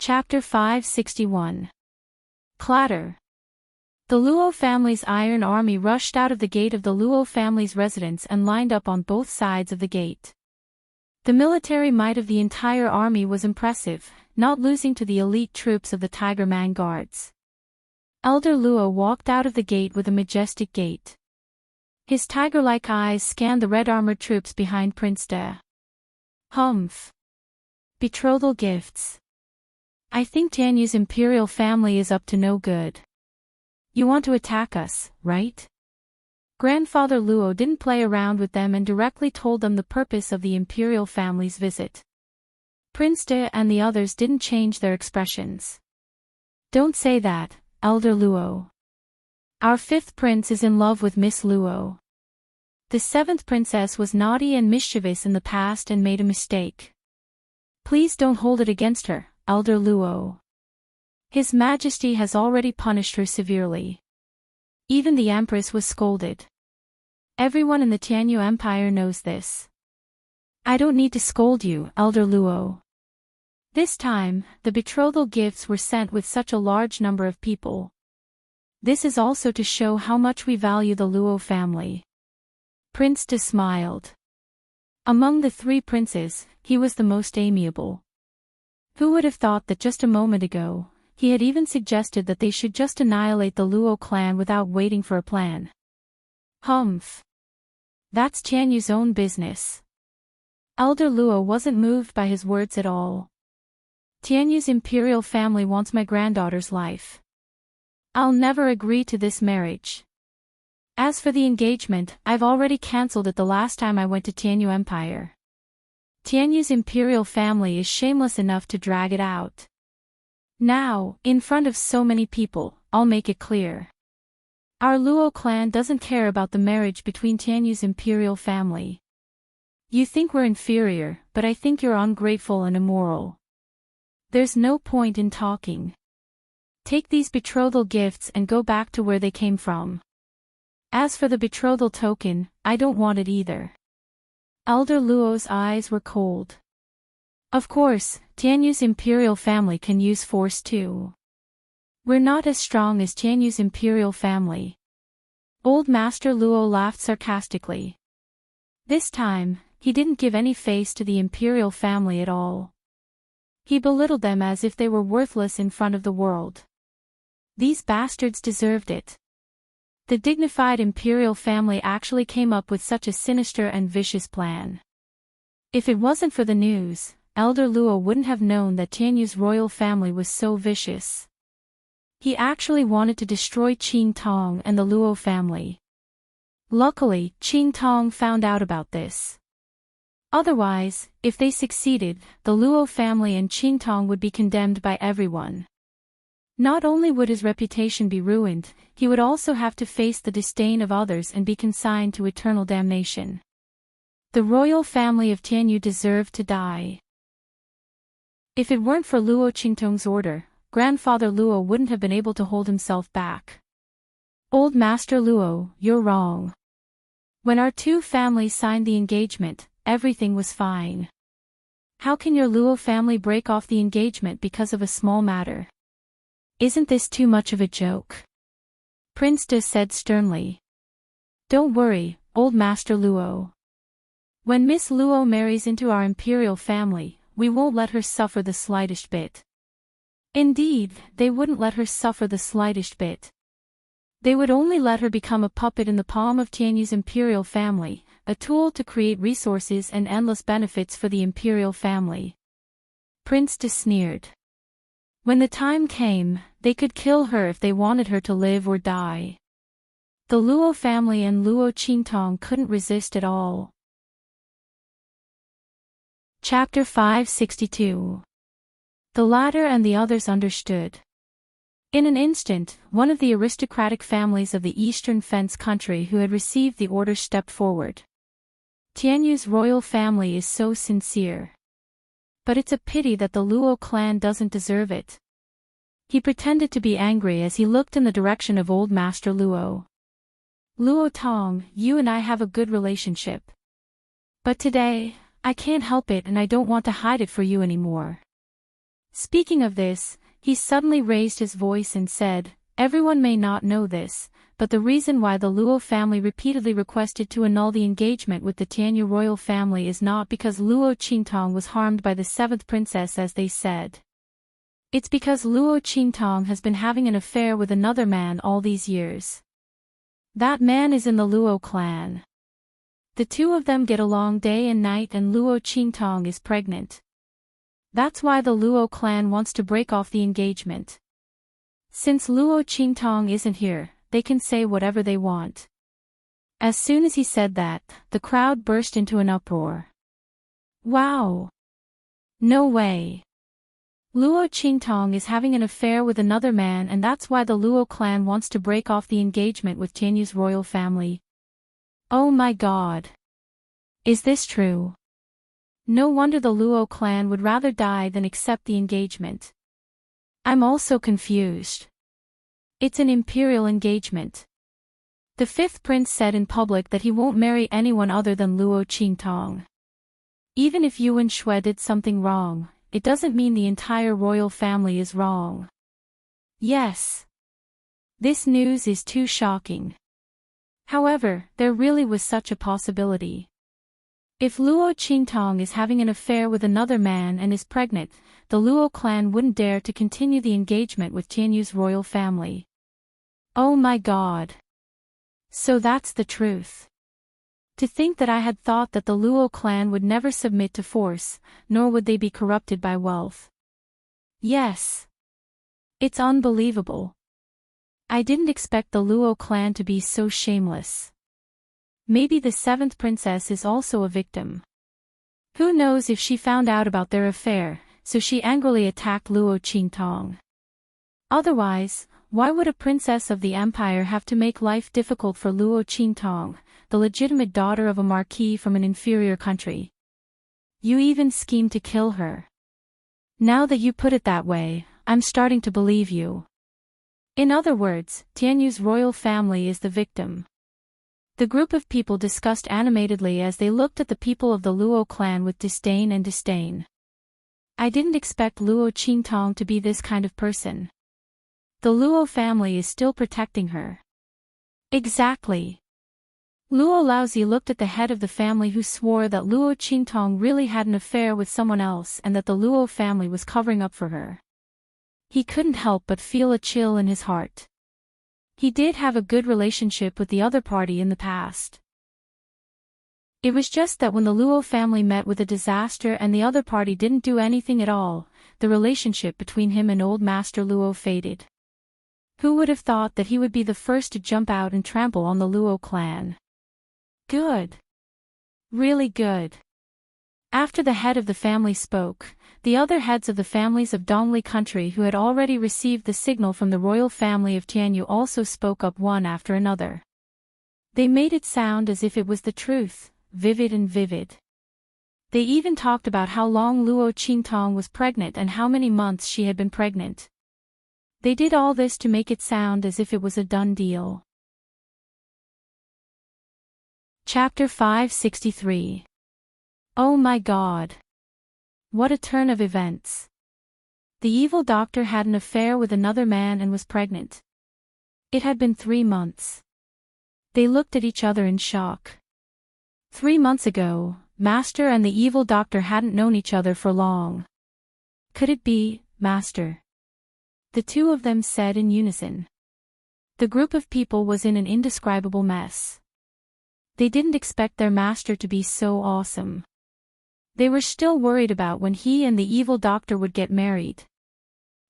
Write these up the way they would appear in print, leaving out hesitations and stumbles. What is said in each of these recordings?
Chapter 561. Clatter. The Luo family's iron army rushed out of the gate of the Luo family's residence and lined up on both sides of the gate. The military might of the entire army was impressive, not losing to the elite troops of the Tiger Man Guards. Elder Luo walked out of the gate with a majestic gait. His tiger-like eyes scanned the red-armored troops behind Prince De. Humph. Betrothal gifts. I think Tianyu's imperial family is up to no good. You want to attack us, right? Grandfather Luo didn't play around with them and directly told them the purpose of the imperial family's visit. Prince De and the others didn't change their expressions. Don't say that, Elder Luo. Our fifth prince is in love with Miss Luo. The seventh princess was naughty and mischievous in the past and made a mistake. Please don't hold it against her, Elder Luo. His Majesty has already punished her severely. Even the Empress was scolded. Everyone in the Tianyu Empire knows this. I don't need to scold you, Elder Luo. This time, the betrothal gifts were sent with such a large number of people. This is also to show how much we value the Luo family. Prince De smiled. Among the three princes, he was the most amiable. Who would have thought that just a moment ago, he had even suggested that they should just annihilate the Luo clan without waiting for a plan. Humph. That's Tianyu's own business. Elder Luo wasn't moved by his words at all. Tianyu's imperial family wants my granddaughter's life. I'll never agree to this marriage. As for the engagement, I've already cancelled it the last time I went to Tianyu Empire. Tianyu's imperial family is shameless enough to drag it out. Now, in front of so many people, I'll make it clear. Our Luo clan doesn't care about the marriage between Tianyu's imperial family. You think we're inferior, but I think you're ungrateful and immoral. There's no point in talking. Take these betrothal gifts and go back to where they came from. As for the betrothal token, I don't want it either. Elder Luo's eyes were cold. Of course, Tianyu's imperial family can use force too. We're not as strong as Tianyu's imperial family. Old Master Luo laughed sarcastically. This time, he didn't give any face to the imperial family at all. He belittled them as if they were worthless in front of the world. These bastards deserved it. The dignified imperial family actually came up with such a sinister and vicious plan. If it wasn't for the news, Elder Luo wouldn't have known that Tianyu's royal family was so vicious. He actually wanted to destroy Qing Tong and the Luo family. Luckily, Qing Tong found out about this. Otherwise, if they succeeded, the Luo family and Qing Tong would be condemned by everyone. Not only would his reputation be ruined, he would also have to face the disdain of others and be consigned to eternal damnation. The royal family of Tianyu deserved to die. If it weren't for Luo Qingtong's order, Grandfather Luo wouldn't have been able to hold himself back. Old Master Luo, you're wrong. When our two families signed the engagement, everything was fine. How can your Luo family break off the engagement because of a small matter? Isn't this too much of a joke? Prince De said sternly. Don't worry, Old Master Luo. When Miss Luo marries into our imperial family, we won't let her suffer the slightest bit. Indeed, they wouldn't let her suffer the slightest bit. They would only let her become a puppet in the palm of Tianyu's imperial family, a tool to create resources and endless benefits for the imperial family. Prince De sneered. When the time came, they could kill her if they wanted her to live or die. The Luo family and Luo Qingtong couldn't resist at all. Chapter 562. The latter and the others understood. In an instant, one of the aristocratic families of the Eastern Fence country who had received the order stepped forward. Tianyu's royal family is so sincere. But it's a pity that the Luo clan doesn't deserve it. He pretended to be angry as he looked in the direction of Old Master Luo. Luo Tong, you and I have a good relationship. But today, I can't help it and I don't want to hide it for you anymore. Speaking of this, he suddenly raised his voice and said, "Everyone may not know this, but the reason why the Luo family repeatedly requested to annul the engagement with the Tianyu royal family is not because Luo Qingtong was harmed by the seventh princess as they said. It's because Luo Qingtong has been having an affair with another man all these years. That man is in the Luo clan. The two of them get along day and night and Luo Qingtong is pregnant. That's why the Luo clan wants to break off the engagement. Since Luo Qingtong isn't here, they can say whatever they want." As soon as he said that, the crowd burst into an uproar. Wow! No way! Luo Qingtong is having an affair with another man and that's why the Luo clan wants to break off the engagement with Tianyu's royal family. Oh my god! Is this true? No wonder the Luo clan would rather die than accept the engagement. I'm also confused. It's an imperial engagement. The fifth prince said in public that he won't marry anyone other than Luo Qingtong. Even if Yuan Shui did something wrong, it doesn't mean the entire royal family is wrong. Yes. This news is too shocking. However, there really was such a possibility. If Luo Qingtong is having an affair with another man and is pregnant, the Luo clan wouldn't dare to continue the engagement with Tianyu's royal family. Oh my god. So that's the truth. To think that I had thought that the Luo clan would never submit to force, nor would they be corrupted by wealth. Yes. It's unbelievable. I didn't expect the Luo clan to be so shameless. Maybe the seventh princess is also a victim. Who knows if she found out about their affair, so she angrily attacked Luo Qingtong. Otherwise, why would a princess of the empire have to make life difficult for Luo Qingtong, the legitimate daughter of a marquis from an inferior country? You even schemed to kill her. Now that you put it that way, I'm starting to believe you. In other words, Tianyu's royal family is the victim. The group of people discussed animatedly as they looked at the people of the Luo clan with disdain and disdain. I didn't expect Luo Qingtong to be this kind of person. The Luo family is still protecting her. Exactly. Luo Laozi looked at the head of the family who swore that Luo Qingtong really had an affair with someone else and that the Luo family was covering up for her. He couldn't help but feel a chill in his heart. He did have a good relationship with the other party in the past. It was just that when the Luo family met with a disaster and the other party didn't do anything at all, the relationship between him and old Master Luo faded. Who would have thought that he would be the first to jump out and trample on the Luo clan? Good. Really good. After the head of the family spoke, the other heads of the families of Dongli country who had already received the signal from the royal family of Tianyu also spoke up one after another. They made it sound as if it was the truth, vivid and vivid. They even talked about how long Luo Qingtong was pregnant and how many months she had been pregnant. They did all this to make it sound as if it was a done deal. Chapter 563. Oh my god. What a turn of events. The evil doctor had an affair with another man and was pregnant. It had been 3 months. They looked at each other in shock. 3 months ago, Master and the evil doctor hadn't known each other for long. Could it be, Master? The two of them said in unison. The group of people was in an indescribable mess. They didn't expect their master to be so awesome. They were still worried about when he and the evil doctor would get married.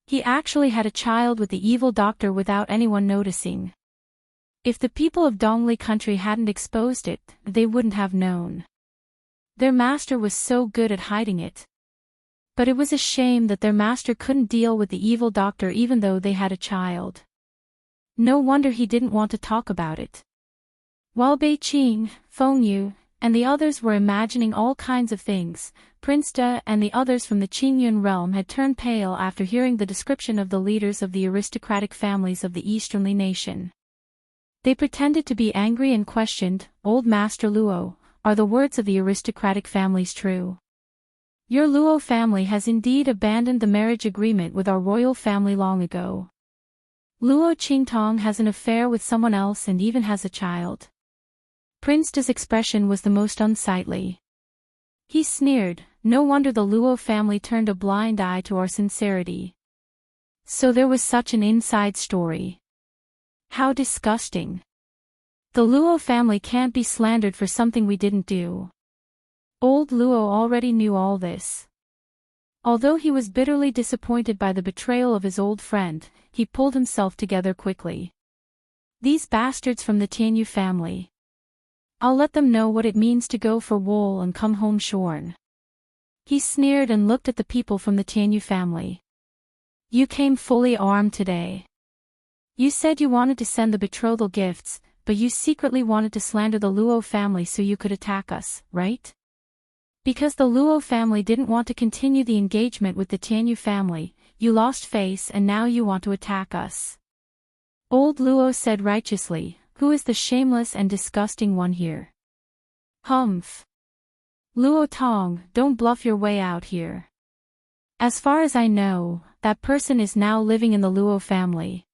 He actually had a child with the evil doctor without anyone noticing. If the people of Dongli country hadn't exposed it, they wouldn't have known. Their master was so good at hiding it. But it was a shame that their master couldn't deal with the evil doctor even though they had a child. No wonder he didn't want to talk about it. While Beiqing, Fengyu, and the others were imagining all kinds of things, Prince De and the others from the Qingyun realm had turned pale after hearing the description of the leaders of the aristocratic families of the Easternly nation. They pretended to be angry and questioned, "Old Master Luo, are the words of the aristocratic families true?" Your Luo family has indeed abandoned the marriage agreement with our royal family long ago. Luo Qingtong has an affair with someone else and even has a child. Prince De's expression was the most unsightly. He sneered, no wonder the Luo family turned a blind eye to our sincerity. So there was such an inside story. How disgusting. The Luo family can't be slandered for something we didn't do. Old Luo already knew all this. Although he was bitterly disappointed by the betrayal of his old friend, he pulled himself together quickly. These bastards from the Tianyu family. I'll let them know what it means to go for wool and come home shorn. He sneered and looked at the people from the Tianyu family. You came fully armed today. You said you wanted to send the betrothal gifts, but you secretly wanted to slander the Luo family so you could attack us, right? Because the Luo family didn't want to continue the engagement with the Tianyu family, you lost face and now you want to attack us. Old Luo said righteously, who is the shameless and disgusting one here? Humph. Luo Tong, don't bluff your way out here. As far as I know, that person is now living in the Luo family.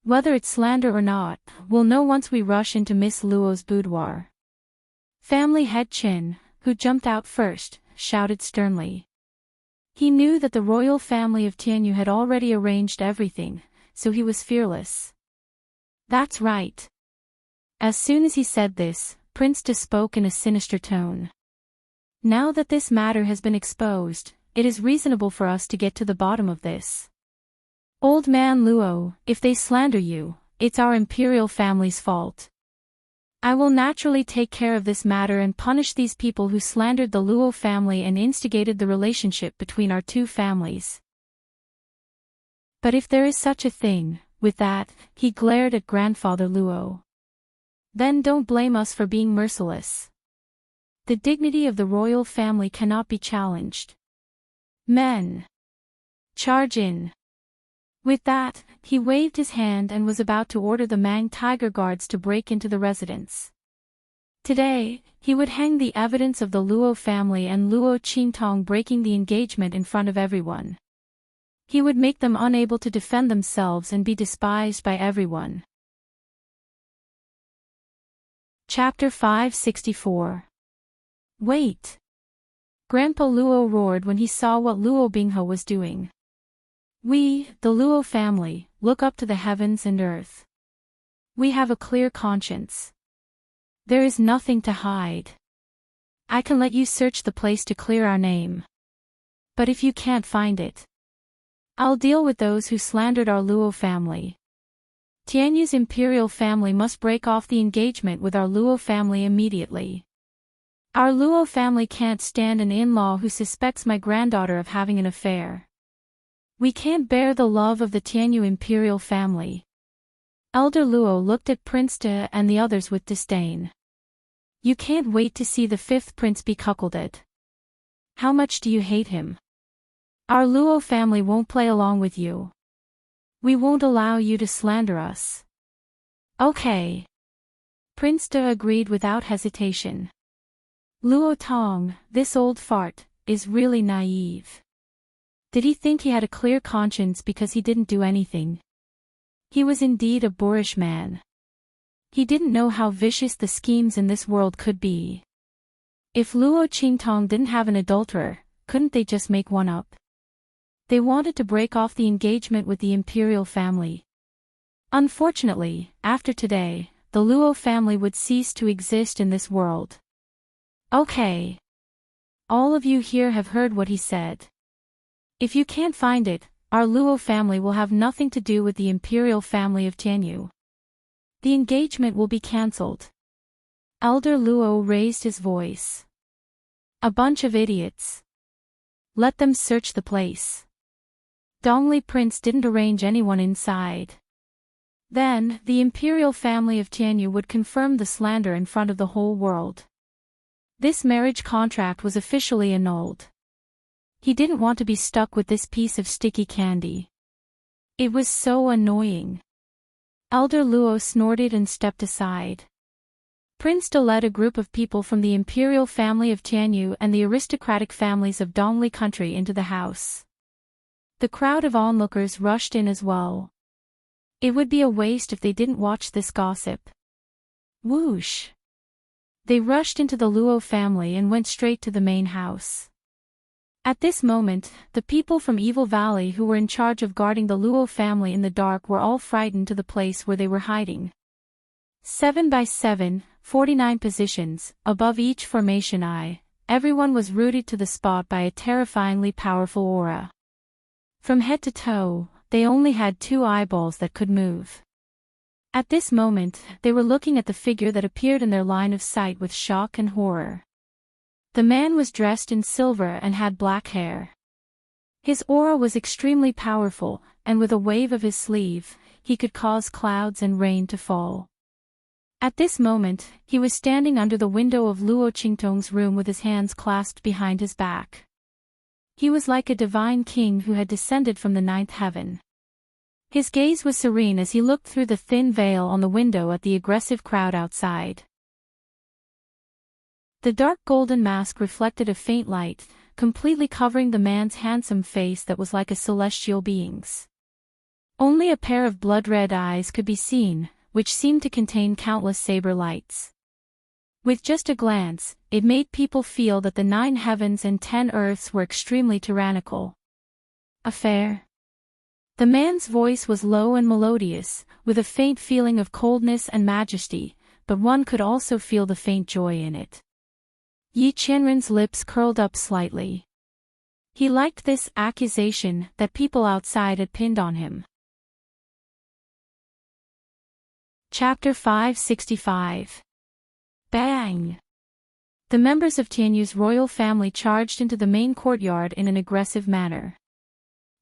Whether it's slander or not, we'll know once we rush into Miss Luo's boudoir. Family head Qin, who jumped out first, shouted sternly. He knew that the royal family of Tianyu had already arranged everything, so he was fearless. That's right. As soon as he said this, Prince De spoke in a sinister tone. Now that this matter has been exposed, it is reasonable for us to get to the bottom of this. Old man Luo, if they slander you, it's our imperial family's fault. I will naturally take care of this matter and punish these people who slandered the Luo family and instigated the relationship between our two families. But if there is such a thing, with that, he glared at grandfather Luo. Then don't blame us for being merciless. The dignity of the royal family cannot be challenged. Men! Charge in! With that, he waved his hand and was about to order the Mang Tiger Guards to break into the residence. Today, he would hang the evidence of the Luo family and Luo Qingtong breaking the engagement in front of everyone. He would make them unable to defend themselves and be despised by everyone. Chapter 564. Wait! Grandpa Luo roared when he saw what Luo Binghe was doing. We, the Luo family, look up to the heavens and earth. We have a clear conscience. There is nothing to hide. I can let you search the place to clear our name. But if you can't find it, I'll deal with those who slandered our Luo family. Tianyu's imperial family must break off the engagement with our Luo family immediately. Our Luo family can't stand an in-law who suspects my granddaughter of having an affair. We can't bear the love of the Tianyu imperial family. Elder Luo looked at Prince De and the others with disdain. You can't wait to see the fifth prince be cuckolded. How much do you hate him? Our Luo family won't play along with you. We won't allow you to slander us. Okay. Prince De agreed without hesitation. Luo Tong, this old fart, is really naive. Did he think he had a clear conscience because he didn't do anything? He was indeed a boorish man. He didn't know how vicious the schemes in this world could be. If Luo Qingtong didn't have an adulterer, couldn't they just make one up? They wanted to break off the engagement with the imperial family. Unfortunately, after today, the Luo family would cease to exist in this world. Okay. All of you here have heard what he said. If you can't find it, our Luo family will have nothing to do with the imperial family of Tianyu. The engagement will be cancelled. Elder Luo raised his voice. A bunch of idiots. Let them search the place. Dongli Prince didn't arrange anyone inside. Then, the imperial family of Tianyu would confirm the slander in front of the whole world. This marriage contract was officially annulled. He didn't want to be stuck with this piece of sticky candy. It was so annoying. Elder Luo snorted and stepped aside. Prince De led a group of people from the imperial family of Tianyu and the aristocratic families of Dongli country into the house. The crowd of onlookers rushed in as well. It would be a waste if they didn't watch this gossip. Whoosh! They rushed into the Luo family and went straight to the main house. At this moment, the people from Evil Valley who were in charge of guarding the Luo family in the dark were all frightened to the place where they were hiding. 7 by 7, 49 positions, above each formation eye, everyone was rooted to the spot by a terrifyingly powerful aura. From head to toe, they only had 2 eyeballs that could move. At this moment, they were looking at the figure that appeared in their line of sight with shock and horror. The man was dressed in silver and had black hair. His aura was extremely powerful, and with a wave of his sleeve, he could cause clouds and rain to fall. At this moment, he was standing under the window of Luo Qingtong's room with his hands clasped behind his back. He was like a divine king who had descended from the 9th heaven. His gaze was serene as he looked through the thin veil on the window at the aggressive crowd outside. The dark golden mask reflected a faint light, completely covering the man's handsome face that was like a celestial being's. Only a pair of blood-red eyes could be seen, which seemed to contain countless saber lights. With just a glance, it made people feel that the 9 heavens and 10 earths were extremely tyrannical. Affair. The man's voice was low and melodious, with a faint feeling of coldness and majesty, but one could also feel the faint joy in it. Yi Qianren's lips curled up slightly. He liked this accusation that people outside had pinned on him. Chapter 565. Bang! The members of Tianyu's royal family charged into the main courtyard in an aggressive manner.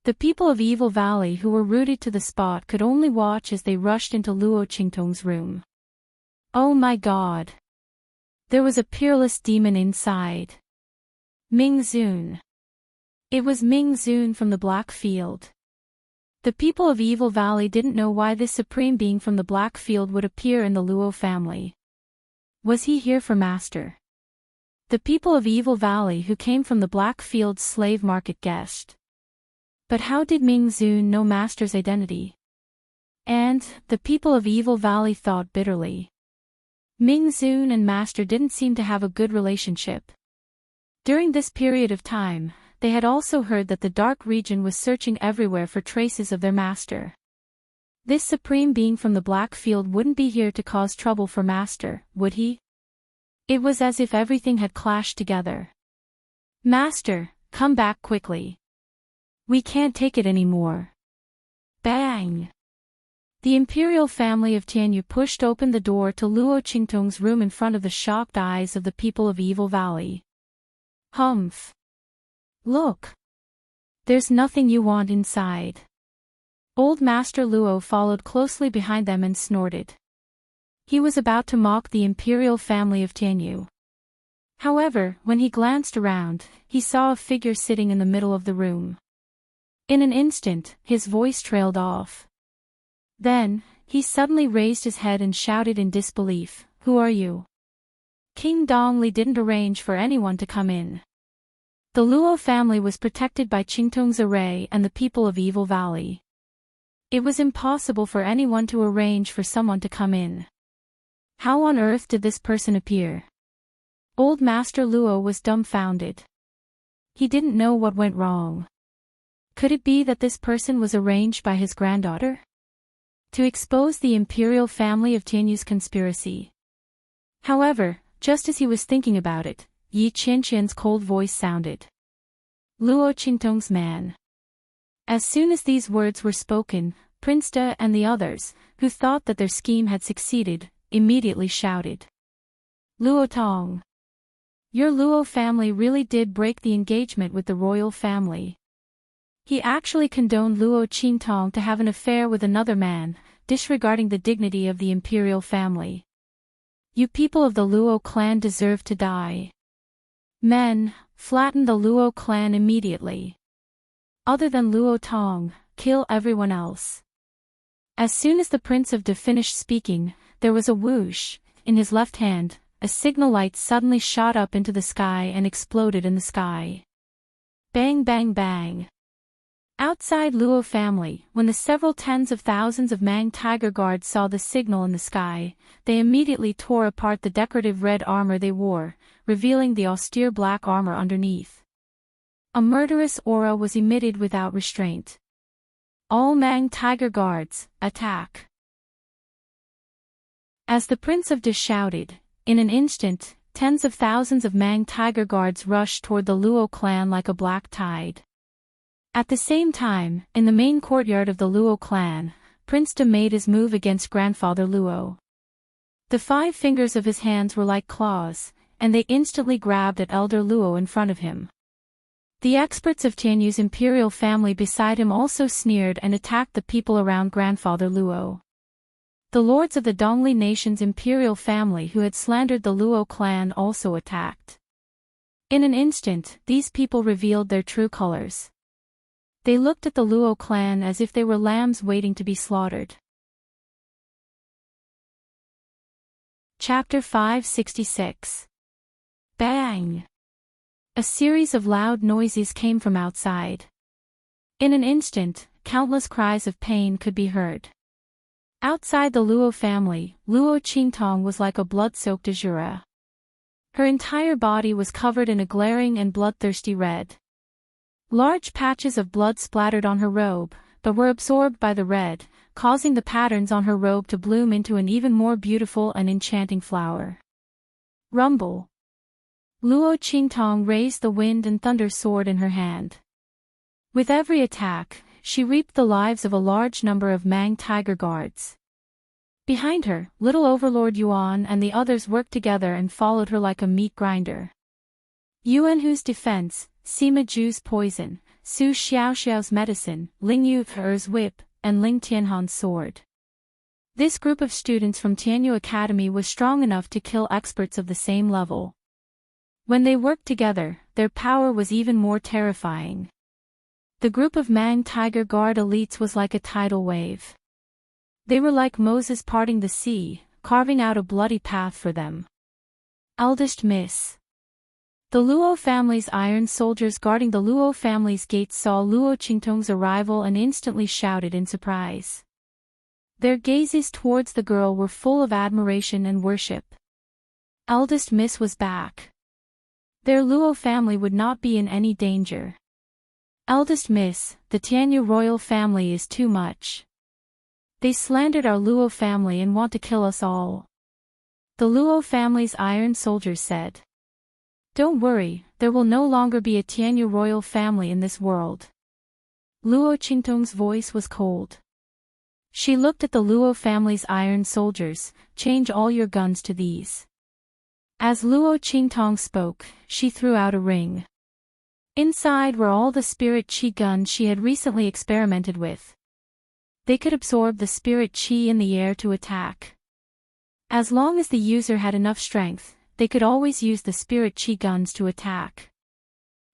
The people of Evil Valley who were rooted to the spot could only watch as they rushed into Luo Qingtong's room. Oh my god! There was a peerless demon inside. Ming Zun. It was Ming Zun from the Black Field. The people of Evil Valley didn't know why this supreme being from the Black Field would appear in the Luo family. Was he here for master? The people of Evil Valley who came from the Black Field's slave market guessed. But how did Ming Zun know master's identity? And, the people of Evil Valley thought bitterly. Ming Zun and master didn't seem to have a good relationship. During this period of time, they had also heard that the dark region was searching everywhere for traces of their master. This supreme being from the Black Field wouldn't be here to cause trouble for master, would he? It was as if everything had clashed together. Master, come back quickly. We can't take it anymore. Bang! The imperial family of Tianyu pushed open the door to Luo Qingtong's room in front of the shocked eyes of the people of Evil Valley. Humph! Look! There's nothing you want inside. Old Master Luo followed closely behind them and snorted. He was about to mock the imperial family of Tianyu. However, when he glanced around, he saw a figure sitting in the middle of the room. In an instant, his voice trailed off. Then, he suddenly raised his head and shouted in disbelief, "Who are you?" King Dongli didn't arrange for anyone to come in. The Luo family was protected by Qingtong's array and the people of Evil Valley. It was impossible for anyone to arrange for someone to come in. How on earth did this person appear? Old Master Luo was dumbfounded. He didn't know what went wrong. Could it be that this person was arranged by his granddaughter? To expose the imperial family of Tianyu's conspiracy. However, just as he was thinking about it, Yi Qianqian's cold voice sounded. Luo Qingtong's man. As soon as these words were spoken, Prince De and the others, who thought that their scheme had succeeded, immediately shouted. Luo Tong. Your Luo family really did break the engagement with the royal family. He actually condoned Luo Qingtong to have an affair with another man, disregarding the dignity of the imperial family. You people of the Luo clan deserve to die. Men, flatten the Luo clan immediately. Other than Luo Tong, kill everyone else. As soon as the Prince of De finished speaking, there was a whoosh, in his left hand, a signal light suddenly shot up into the sky and exploded in the sky. Bang bang bang. Outside Luo family, when the several tens of thousands of Mang tiger guards saw the signal in the sky, they immediately tore apart the decorative red armor they wore, revealing the austere black armor underneath. A murderous aura was emitted without restraint. All Mang tiger guards, attack! As the Prince of Dish shouted, in an instant, tens of thousands of Mang tiger guards rushed toward the Luo clan like a black tide. At the same time, in the main courtyard of the Luo clan, Prince De made his move against Grandfather Luo. The 5 fingers of his hands were like claws, and they instantly grabbed at Elder Luo in front of him. The experts of Tianyu's imperial family beside him also sneered and attacked the people around Grandfather Luo. The lords of the Dongli nation's imperial family who had slandered the Luo clan also attacked. In an instant, these people revealed their true colors. They looked at the Luo clan as if they were lambs waiting to be slaughtered. Chapter 566. Bang! A series of loud noises came from outside. In an instant, countless cries of pain could be heard. Outside the Luo family, Luo Qingtong was like a blood-soaked azura. Her entire body was covered in a glaring and bloodthirsty red. Large patches of blood splattered on her robe, but were absorbed by the red, causing the patterns on her robe to bloom into an even more beautiful and enchanting flower. Rumble. Luo Qingtong raised the wind and thunder sword in her hand. With every attack, she reaped the lives of a large number of Mang tiger guards. Behind her, little Overlord Yuan and the others worked together and followed her like a meat grinder. Yuanhu's defense, Sima Ju's poison, Su Xiaoxiao's medicine, Ling Yu's whip, and Ling Tianhan's sword. This group of students from Tianyu Academy was strong enough to kill experts of the same level. When they worked together, their power was even more terrifying. The group of Mang Tiger Guard elites was like a tidal wave. They were like Moses parting the sea, carving out a bloody path for them. Eldest Miss. The Luo family's iron soldiers guarding the Luo family's gates saw Luo Qingtong's arrival and instantly shouted in surprise. Their gazes towards the girl were full of admiration and worship. Eldest Miss was back. Their Luo family would not be in any danger. Eldest Miss, the Tianyu royal family is too much. They slandered our Luo family and want to kill us all. The Luo family's iron soldiers said. Don't worry, there will no longer be a Tianyu royal family in this world. Luo Qingtong's voice was cold. She looked at the Luo family's iron soldiers, change all your guns to these. As Luo Qingtong spoke, she threw out a ring. Inside were all the spirit chi guns she had recently experimented with. They could absorb the spirit chi in the air to attack. As long as the user had enough strength, they could always use the spirit chi guns to attack.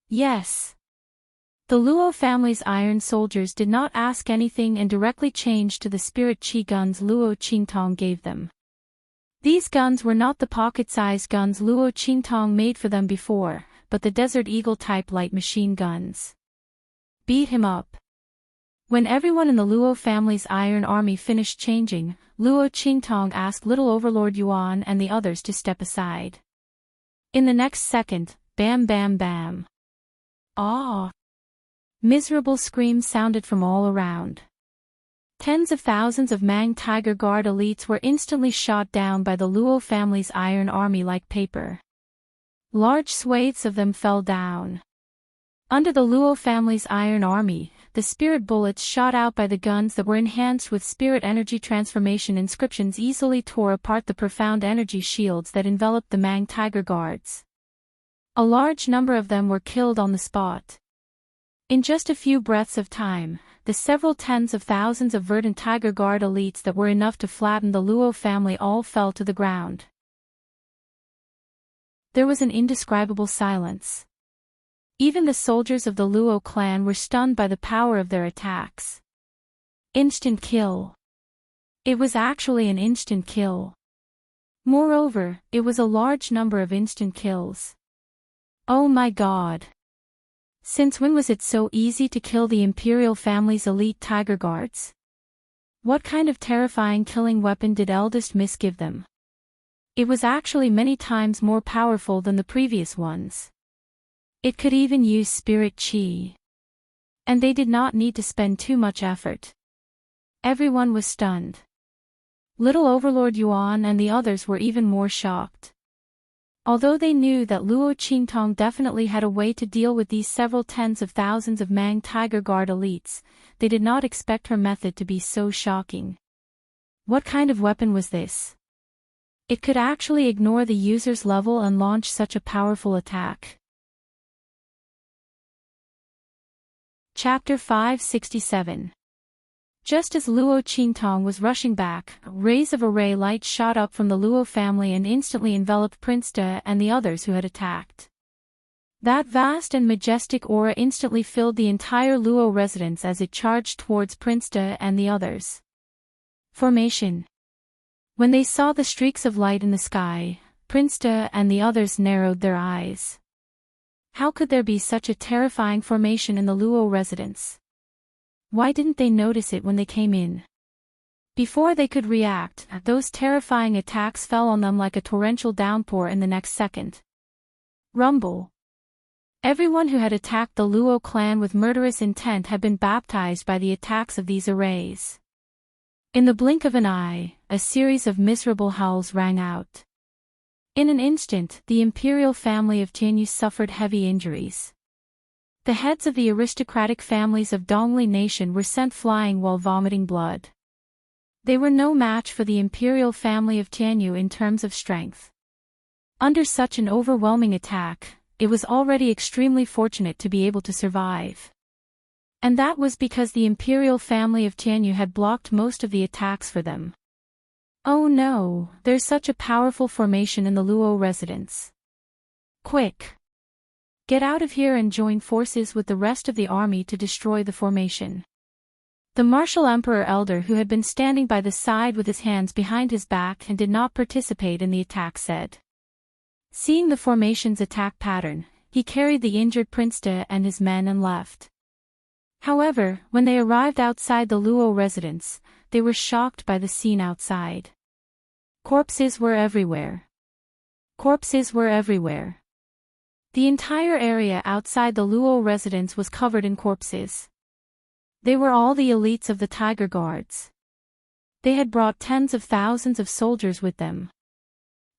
Yes. The Luo family's iron soldiers did not ask anything and directly changed to the spirit chi guns Luo Qingtong gave them. These guns were not the pocket-sized guns Luo Qingtong made for them before, but the Desert Eagle-type light machine guns. Beat him up. When everyone in the Luo family's iron army finished changing, Luo Qingtong asked little Overlord Yuan and the others to step aside. In the next second, bam bam bam. Ah! Miserable screams sounded from all around. Tens of thousands of Mang Tiger Guard elites were instantly shot down by the Luo family's iron army like paper. Large swathes of them fell down. Under the Luo family's iron army, the spirit bullets shot out by the guns that were enhanced with spirit energy transformation inscriptions easily tore apart the profound energy shields that enveloped the Mang Tiger Guards. A large number of them were killed on the spot. In just a few breaths of time, the several tens of thousands of Verdant Tiger Guard elites that were enough to flatten the Luo family all fell to the ground. There was an indescribable silence. Even the soldiers of the Luo clan were stunned by the power of their attacks. Instant kill. It was actually an instant kill. Moreover, it was a large number of instant kills. Oh my god. Since when was it so easy to kill the Imperial family's elite tiger guards? What kind of terrifying killing weapon did Eldest Miss give them? It was actually many times more powerful than the previous ones. It could even use spirit chi. And they did not need to spend too much effort. Everyone was stunned. Little Overlord Yuan and the others were even more shocked. Although they knew that Luo Qingtong definitely had a way to deal with these several tens of thousands of Mang Tiger Guard elites, they did not expect her method to be so shocking. What kind of weapon was this? It could actually ignore the user's level and launch such a powerful attack. Chapter 567. Just as Luo Qingtong was rushing back, rays of array light shot up from the Luo family and instantly enveloped Prince De and the others who had attacked. That vast and majestic aura instantly filled the entire Luo residence as it charged towards Prince De and the others. Formation. When they saw the streaks of light in the sky, Prince De and the others narrowed their eyes. How could there be such a terrifying formation in the Luo residence? Why didn't they notice it when they came in? Before they could react, those terrifying attacks fell on them like a torrential downpour in the next second. Rumble. Everyone who had attacked the Luo clan with murderous intent had been baptized by the attacks of these arrays. In the blink of an eye, a series of miserable howls rang out. In an instant, the imperial family of Tianyu suffered heavy injuries. The heads of the aristocratic families of Dongli Nation were sent flying while vomiting blood. They were no match for the imperial family of Tianyu in terms of strength. Under such an overwhelming attack, it was already extremely fortunate to be able to survive. And that was because the imperial family of Tianyu had blocked most of the attacks for them. Oh no, there's such a powerful formation in the Luo residence. Quick! Get out of here and join forces with the rest of the army to destroy the formation. The martial emperor elder who had been standing by the side with his hands behind his back and did not participate in the attack said. Seeing the formation's attack pattern, he carried the injured Prince De and his men and left. However, when they arrived outside the Luo residence, they were shocked by the scene outside. Corpses were everywhere. Corpses were everywhere. The entire area outside the Luo residence was covered in corpses. They were all the elites of the Tiger Guards. They had brought tens of thousands of soldiers with them.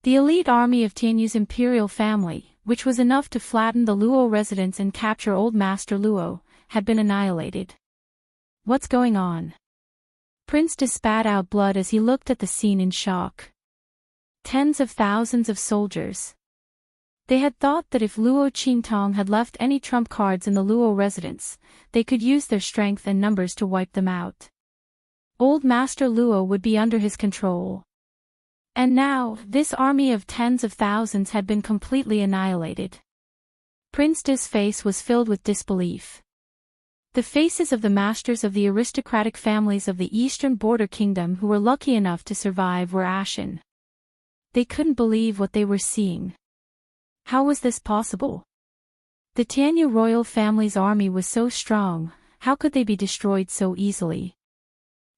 The elite army of Tianyu's imperial family, which was enough to flatten the Luo residence and capture Old Master Luo, had been annihilated. What's going on? Prince De spat out blood as he looked at the scene in shock. Tens of thousands of soldiers. They had thought that if Luo Qingtong had left any trump cards in the Luo residence, they could use their strength and numbers to wipe them out. Old Master Luo would be under his control. And now, this army of tens of thousands had been completely annihilated. Prince De's face was filled with disbelief. The faces of the masters of the aristocratic families of the eastern border kingdom who were lucky enough to survive were ashen. They couldn't believe what they were seeing. How was this possible? The Tianyu royal family's army was so strong, how could they be destroyed so easily?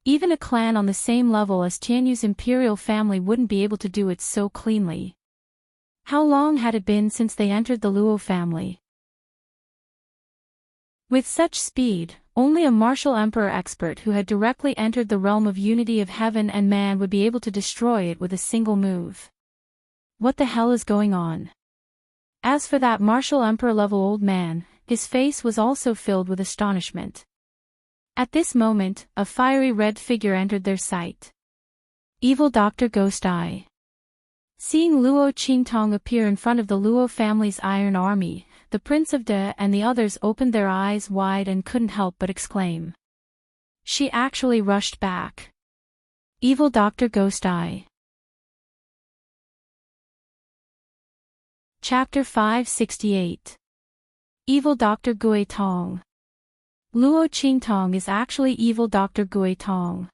Even a clan on the same level as Tianyu's imperial family wouldn't be able to do it so cleanly. How long had it been since they entered the Luo family? With such speed, only a martial emperor expert who had directly entered the realm of unity of heaven and man would be able to destroy it with a single move. What the hell is going on? As for that martial emperor-level old man, his face was also filled with astonishment. At this moment, a fiery red figure entered their sight. Evil Dr. Ghost Eye. Seeing Luo Qingtong appear in front of the Luo family's iron army, the Prince of De and the others opened their eyes wide and couldn't help but exclaim. She actually rushed back. Evil Dr. Ghost Eye. Chapter 568. Evil Dr. Gui Tong. Luo Qingtong is actually Evil Dr. Gui Tong.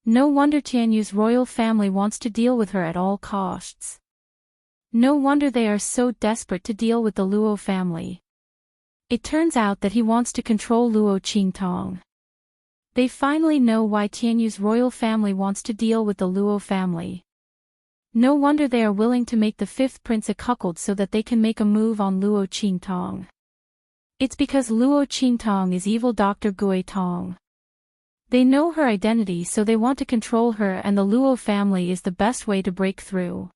No wonder Tianyu's royal family wants to deal with her at all costs. No wonder they are so desperate to deal with the Luo family. It turns out that he wants to control Luo Qingtong. They finally know why Tianyu's royal family wants to deal with the Luo family. No wonder they are willing to make the fifth prince a cuckold so that they can make a move on Luo Qingtong. It's because Luo Qingtong is evil Dr. Gui Tong. They know her identity, so they want to control her, and the Luo family is the best way to break through.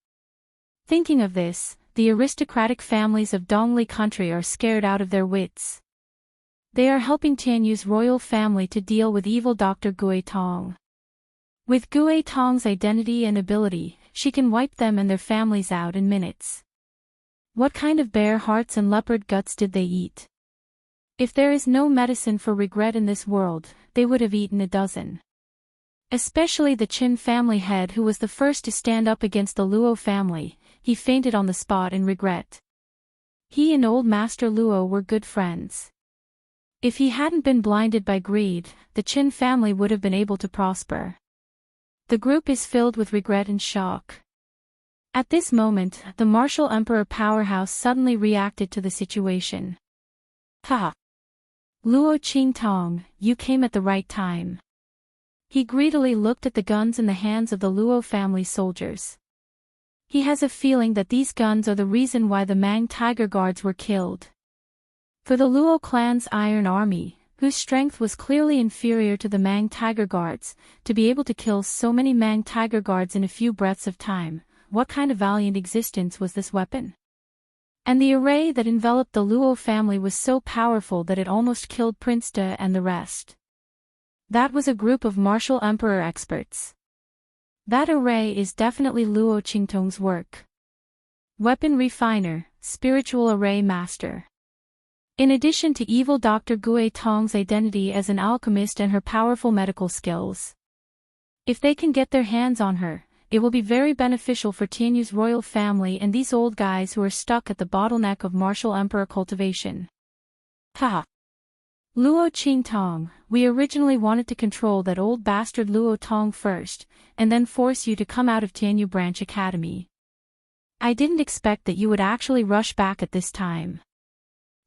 Thinking of this, the aristocratic families of Dongli country are scared out of their wits. They are helping Tianyu's royal family to deal with evil Dr. Gui Tong. With Gui Tong's identity and ability, she can wipe them and their families out in minutes. What kind of bear hearts and leopard guts did they eat? If there is no medicine for regret in this world, they would have eaten a dozen. Especially the Qin family head, who was the first to stand up against the Luo family. He fainted on the spot in regret. He and old Master Luo were good friends. If he hadn't been blinded by greed, the Qin family would have been able to prosper. The group is filled with regret and shock. At this moment, the martial emperor powerhouse suddenly reacted to the situation. Ha! Luo Qingtong, you came at the right time. He greedily looked at the guns in the hands of the Luo family soldiers. He has a feeling that these guns are the reason why the Mang Tiger Guards were killed. For the Luo clan's iron army, whose strength was clearly inferior to the Mang Tiger Guards, to be able to kill so many Mang Tiger Guards in a few breaths of time, what kind of valiant existence was this weapon? And the array that enveloped the Luo family was so powerful that it almost killed Prince De and the rest. That was a group of martial emperor experts. That array is definitely Luo Qingtong's work. Weapon refiner, spiritual array master. In addition to evil Dr. Gui Tong's identity as an alchemist and her powerful medical skills. If they can get their hands on her, it will be very beneficial for Tianyu's royal family and these old guys who are stuck at the bottleneck of martial emperor cultivation. Ha! Luo Qingtong, we originally wanted to control that old bastard Luo Tong first, and then force you to come out of Tianyu Branch Academy. I didn't expect that you would actually rush back at this time.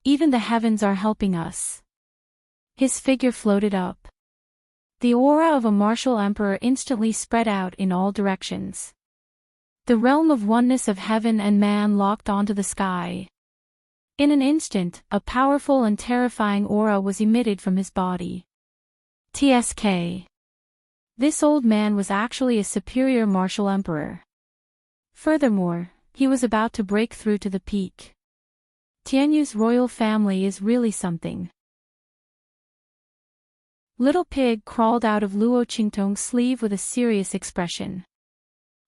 Even the heavens are helping us. His figure floated up. The aura of a martial emperor instantly spread out in all directions. The realm of oneness of heaven and man locked onto the sky. In an instant, a powerful and terrifying aura was emitted from his body. TSK. This old man was actually a superior martial emperor. Furthermore, he was about to break through to the peak. Tianyu's royal family is really something. Little Pig crawled out of Luo Qingtong's sleeve with a serious expression.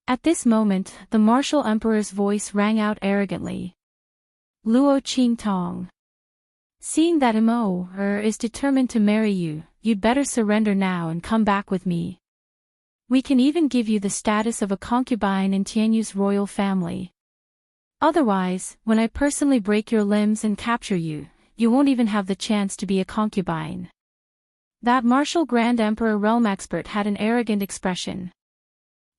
At this moment, the martial emperor's voice rang out arrogantly. Luo Qingtong. Seeing that Mo is determined to marry you, you'd better surrender now and come back with me. We can even give you the status of a concubine in Tianyu's royal family. Otherwise, when I personally break your limbs and capture you, you won't even have the chance to be a concubine. That martial Grand Emperor realm expert had an arrogant expression.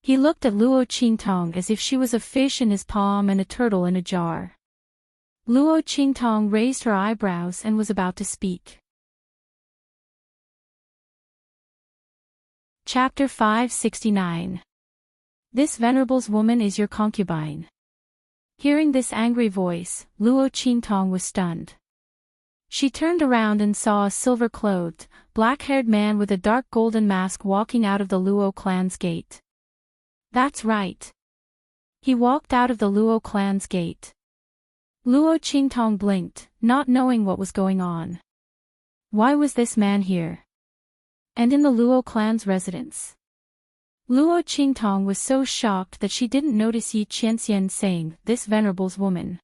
He looked at Luo Qingtong as if she was a fish in his palm and a turtle in a jar. Luo Qingtong raised her eyebrows and was about to speak. Chapter 569. This venerable's woman is your concubine. Hearing this angry voice, Luo Qingtong was stunned. She turned around and saw a silver-clothed, black-haired man with a dark golden mask walking out of the Luo clan's gate. That's right. He walked out of the Luo clan's gate. Luo Qingtong blinked, not knowing what was going on. Why was this man here? And in the Luo clan's residence? Luo Qingtong was so shocked that she didn't notice Yi Qianxian saying, "This venerable's woman."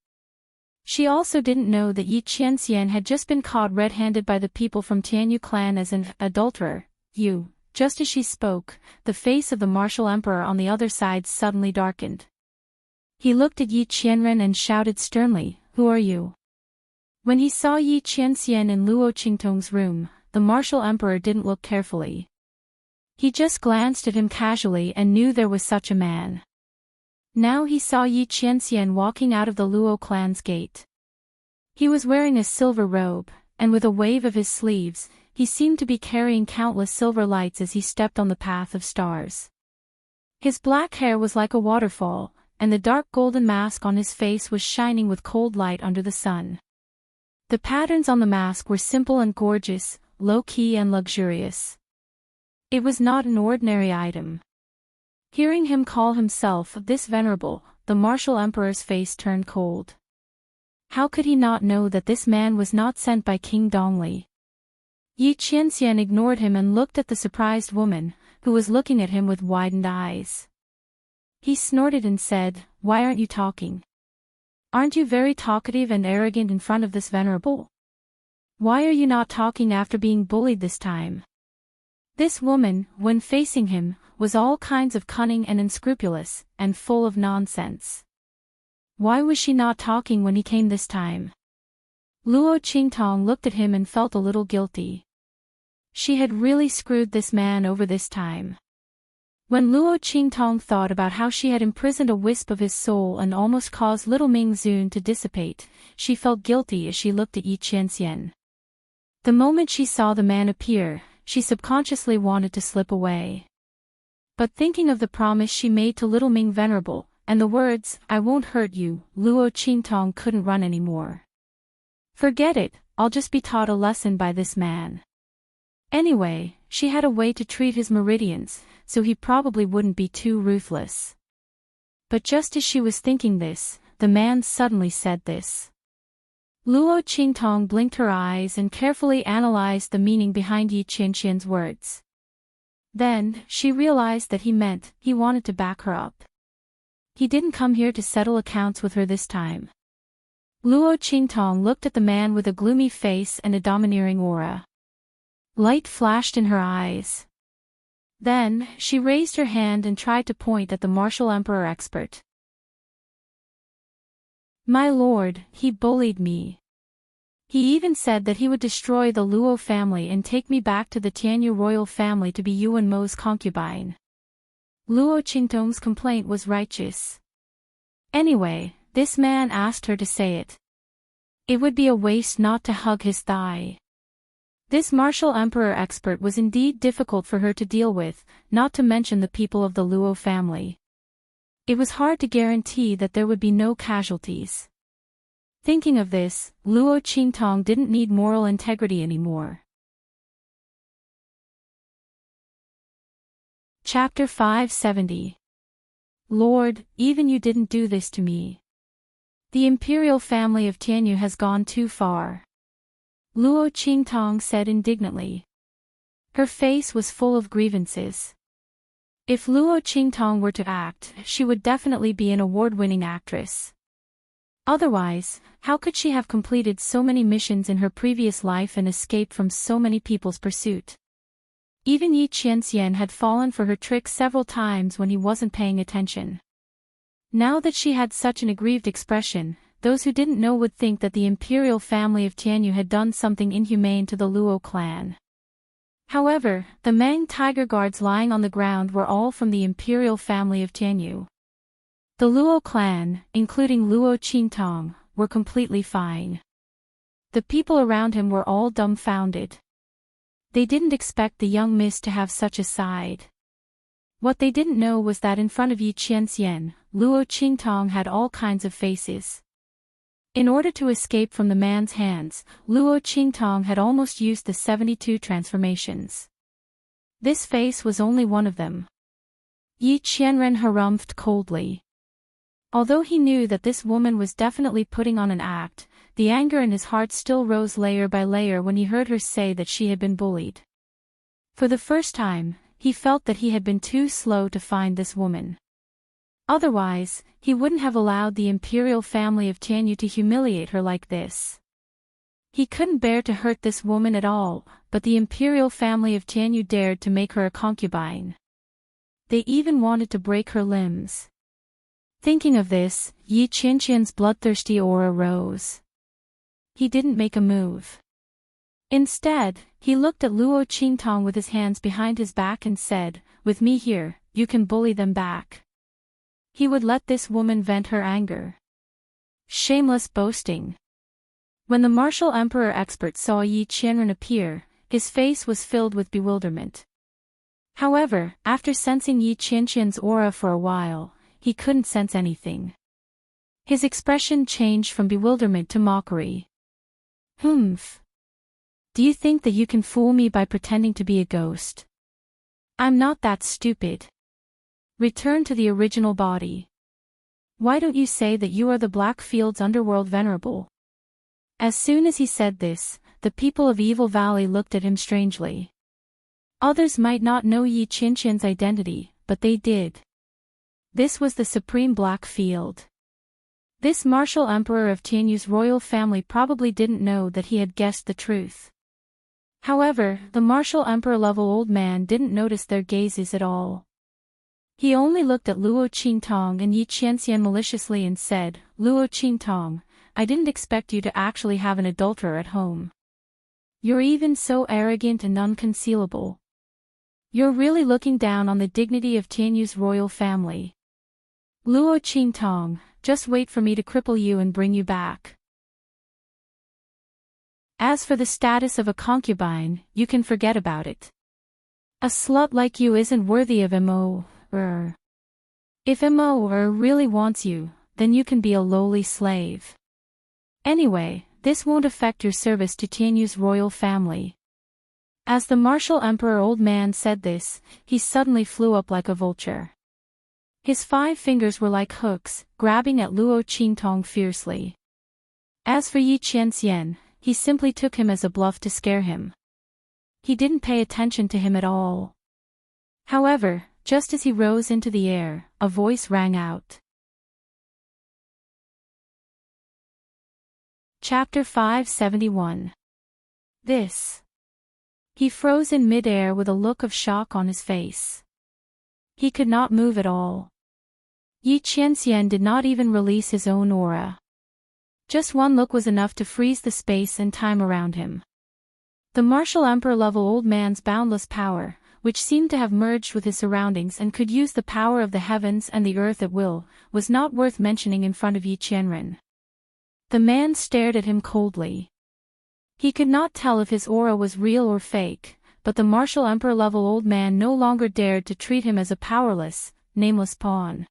She also didn't know that Yi Qianxian had just been caught red-handed by the people from Tianyu clan as an adulterer. Just as she spoke, the face of the martial emperor on the other side suddenly darkened. He looked at Yi Qianren and shouted sternly, "Who are you?" When he saw Yi Qianxian in Luo Qingtong's room, the martial emperor didn't look carefully. He just glanced at him casually and knew there was such a man. Now he saw Yi Qianxian walking out of the Luo clan's gate. He was wearing a silver robe, and with a wave of his sleeves, he seemed to be carrying countless silver lights as he stepped on the path of stars. His black hair was like a waterfall, and the dark golden mask on his face was shining with cold light under the sun. The patterns on the mask were simple and gorgeous, low-key and luxurious. It was not an ordinary item. Hearing him call himself this venerable, the martial emperor's face turned cold. How could he not know that this man was not sent by King Dongli? Yi Qianxian ignored him and looked at the surprised woman, who was looking at him with widened eyes. He snorted and said, "Why aren't you talking? Aren't you very talkative and arrogant in front of this venerable? Why are you not talking after being bullied this time?" This woman, when facing him, was all kinds of cunning and unscrupulous, and full of nonsense. Why was she not talking when he came this time? Luo Qingtong looked at him and felt a little guilty. She had really screwed this man over this time. When Luo Qingtong thought about how she had imprisoned a wisp of his soul and almost caused little Ming Zun to dissipate, she felt guilty as she looked at Yi Qianxian. The moment she saw the man appear, she subconsciously wanted to slip away. But thinking of the promise she made to little Ming Venerable, and the words, "I won't hurt you," Luo Qingtong couldn't run anymore. Forget it, I'll just be taught a lesson by this man. Anyway, she had a way to treat his meridians, so he probably wouldn't be too ruthless. But just as she was thinking this, the man suddenly said this. Luo Qingtong blinked her eyes and carefully analyzed the meaning behind Yi Qianxian's words. Then, she realized that he meant he wanted to back her up. He didn't come here to settle accounts with her this time. Luo Qingtong looked at the man with a gloomy face and a domineering aura. Light flashed in her eyes. Then, she raised her hand and tried to point at the martial emperor expert. "My lord, he bullied me. He even said that he would destroy the Luo family and take me back to the Tianyu royal family to be Yuan Mo's concubine." Luo Qingtong's complaint was righteous. Anyway, this man asked her to say it. It would be a waste not to hug his thigh. This martial emperor expert was indeed difficult for her to deal with, not to mention the people of the Luo family. It was hard to guarantee that there would be no casualties. Thinking of this, Luo Qingtong didn't need moral integrity anymore. Chapter 570. Lord, even you didn't do this to me. The imperial family of Tianyu has gone too far. Luo Qingtong said indignantly. Her face was full of grievances. If Luo Qingtong were to act, she would definitely be an award-winning actress. Otherwise, how could she have completed so many missions in her previous life and escaped from so many people's pursuit? Even Yi Qianxian had fallen for her trick several times when he wasn't paying attention. Now that she had such an aggrieved expression, those who didn't know would think that the imperial family of Tianyu had done something inhumane to the Luo clan. However, the Mang tiger guards lying on the ground were all from the imperial family of Tianyu. The Luo clan, including Luo Qingtong, were completely fine. The people around him were all dumbfounded. They didn't expect the young miss to have such a side. What they didn't know was that in front of Yi Qianxian, Luo Qingtong had all kinds of faces. In order to escape from the man's hands, Luo Qingtong had almost used the 72 transformations. This face was only one of them. Yi Qianren harumphed coldly. Although he knew that this woman was definitely putting on an act, the anger in his heart still rose layer by layer when he heard her say that she had been bullied. For the first time, he felt that he had been too slow to find this woman. Otherwise, he wouldn't have allowed the imperial family of Tianyu to humiliate her like this. He couldn't bear to hurt this woman at all, but the imperial family of Tianyu dared to make her a concubine. They even wanted to break her limbs. Thinking of this, Yi Qianxian's bloodthirsty aura rose. He didn't make a move. Instead, he looked at Luo Qingtong with his hands behind his back and said, "With me here, you can bully them back." He would let this woman vent her anger. Shameless boasting. When the martial emperor expert saw Yi Qianren appear, his face was filled with bewilderment. However, after sensing Yi Qianqian's aura for a while, he couldn't sense anything. His expression changed from bewilderment to mockery. "Humph. Do you think that you can fool me by pretending to be a ghost? I'm not that stupid. Return to the original body. Why don't you say that you are the Blackfield's underworld venerable?" As soon as he said this, the people of Evil Valley looked at him strangely. Others might not know Yi Qianqian's identity, but they did. This was the Supreme Blackfield. This martial emperor of Tianyu's royal family probably didn't know that he had guessed the truth. However, the martial emperor-level old man didn't notice their gazes at all. He only looked at Luo Qingtong and Yi Qianxian maliciously and said, "Luo Qingtong, I didn't expect you to actually have an adulterer at home. You're even so arrogant and unconcealable. You're really looking down on the dignity of Tianyu's royal family. Luo Qingtong, just wait for me to cripple you and bring you back. As for the status of a concubine, you can forget about it. A slut like you isn't worthy of Mo. If Mo really wants you, then you can be a lowly slave. Anyway, this won't affect your service to Tianyu's royal family." As the martial emperor old man said this, he suddenly flew up like a vulture. His 5 fingers were like hooks, grabbing at Luo Qingtong fiercely. As for Yi Qianxian, he simply took him as a bluff to scare him. He didn't pay attention to him at all. However, just as he rose into the air, a voice rang out. Chapter 571. This. He froze in mid-air with a look of shock on his face. He could not move at all. Yi Qianxian did not even release his own aura. Just one look was enough to freeze the space and time around him. The martial emperor-level old man's boundless power, which seemed to have merged with his surroundings and could use the power of the heavens and the earth at will, was not worth mentioning in front of Yi Qianren. The man stared at him coldly. He could not tell if his aura was real or fake, but the martial emperor-level old man no longer dared to treat him as a powerless, nameless pawn.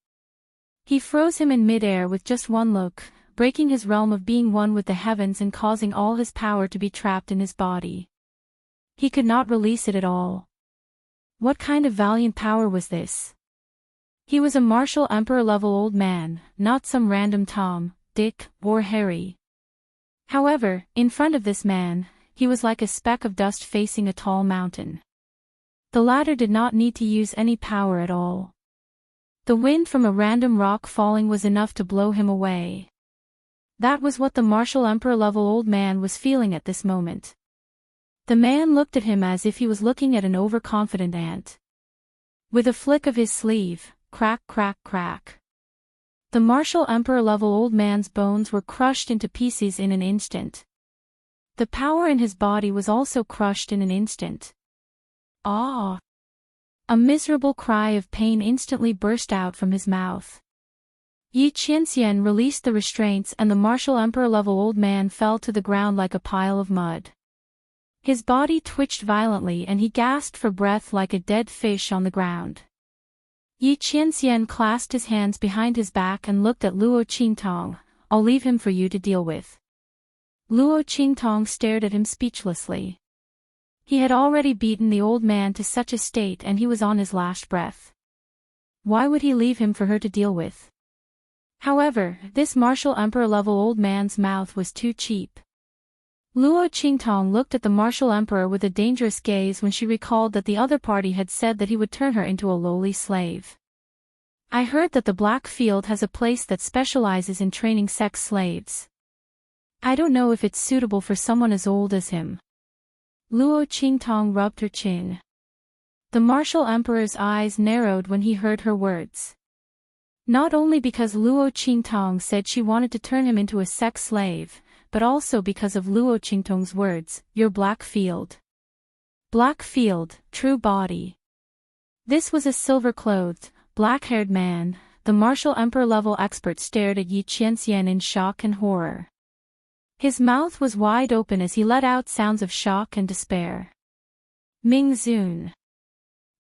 He froze him in mid-air with just one look, breaking his realm of being one with the heavens and causing all his power to be trapped in his body. He could not release it at all. What kind of valiant power was this? He was a martial emperor-level old man, not some random Tom, Dick, or Harry. However, in front of this man, he was like a speck of dust facing a tall mountain. The latter did not need to use any power at all. The wind from a random rock falling was enough to blow him away. That was what the martial emperor-level old man was feeling at this moment. The man looked at him as if he was looking at an overconfident ant. With a flick of his sleeve, crack crack crack. The martial emperor-level old man's bones were crushed into pieces in an instant. The power in his body was also crushed in an instant. Ah! A miserable cry of pain instantly burst out from his mouth. Yi Qianxian released the restraints and the martial emperor-level old man fell to the ground like a pile of mud. His body twitched violently and he gasped for breath like a dead fish on the ground. Yi Qianxian clasped his hands behind his back and looked at Luo Qingtong. "I'll leave him for you to deal with." Luo Qingtong stared at him speechlessly. He had already beaten the old man to such a state and he was on his last breath. Why would he leave him for her to deal with? However, this martial emperor-level old man's mouth was too cheap. Luo Qingtong looked at the martial emperor with a dangerous gaze when she recalled that the other party had said that he would turn her into a lowly slave. "I heard that the Blackfield has a place that specializes in training sex slaves. I don't know if it's suitable for someone as old as him." Luo Qingtong rubbed her chin. The martial emperor's eyes narrowed when he heard her words. Not only because Luo Qingtong said she wanted to turn him into a sex slave, but also because of Luo Qingtong's words, "Your black field." Black field, true body. This was a silver-clothed, black-haired man. The martial emperor-level expert stared at Yi Qianxian in shock and horror. His mouth was wide open as he let out sounds of shock and despair. Ming Zun.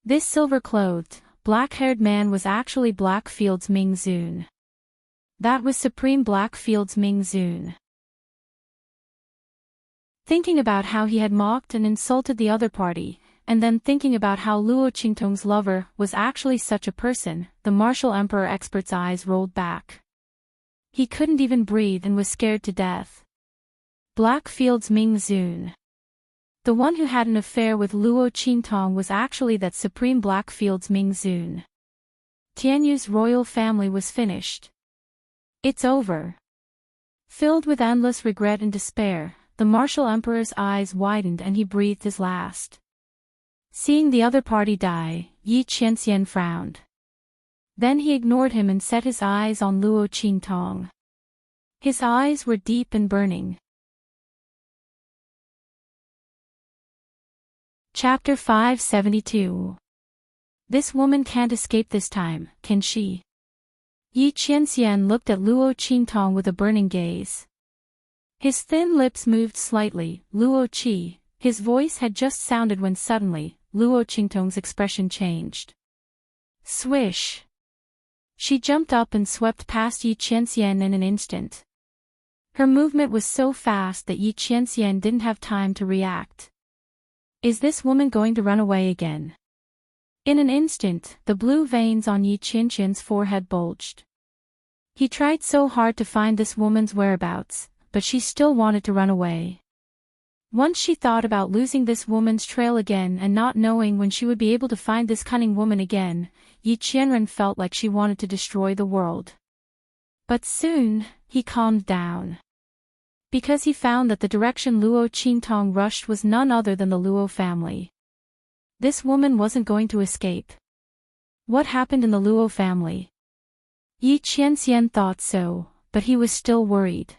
This silver-clothed, black-haired man was actually Blackfield's Ming Zun. That was Supreme Blackfield's Ming Zun. Thinking about how he had mocked and insulted the other party, and then thinking about how Luo Qingtong's lover was actually such a person, the martial emperor expert's eyes rolled back. He couldn't even breathe and was scared to death. Blackfield's Ming Zun. The one who had an affair with Luo Qingtong was actually that Supreme Blackfield's Ming Zun. Tianyu's royal family was finished. It's over. Filled with endless regret and despair, the martial emperor's eyes widened and he breathed his last. Seeing the other party die, Yi Qianxian frowned. Then he ignored him and set his eyes on Luo Qingtong. His eyes were deep and burning. Chapter 572. This woman can't escape this time, can she? Yi Qianxian looked at Luo Qingtong with a burning gaze. His thin lips moved slightly. "Luo Qi," his voice had just sounded when suddenly, Luo Qingtong's expression changed. Swish! She jumped up and swept past Yi Qianxian in an instant. Her movement was so fast that Yi Qianxian didn't have time to react. Is this woman going to run away again? In an instant, the blue veins on Yi Qianxian's forehead bulged. He tried so hard to find this woman's whereabouts, but she still wanted to run away. Once she thought about losing this woman's trail again and not knowing when she would be able to find this cunning woman again, Yi Qianren felt like she wanted to destroy the world. But soon, he calmed down. Because he found that the direction Luo Qingtong rushed was none other than the Luo family. This woman wasn't going to escape. What happened in the Luo family? Yi Qianxian thought so, but he was still worried.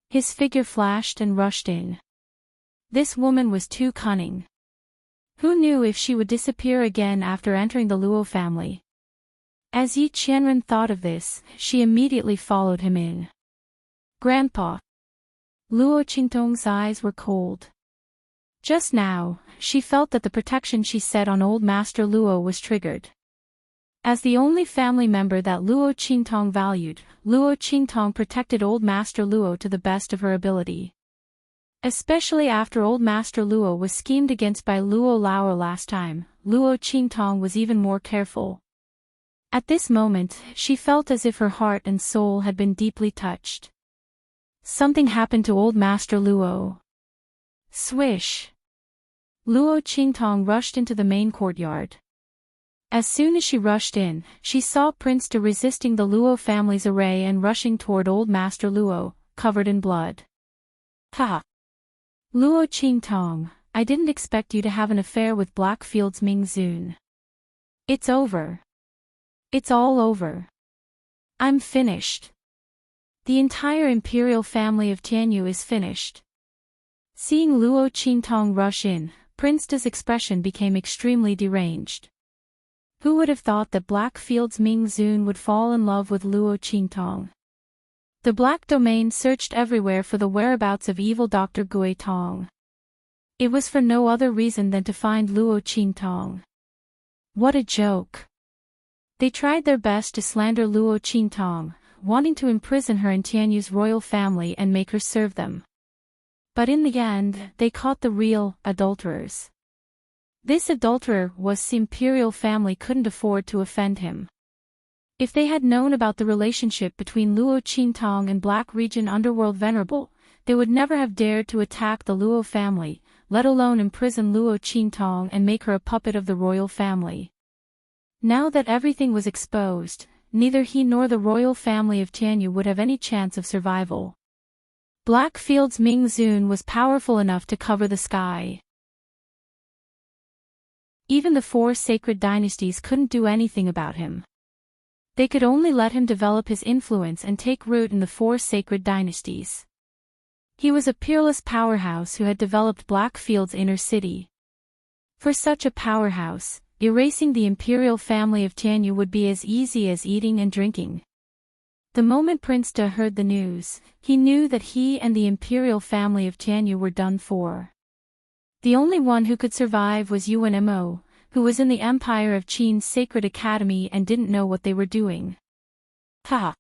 His figure flashed and rushed in. This woman was too cunning. Who knew if she would disappear again after entering the Luo family? As Yi Qianren thought of this, she immediately followed him in. Grandpa. Luo Qingtong's eyes were cold. Just now, she felt that the protection she set on old Master Luo was triggered. As the only family member that Luo Qingtong valued, Luo Qingtong protected old Master Luo to the best of her ability. Especially after old Master Luo was schemed against by Luo Lao last time, Luo Qingtong was even more careful. At this moment, she felt as if her heart and soul had been deeply touched. Something happened to old Master Luo. Swish! Luo Qingtong rushed into the main courtyard. As soon as she rushed in, she saw Prince De resisting the Luo family's array and rushing toward old Master Luo, covered in blood. Ha! Luo Qingtong, I didn't expect you to have an affair with Blackfield's Ming Zun. It's over. It's all over. I'm finished. The entire imperial family of Tianyu is finished. Seeing Luo Qingtong rush in, Prince De's expression became extremely deranged. Who would have thought that Blackfield's Ming Zun would fall in love with Luo Qingtong? The Black Domain searched everywhere for the whereabouts of evil Dr. Gui Tong. It was for no other reason than to find Luo Qingtong. What a joke! They tried their best to slander Luo Qingtong, wanting to imprison her in Tianyu's royal family and make her serve them. But in the end, they caught the real adulterers. This adulterer was the imperial family couldn't afford to offend him. If they had known about the relationship between Luo Qingtong and Black Region Underworld Venerable, they would never have dared to attack the Luo family, let alone imprison Luo Qingtong and make her a puppet of the royal family. Now that everything was exposed, neither he nor the royal family of Tianyu would have any chance of survival. Blackfield's Ming Zun was powerful enough to cover the sky. Even the four sacred dynasties couldn't do anything about him. They could only let him develop his influence and take root in the four sacred dynasties. He was a peerless powerhouse who had developed Blackfield's inner city. For such a powerhouse, erasing the imperial family of Tianyu would be as easy as eating and drinking. The moment Prince De heard the news, he knew that he and the imperial family of Tianyu were done for. The only one who could survive was Yuan Mo, who was in the empire of Qin's sacred academy and didn't know what they were doing. Ha!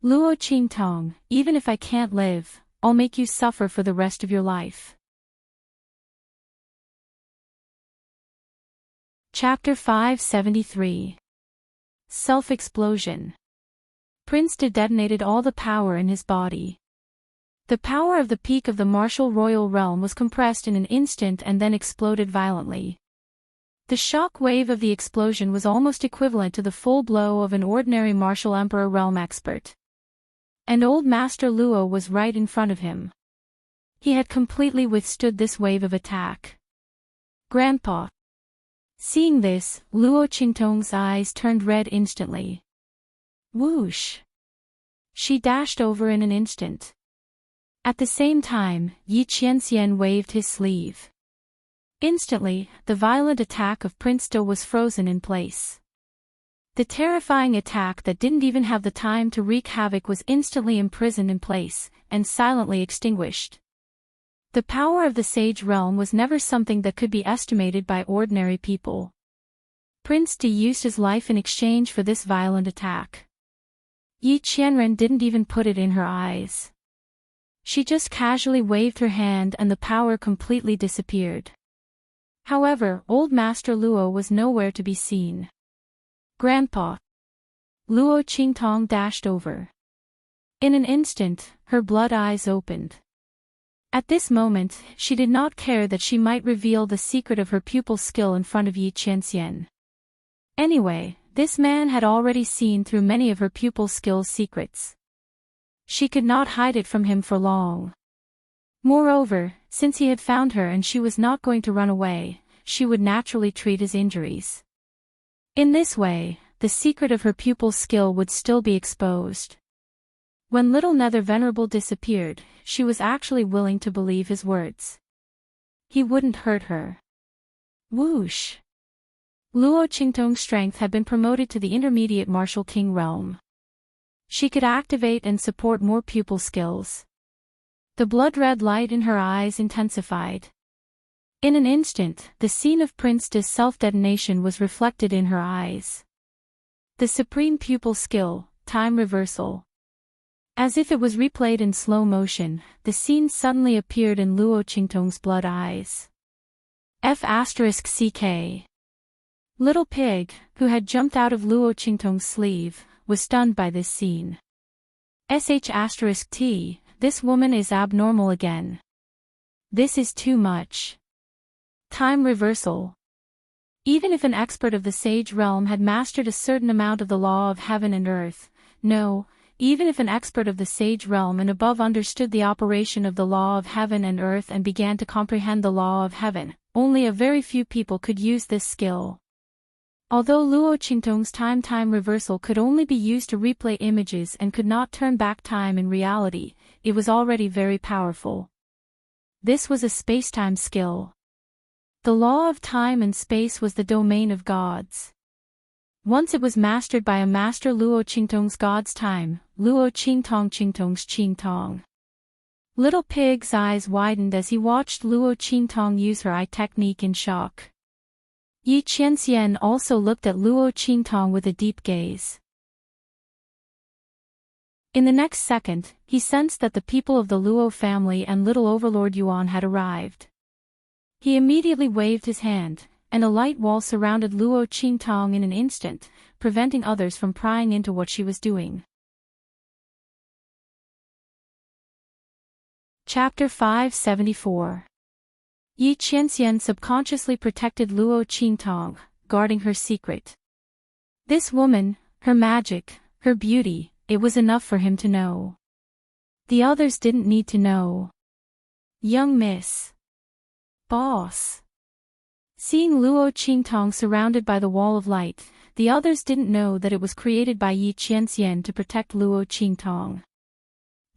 Luo Qingtong, even if I can't live, I'll make you suffer for the rest of your life. Chapter 573. Self-Explosion. Prince De detonated all the power in his body. The power of the peak of the martial royal realm was compressed in an instant and then exploded violently. The shock wave of the explosion was almost equivalent to the full blow of an ordinary martial emperor realm expert. And old Master Luo was right in front of him. He had completely withstood this wave of attack. Grandpa. Seeing this, Luo Qingtong's eyes turned red instantly. Whoosh! She dashed over in an instant. At the same time, Yi Qianxian waved his sleeve. Instantly, the violent attack of Prince De was frozen in place. The terrifying attack that didn't even have the time to wreak havoc was instantly imprisoned in place, and silently extinguished. The power of the Sage Realm was never something that could be estimated by ordinary people. Prince De used his life in exchange for this violent attack. Yi Qianren didn't even put it in her eyes. She just casually waved her hand and the power completely disappeared. However, old Master Luo was nowhere to be seen. Grandpa. Luo Qingtong dashed over. In an instant, her blood eyes opened. At this moment, she did not care that she might reveal the secret of her pupil's skill in front of Yi Qianxian. Anyway, this man had already seen through many of her pupil's skill's secrets. She could not hide it from him for long. Moreover, since he had found her and she was not going to run away, she would naturally treat his injuries. In this way, the secret of her pupil's skill would still be exposed. When little Nether Venerable disappeared, she was actually willing to believe his words. He wouldn't hurt her. Whoosh! Luo Qingtong's strength had been promoted to the intermediate martial king realm. She could activate and support more pupil skills. The blood-red light in her eyes intensified. In an instant, the scene of Prince De's self-detonation was reflected in her eyes. The supreme pupil skill, time reversal. As if it was replayed in slow motion, the scene suddenly appeared in Luo Qingtong's blood eyes. F***CK. Little Pig, who had jumped out of Luo Qingtong's sleeve, was stunned by this scene. *T, this woman is abnormal again. This is too much. Time reversal. Even if an expert of the Sage Realm had mastered a certain amount of the law of heaven and earth, no, even if an expert of the Sage Realm and above understood the operation of the law of heaven and earth and began to comprehend the law of heaven, only a very few people could use this skill. Although Luo Qingtong's time reversal could only be used to replay images and could not turn back time in reality, it was already very powerful. This was a space-time skill. The law of time and space was the domain of gods. Once it was mastered by a master Luo Qingtong's god's time, Luo Qingtong's Qingtong. Little Pig's eyes widened as he watched Luo Qingtong use her eye technique in shock. Yi Qianxian also looked at Luo Qingtong with a deep gaze. In the next second, he sensed that the people of the Luo family and little Overlord Yuan had arrived. He immediately waved his hand, and a light wall surrounded Luo Qingtong in an instant, preventing others from prying into what she was doing. Chapter 574. Yi Qianxian subconsciously protected Luo Qingtong, guarding her secret. This woman, her magic, her beauty, it was enough for him to know. The others didn't need to know. Young Miss. Boss. Seeing Luo Qingtong surrounded by the wall of light, the others didn't know that it was created by Yi Qianxian to protect Luo Qingtong.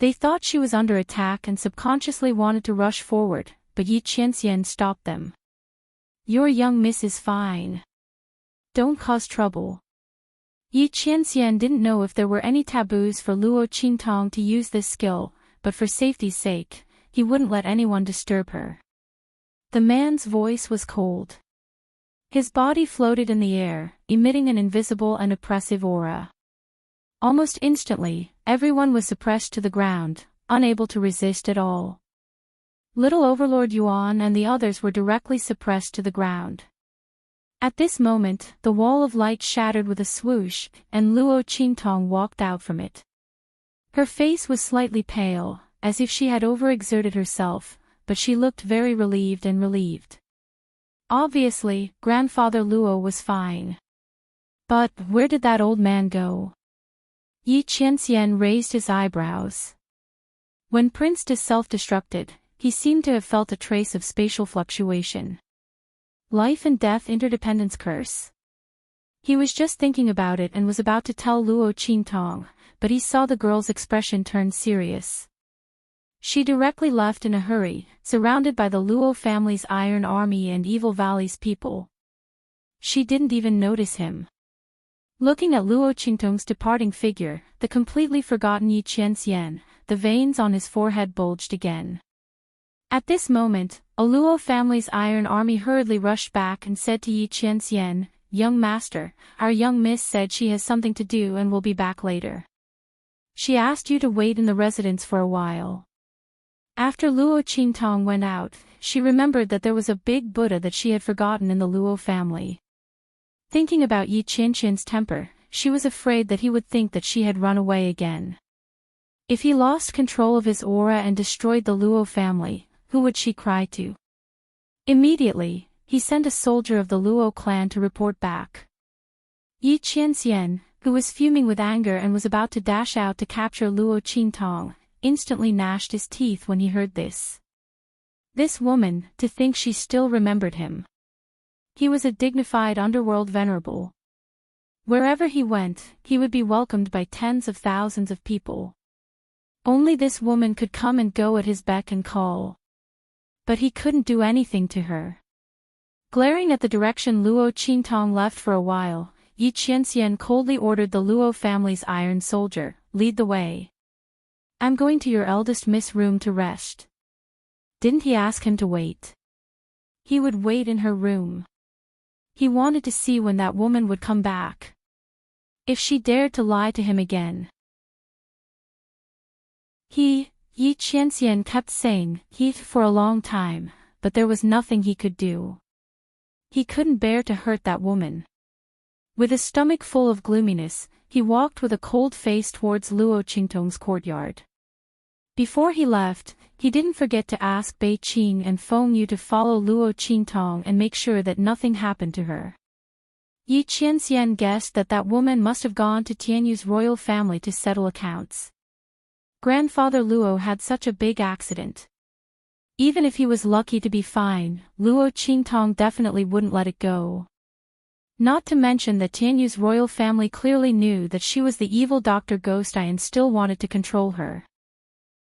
They thought she was under attack and subconsciously wanted to rush forward, but Yi Qianxian stopped them. "Your young miss is fine. Don't cause trouble." Yi Qianxian didn't know if there were any taboos for Luo Qingtong to use this skill, but for safety's sake, he wouldn't let anyone disturb her. The man's voice was cold. His body floated in the air, emitting an invisible and oppressive aura. Almost instantly, everyone was suppressed to the ground, unable to resist at all. Little Overlord Yuan and the others were directly suppressed to the ground. At this moment, the wall of light shattered with a swoosh, and Luo Qingtong walked out from it. Her face was slightly pale, as if she had overexerted herself, but she looked very relieved and relieved. Obviously, Grandfather Luo was fine. But where did that old man go? Yi Qianxian raised his eyebrows. When Prince De self-destructed, he seemed to have felt a trace of spatial fluctuation. Life and death interdependence curse. He was just thinking about it and was about to tell Luo Qingtong, but he saw the girl's expression turn serious. She directly left in a hurry, surrounded by the Luo family's Iron Army and Evil Valley's people. She didn't even notice him. Looking at Luo Qingtong's departing figure, the completely forgotten Yi Qianxian, the veins on his forehead bulged again. At this moment, a Luo family's Iron Army hurriedly rushed back and said to Yi Qianxian, "Young master, our young miss said she has something to do and will be back later. She asked you to wait in the residence for a while." After Luo Qingtong went out, she remembered that there was a big Buddha that she had forgotten in the Luo family. Thinking about Yi Qianxian's temper, she was afraid that he would think that she had run away again. If he lost control of his aura and destroyed the Luo family, who would she cry to? Immediately, he sent a soldier of the Luo clan to report back. Yi Qianxian, who was fuming with anger and was about to dash out to capture Luo Qingtong, instantly gnashed his teeth when he heard this. This woman, to think she still remembered him. He was a dignified underworld venerable. Wherever he went, he would be welcomed by tens of thousands of people. Only this woman could come and go at his beck and call. But he couldn't do anything to her. Glaring at the direction Luo Qingtong left for a while, Yi Qianxian coldly ordered the Luo family's iron soldier, "Lead the way. I'm going to your eldest miss' room to rest." Didn't he ask him to wait? He would wait in her room. He wanted to see when that woman would come back. If she dared to lie to him again. Yi Qianxian kept saying he for a long time, but there was nothing he could do. He couldn't bear to hurt that woman. With a stomach full of gloominess, he walked with a cold face towards Luo Qingtong's courtyard. Before he left, he didn't forget to ask Bei Qing and Feng Yu to follow Luo Qingtong and make sure that nothing happened to her. Yi Qianxian guessed that that woman must have gone to Tianyu's royal family to settle accounts. Grandfather Luo had such a big accident. Even if he was lucky to be fine, Luo Qingtong definitely wouldn't let it go. Not to mention that Tianyu's royal family clearly knew that she was the evil Dr. Ghost Eye and still wanted to control her.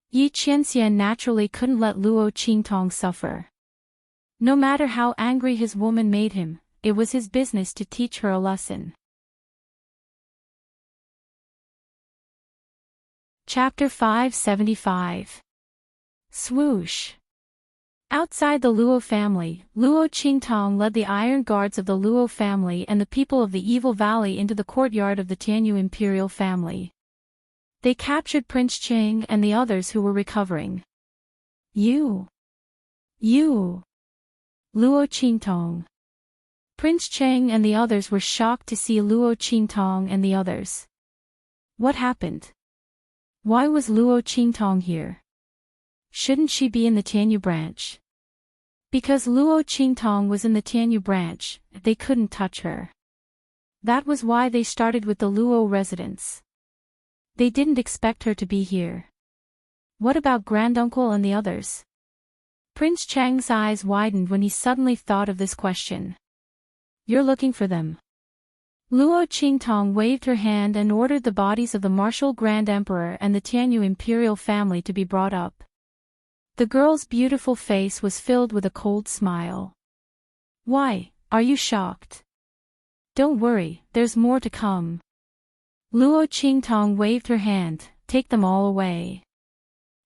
Yi Qianxian naturally couldn't let Luo Qingtong suffer. No matter how angry his woman made him, it was his business to teach her a lesson. Chapter 575. Swoosh. Outside the Luo family, Luo Qingtong led the iron guards of the Luo family and the people of the Evil Valley into the courtyard of the Tianyu imperial family. They captured Prince Cheng and the others who were recovering. You! Luo Qingtong. Prince Cheng and the others were shocked to see Luo Qingtong and the others. What happened? Why was Luo Qingtong here? Shouldn't she be in the Tianyu branch? Because Luo Qingtong was in the Tianyu branch, they couldn't touch her. That was why they started with the Luo residence. They didn't expect her to be here. What about Granduncle and the others? Prince Cheng's eyes widened when he suddenly thought of this question. You're looking for them. Luo Qingtong waved her hand and ordered the bodies of the martial Grand Emperor and the Tianyu imperial family to be brought up. The girl's beautiful face was filled with a cold smile. Why, are you shocked? Don't worry, there's more to come. Luo Qingtong waved her hand, take them all away.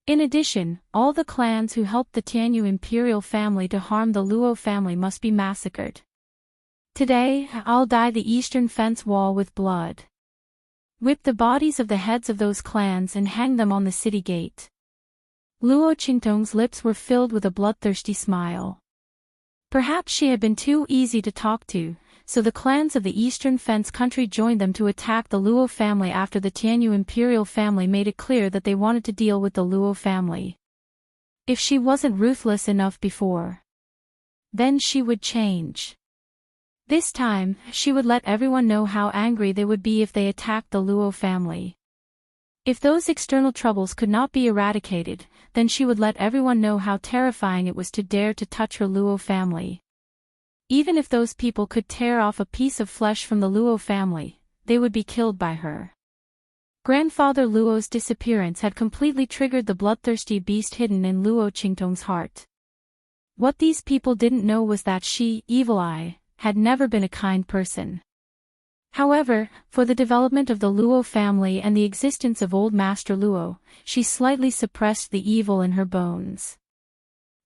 In addition, all the clans who helped the Tianyu imperial family to harm the Luo family must be massacred. Today, I'll dye the eastern fence wall with blood. Whip the bodies of the heads of those clans and hang them on the city gate. Luo Qingtong's lips were filled with a bloodthirsty smile. Perhaps she had been too easy to talk to, so the clans of the eastern fence country joined them to attack the Luo family after the Tianyu imperial family made it clear that they wanted to deal with the Luo family. If she wasn't ruthless enough before, then she would change. This time, she would let everyone know how angry they would be if they attacked the Luo family. If those external troubles could not be eradicated, then she would let everyone know how terrifying it was to dare to touch her Luo family. Even if those people could tear off a piece of flesh from the Luo family, they would be killed by her. Grandfather Luo's disappearance had completely triggered the bloodthirsty beast hidden in Luo Qingtong's heart. What these people didn't know was that she, Evil Eye, had never been a kind person. However, for the development of the Luo family and the existence of Old Master Luo, she slightly suppressed the evil in her bones.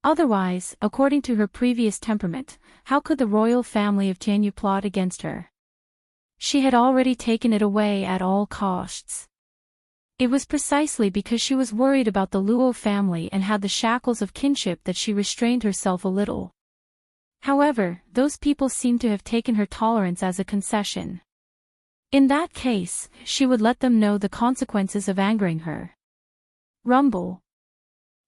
Otherwise, according to her previous temperament, how could the royal family of Tianyu plot against her? She had already taken it away at all costs. It was precisely because she was worried about the Luo family and had the shackles of kinship that she restrained herself a little. However, those people seemed to have taken her tolerance as a concession. In that case, she would let them know the consequences of angering her. Rumble.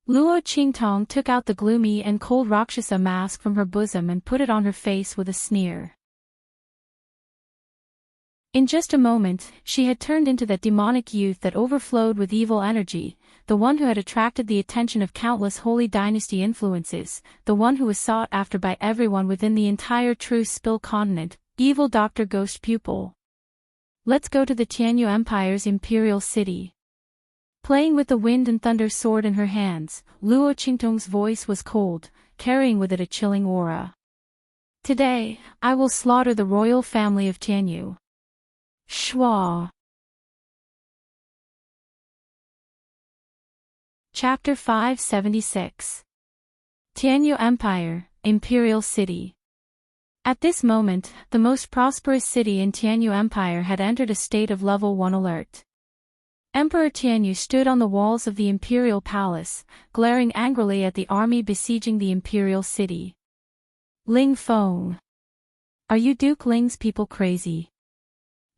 Luo Qingtong took out the gloomy and cold Rakshasa mask from her bosom and put it on her face with a sneer. In just a moment, she had turned into that demonic youth that overflowed with evil energy, the one who had attracted the attention of countless holy dynasty influences, the one who was sought after by everyone within the entire True Spill continent, evil Dr. Ghost Pupil. Let's go to the Tianyu Empire's imperial city. Playing with the wind and thunder sword in her hands, Luo Qingtong's voice was cold, carrying with it a chilling aura. Today, I will slaughter the royal family of Tianyu. Shwa. Chapter 576. Tianyu Empire, Imperial City. At this moment, the most prosperous city in Tianyu Empire had entered a state of level 1 alert. Emperor Tianyu stood on the walls of the imperial palace, glaring angrily at the army besieging the imperial city. Ling Feng. Are you Duke Ling's people crazy?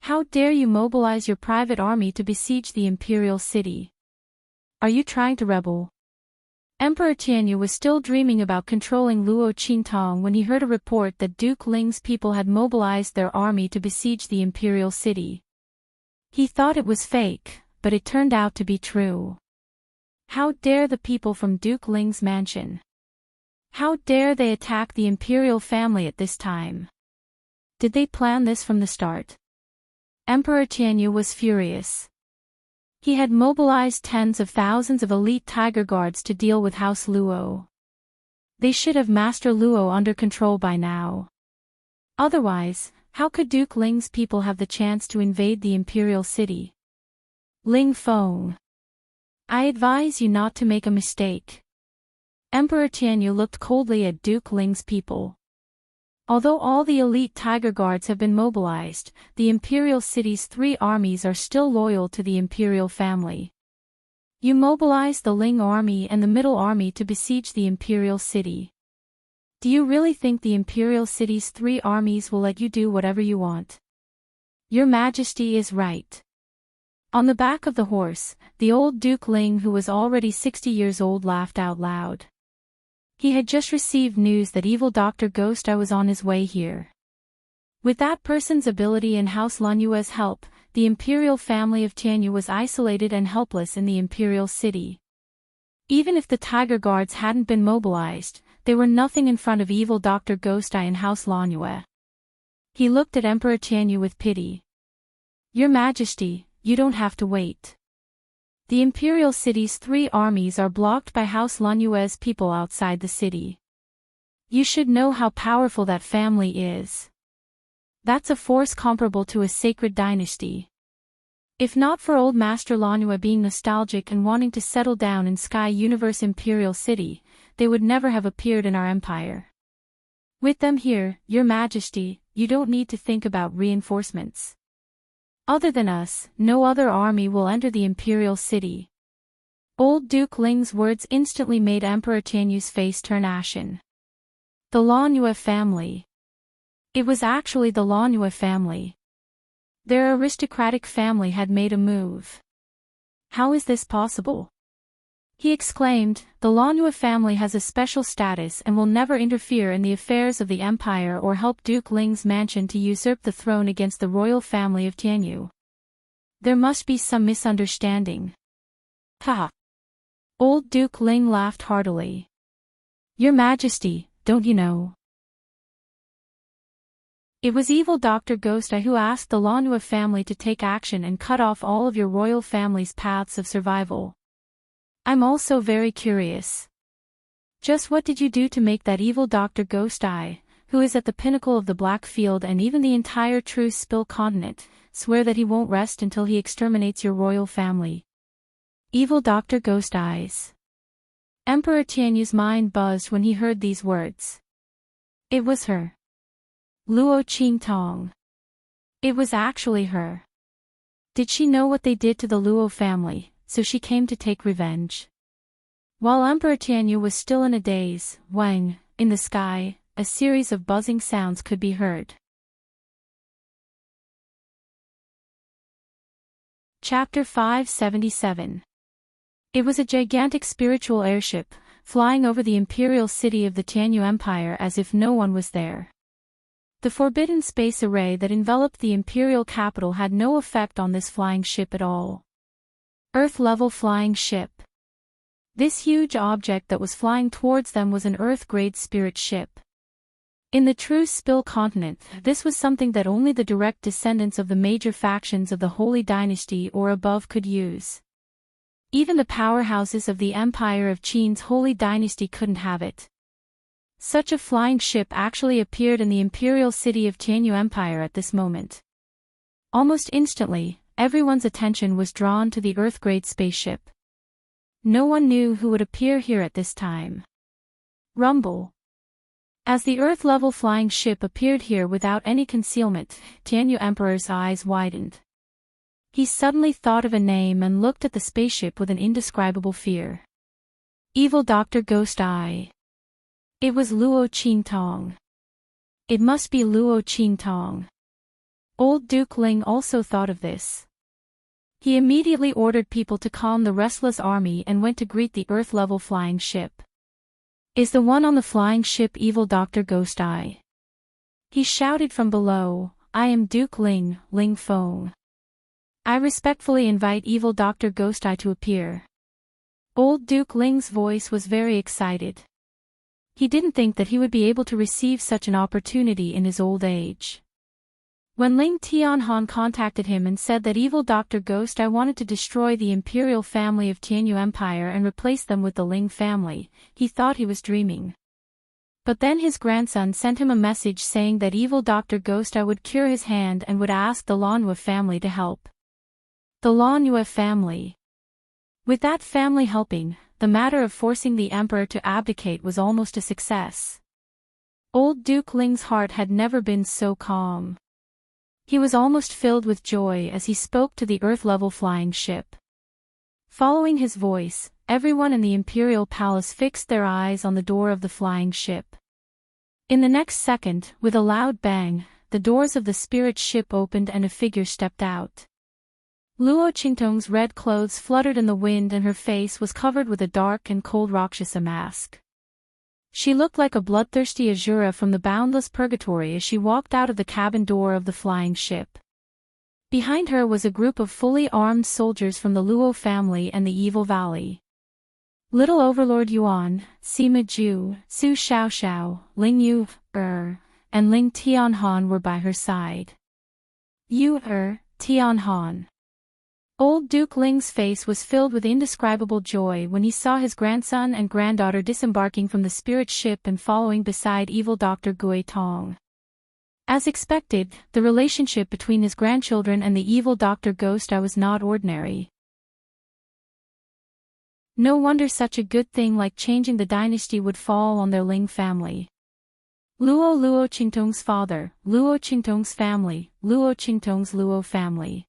How dare you mobilize your private army to besiege the imperial city? Are you trying to rebel? Emperor Tianyu was still dreaming about controlling Luo Qingtong when he heard a report that Duke Ling's people had mobilized their army to besiege the imperial city. He thought it was fake, but it turned out to be true. How dare the people from Duke Ling's mansion? How dare they attack the imperial family at this time? Did they plan this from the start? Emperor Tianyu was furious. He had mobilized tens of thousands of elite tiger guards to deal with House Luo. They should have Master Luo under control by now. Otherwise, how could Duke Ling's people have the chance to invade the imperial city? Ling Feng. I advise you not to make a mistake. Emperor Tianyu looked coldly at Duke Ling's people. Although all the elite tiger guards have been mobilized, the imperial city's 3 armies are still loyal to the imperial family. You mobilized the Ling army and the middle army to besiege the imperial city. Do you really think the imperial city's 3 armies will let you do whatever you want? Your Majesty is right. On the back of the horse, the old Duke Ling, who was already 60 years old, laughed out loud. He had just received news that evil Dr. Ghost Eye was on his way here. With that person's ability and House Lunyue's help, the imperial family of Tianyu was isolated and helpless in the imperial city. Even if the Tiger Guards hadn't been mobilized, they were nothing in front of evil Dr. Ghost Eye and House Lunyue. He looked at Emperor Tianyu with pity. Your Majesty, you don't have to wait. The imperial city's 3 armies are blocked by House Lanyue's people outside the city. You should know how powerful that family is. That's a force comparable to a sacred dynasty. If not for old Master Lanyue being nostalgic and wanting to settle down in Sky Universe Imperial City, they would never have appeared in our empire. With them here, Your Majesty, you don't need to think about reinforcements. Other than us, no other army will enter the Imperial City. Old Duke Ling's words instantly made Emperor Tianyu's face turn ashen. The Lanyue family. It was actually the Lanyue family. Their aristocratic family had made a move. How is this possible? He exclaimed, the Lanyue family has a special status and will never interfere in the affairs of the empire or help Duke Ling's mansion to usurp the throne against the royal family of Tianyu. There must be some misunderstanding. Ha! Old Duke Ling laughed heartily. Your Majesty, don't you know? It was evil Dr. Ghost Eye who asked the Lanyue family to take action and cut off all of your royal family's paths of survival. I'm also very curious. Just what did you do to make that evil Dr. Ghost Eye, who is at the pinnacle of the Black Field and even the entire True Spill continent, swear that he won't rest until he exterminates your royal family? Evil Dr. Ghost Eyes. Emperor Tianyu's mind buzzed when he heard these words. It was her. Luo Qingtong. It was actually her. Did she know what they did to the Luo family, so she came to take revenge? While Emperor Tianyu was still in a daze, Wang, in the sky, a series of buzzing sounds could be heard. Chapter 577. It was a gigantic spiritual airship, flying over the imperial city of the Tianyu Empire as if no one was there. The forbidden space array that enveloped the imperial capital had no effect on this flying ship at all. Earth-level flying ship. This huge object that was flying towards them was an Earth-grade spirit ship. In the True Spill continent, this was something that only the direct descendants of the major factions of the Holy Dynasty or above could use. Even the powerhouses of the Empire of Qin's Holy Dynasty couldn't have it. Such a flying ship actually appeared in the imperial city of Tianyu Empire at this moment. Almost instantly, everyone's attention was drawn to the Earth-grade spaceship. No one knew who would appear here at this time. Rumble. As the Earth-level flying ship appeared here without any concealment, Tianyu Emperor's eyes widened. He suddenly thought of a name and looked at the spaceship with an indescribable fear. Evil Dr. Ghost Eye. It was Luo Qingtong. It must be Luo Qingtong. Old Duke Ling also thought of this. He immediately ordered people to calm the restless army and went to greet the Earth-level flying ship. Is the one on the flying ship evil Dr. Ghost Eye? He shouted from below, I am Duke Ling, Ling Feng. I respectfully invite evil Dr. Ghost Eye to appear. Old Duke Ling's voice was very excited. He didn't think that he would be able to receive such an opportunity in his old age. When Ling Tianhan contacted him and said that evil Dr. Ghost Eye wanted to destroy the imperial family of Tianyu Empire and replace them with the Ling family, he thought he was dreaming. But then his grandson sent him a message saying that evil Dr. Ghost Eye would cure his hand and would ask the Lanyue family to help. The Lanyue family. With that family helping, the matter of forcing the emperor to abdicate was almost a success. Old Duke Ling's heart had never been so calm. He was almost filled with joy as he spoke to the Earth-level flying ship. Following his voice, everyone in the imperial palace fixed their eyes on the door of the flying ship. In the next second, with a loud bang, the doors of the spirit ship opened and a figure stepped out. Luo Qingtong's red clothes fluttered in the wind and her face was covered with a dark and cold Rakshasa mask. She looked like a bloodthirsty Azura from the boundless purgatory as she walked out of the cabin door of the flying ship. Behind her was a group of fully armed soldiers from the Luo family and the Evil Valley. Little Overlord Yuan, Sima Ju, Su Xiaoxiao, Ling Yu, and Ling Tianhan were by her side. Tianhan. Old Duke Ling's face was filled with indescribable joy when he saw his grandson and granddaughter disembarking from the spirit ship and following beside evil Dr. Gui Tong. As expected, the relationship between his grandchildren and the evil Dr. Ghost Eye was not ordinary. No wonder such a good thing like changing the dynasty would fall on their Ling family. Luo Qingtong's father, Luo Qingtong's family, Luo Qingtong's Luo family.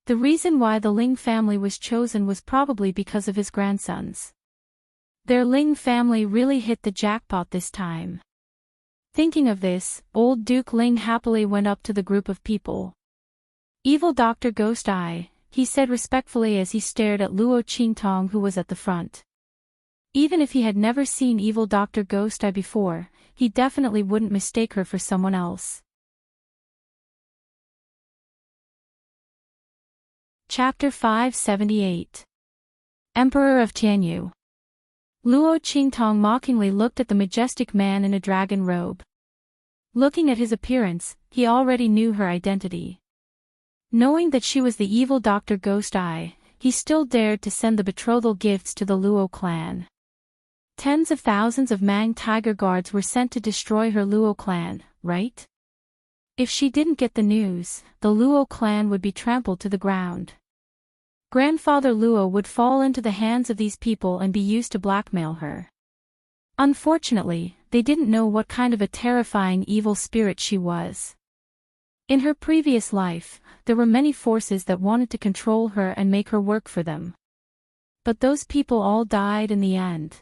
The reason why the Ling family was chosen was probably because of his grandsons. Their Ling family really hit the jackpot this time. Thinking of this, old Duke Ling happily went up to the group of people. Evil Dr. Ghost Eye, he said respectfully as he stared at Luo Qingtong who was at the front. Even if he had never seen evil Dr. Ghost Eye before, he definitely wouldn't mistake her for someone else. Chapter 578. Emperor of Tianyu. Luo Qingtong mockingly looked at the majestic man in a dragon robe. Looking at his appearance, he already knew her identity. Knowing that she was the evil Dr. Ghost Eye, he still dared to send the betrothal gifts to the Luo clan. Tens of thousands of Mang Tiger Guards were sent to destroy her Luo clan, right? If she didn't get the news, the Luo clan would be trampled to the ground. Grandfather Luo would fall into the hands of these people and be used to blackmail her. Unfortunately, they didn't know what kind of a terrifying evil spirit she was. In her previous life, there were many forces that wanted to control her and make her work for them. But those people all died in the end.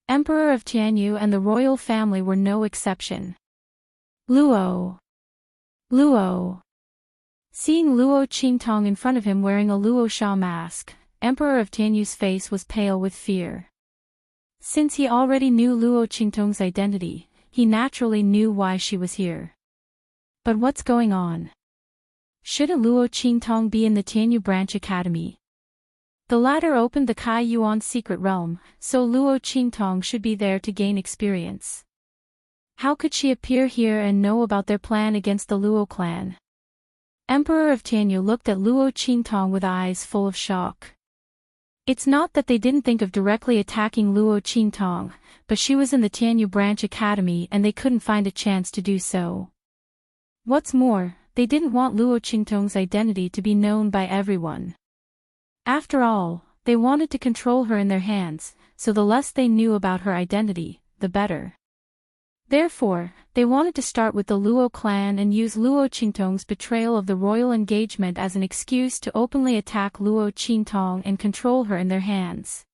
Emperor of Tianyu and the royal family were no exception. Luo. Seeing Luo Qingtong in front of him wearing a Luo Sha mask, Emperor of Tianyu's face was pale with fear. Since he already knew Luo Qingtong's identity, he naturally knew why she was here. But what's going on? Shouldn't Luo Qingtong be in the Tianyu Branch Academy? The latter opened the Kai Yuan secret realm, so Luo Qingtong should be there to gain experience. How could she appear here and know about their plan against the Luo clan? Emperor of Tianyu looked at Luo Qingtong with eyes full of shock. It's not that they didn't think of directly attacking Luo Qingtong, but she was in the Tianyu Branch Academy and they couldn't find a chance to do so. What's more, they didn't want Luo Qingtong's identity to be known by everyone. After all, they wanted to control her in their hands, so the less they knew about her identity, the better. Therefore, they wanted to start with the Luo clan and use Luo Qingtong's betrayal of the royal engagement as an excuse to openly attack Luo Qingtong and control her in their hands.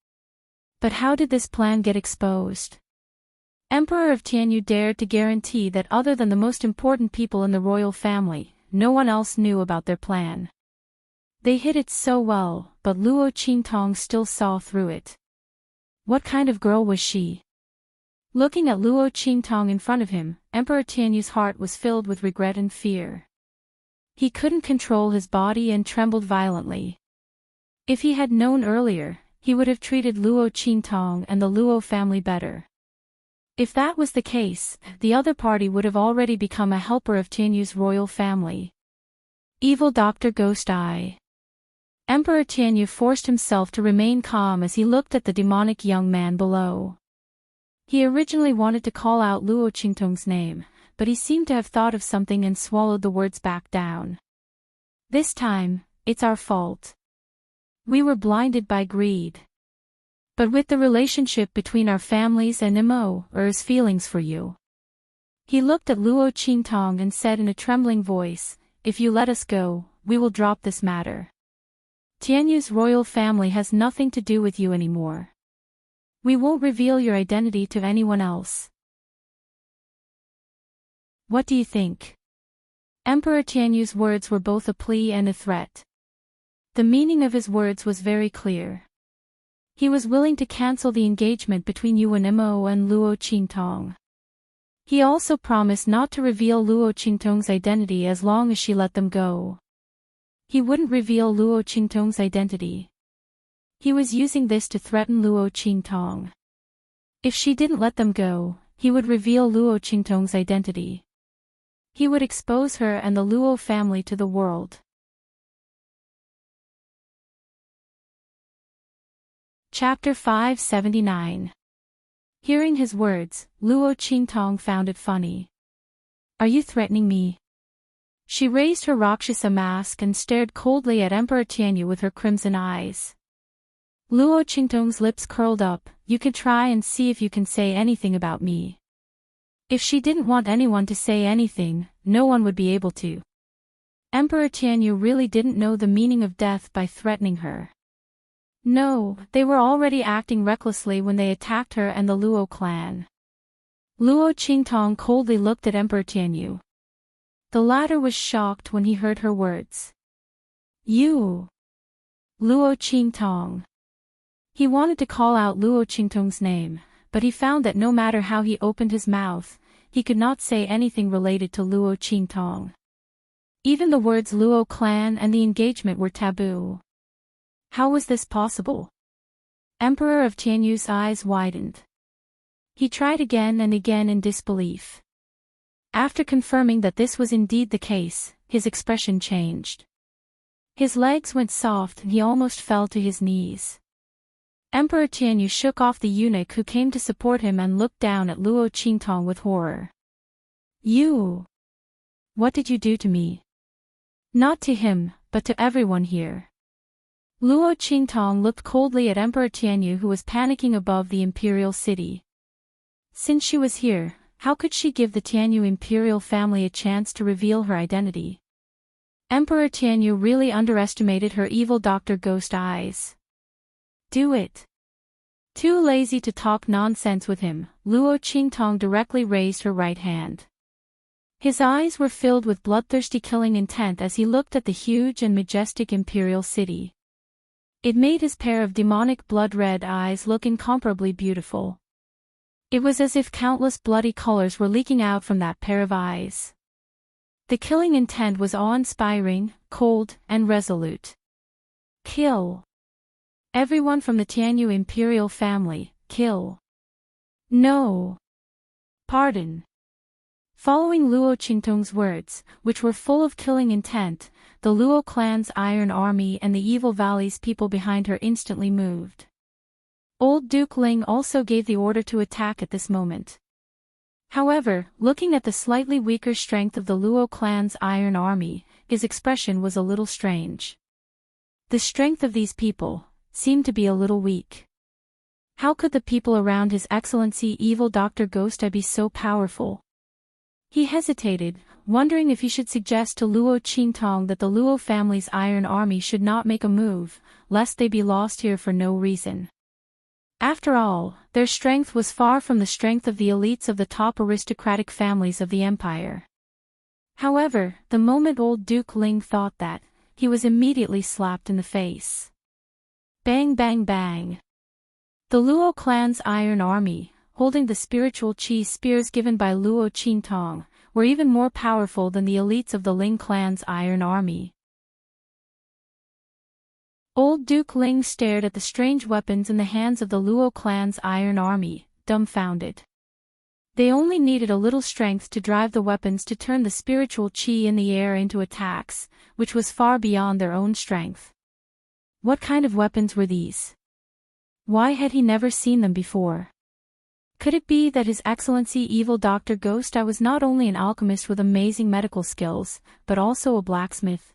But how did this plan get exposed? Emperor of Tianyu dared to guarantee that other than the most important people in the royal family, no one else knew about their plan. They hid it so well, but Luo Qingtong still saw through it. What kind of girl was she? Looking at Luo Qingtong in front of him, Emperor Tianyu's heart was filled with regret and fear. He couldn't control his body and trembled violently. If he had known earlier, he would have treated Luo Qingtong and the Luo family better. If that was the case, the other party would have already become a helper of Tianyu's royal family. Evil Dr. Ghost Eye. Emperor Tianyu forced himself to remain calm as he looked at the demonic young man below. He originally wanted to call out Luo Qingtong's name, but he seemed to have thought of something and swallowed the words back down. This time, it's our fault. We were blinded by greed. But with the relationship between our families and Immerse's feelings for you. He looked at Luo Qingtong and said in a trembling voice, "If you let us go, we will drop this matter. Tianyu's royal family has nothing to do with you anymore. We won't reveal your identity to anyone else. What do you think?" Emperor Tianyu's words were both a plea and a threat. The meaning of his words was very clear. He was willing to cancel the engagement between Yuan Immerse and Luo Qingtong. He also promised not to reveal Luo Qingtong's identity as long as she let them go. He wouldn't reveal Luo Qingtong's identity. He was using this to threaten Luo Qingtong. If she didn't let them go, he would reveal Luo Qingtong's identity. He would expose her and the Luo family to the world. Chapter 579. Hearing his words, Luo Qingtong found it funny. "Are you threatening me?" She raised her Rakshasa mask and stared coldly at Emperor Tianyu with her crimson eyes. Luo Qingtong's lips curled up. "You can try and see if you can say anything about me." If she didn't want anyone to say anything, no one would be able to. Emperor Tianyu really didn't know the meaning of death by threatening her. No, they were already acting recklessly when they attacked her and the Luo clan. Luo Qingtong coldly looked at Emperor Tianyu. The latter was shocked when he heard her words. "You!" Luo Qingtong. He wanted to call out Luo Qingtong's name, but he found that no matter how he opened his mouth, he could not say anything related to Luo Qingtong. Even the words Luo clan and the engagement were taboo. How was this possible? Emperor of Tianyu's eyes widened. He tried again and again in disbelief. After confirming that this was indeed the case, his expression changed. His legs went soft and he almost fell to his knees. Emperor Tianyu shook off the eunuch who came to support him and looked down at Luo Qingtong with horror. "You! What did you do to me?" Not to him, but to everyone here. Luo Qingtong looked coldly at Emperor Tianyu who was panicking above the imperial city. Since she was here, how could she give the Tianyu imperial family a chance to reveal her identity? Emperor Tianyu really underestimated her evil Dr. Ghost eyes. "Do it." Too lazy to talk nonsense with him, Luo Qingtong directly raised her right hand. His eyes were filled with bloodthirsty killing intent as he looked at the huge and majestic imperial city. It made his pair of demonic blood-red eyes look incomparably beautiful. It was as if countless bloody colors were leaking out from that pair of eyes. The killing intent was awe-inspiring, cold, and resolute. Kill. Everyone from the Tianyu imperial family, kill. No. Pardon. Following Luo Qingtong's words, which were full of killing intent, the Luo clan's Iron Army and the Evil Valley's people behind her instantly moved. Old Duke Ling also gave the order to attack at this moment. However, looking at the slightly weaker strength of the Luo clan's Iron Army, his expression was a little strange. The strength of these people seemed to be a little weak. How could the people around His Excellency Evil Dr. Ghosta be so powerful? He hesitated, wondering if he should suggest to Luo Qingtong that the Luo family's Iron Army should not make a move, lest they be lost here for no reason. After all, their strength was far from the strength of the elites of the top aristocratic families of the empire. However, the moment old Duke Ling thought that, he was immediately slapped in the face. Bang bang bang. The Luo clan's Iron Army, holding the spiritual chi spears given by Luo Qingtong, were even more powerful than the elites of the Ling clan's Iron Army. Old Duke Ling stared at the strange weapons in the hands of the Luo clan's Iron Army, dumbfounded. They only needed a little strength to drive the weapons to turn the spiritual chi in the air into attacks, which was far beyond their own strength. What kind of weapons were these? Why had he never seen them before? Could it be that His Excellency Evil Dr. Ghosta was not only an alchemist with amazing medical skills, but also a blacksmith?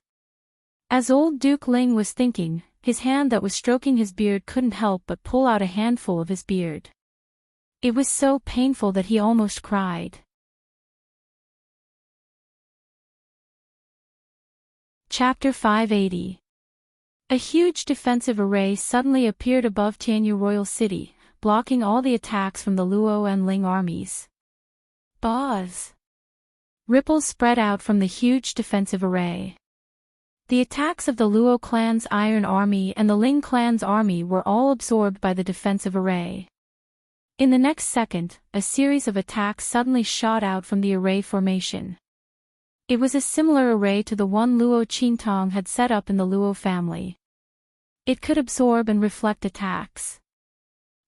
As old Duke Ling was thinking, his hand that was stroking his beard couldn't help but pull out a handful of his beard. It was so painful that he almost cried. Chapter 580. A huge defensive array suddenly appeared above Tianyu Royal City, blocking all the attacks from the Luo and Ling armies. Buzz! Ripples spread out from the huge defensive array. The attacks of the Luo clan's Iron Army and the Ling clan's army were all absorbed by the defensive array. In the next second, a series of attacks suddenly shot out from the array formation. It was a similar array to the one Luo Qingtong had set up in the Luo family. It could absorb and reflect attacks.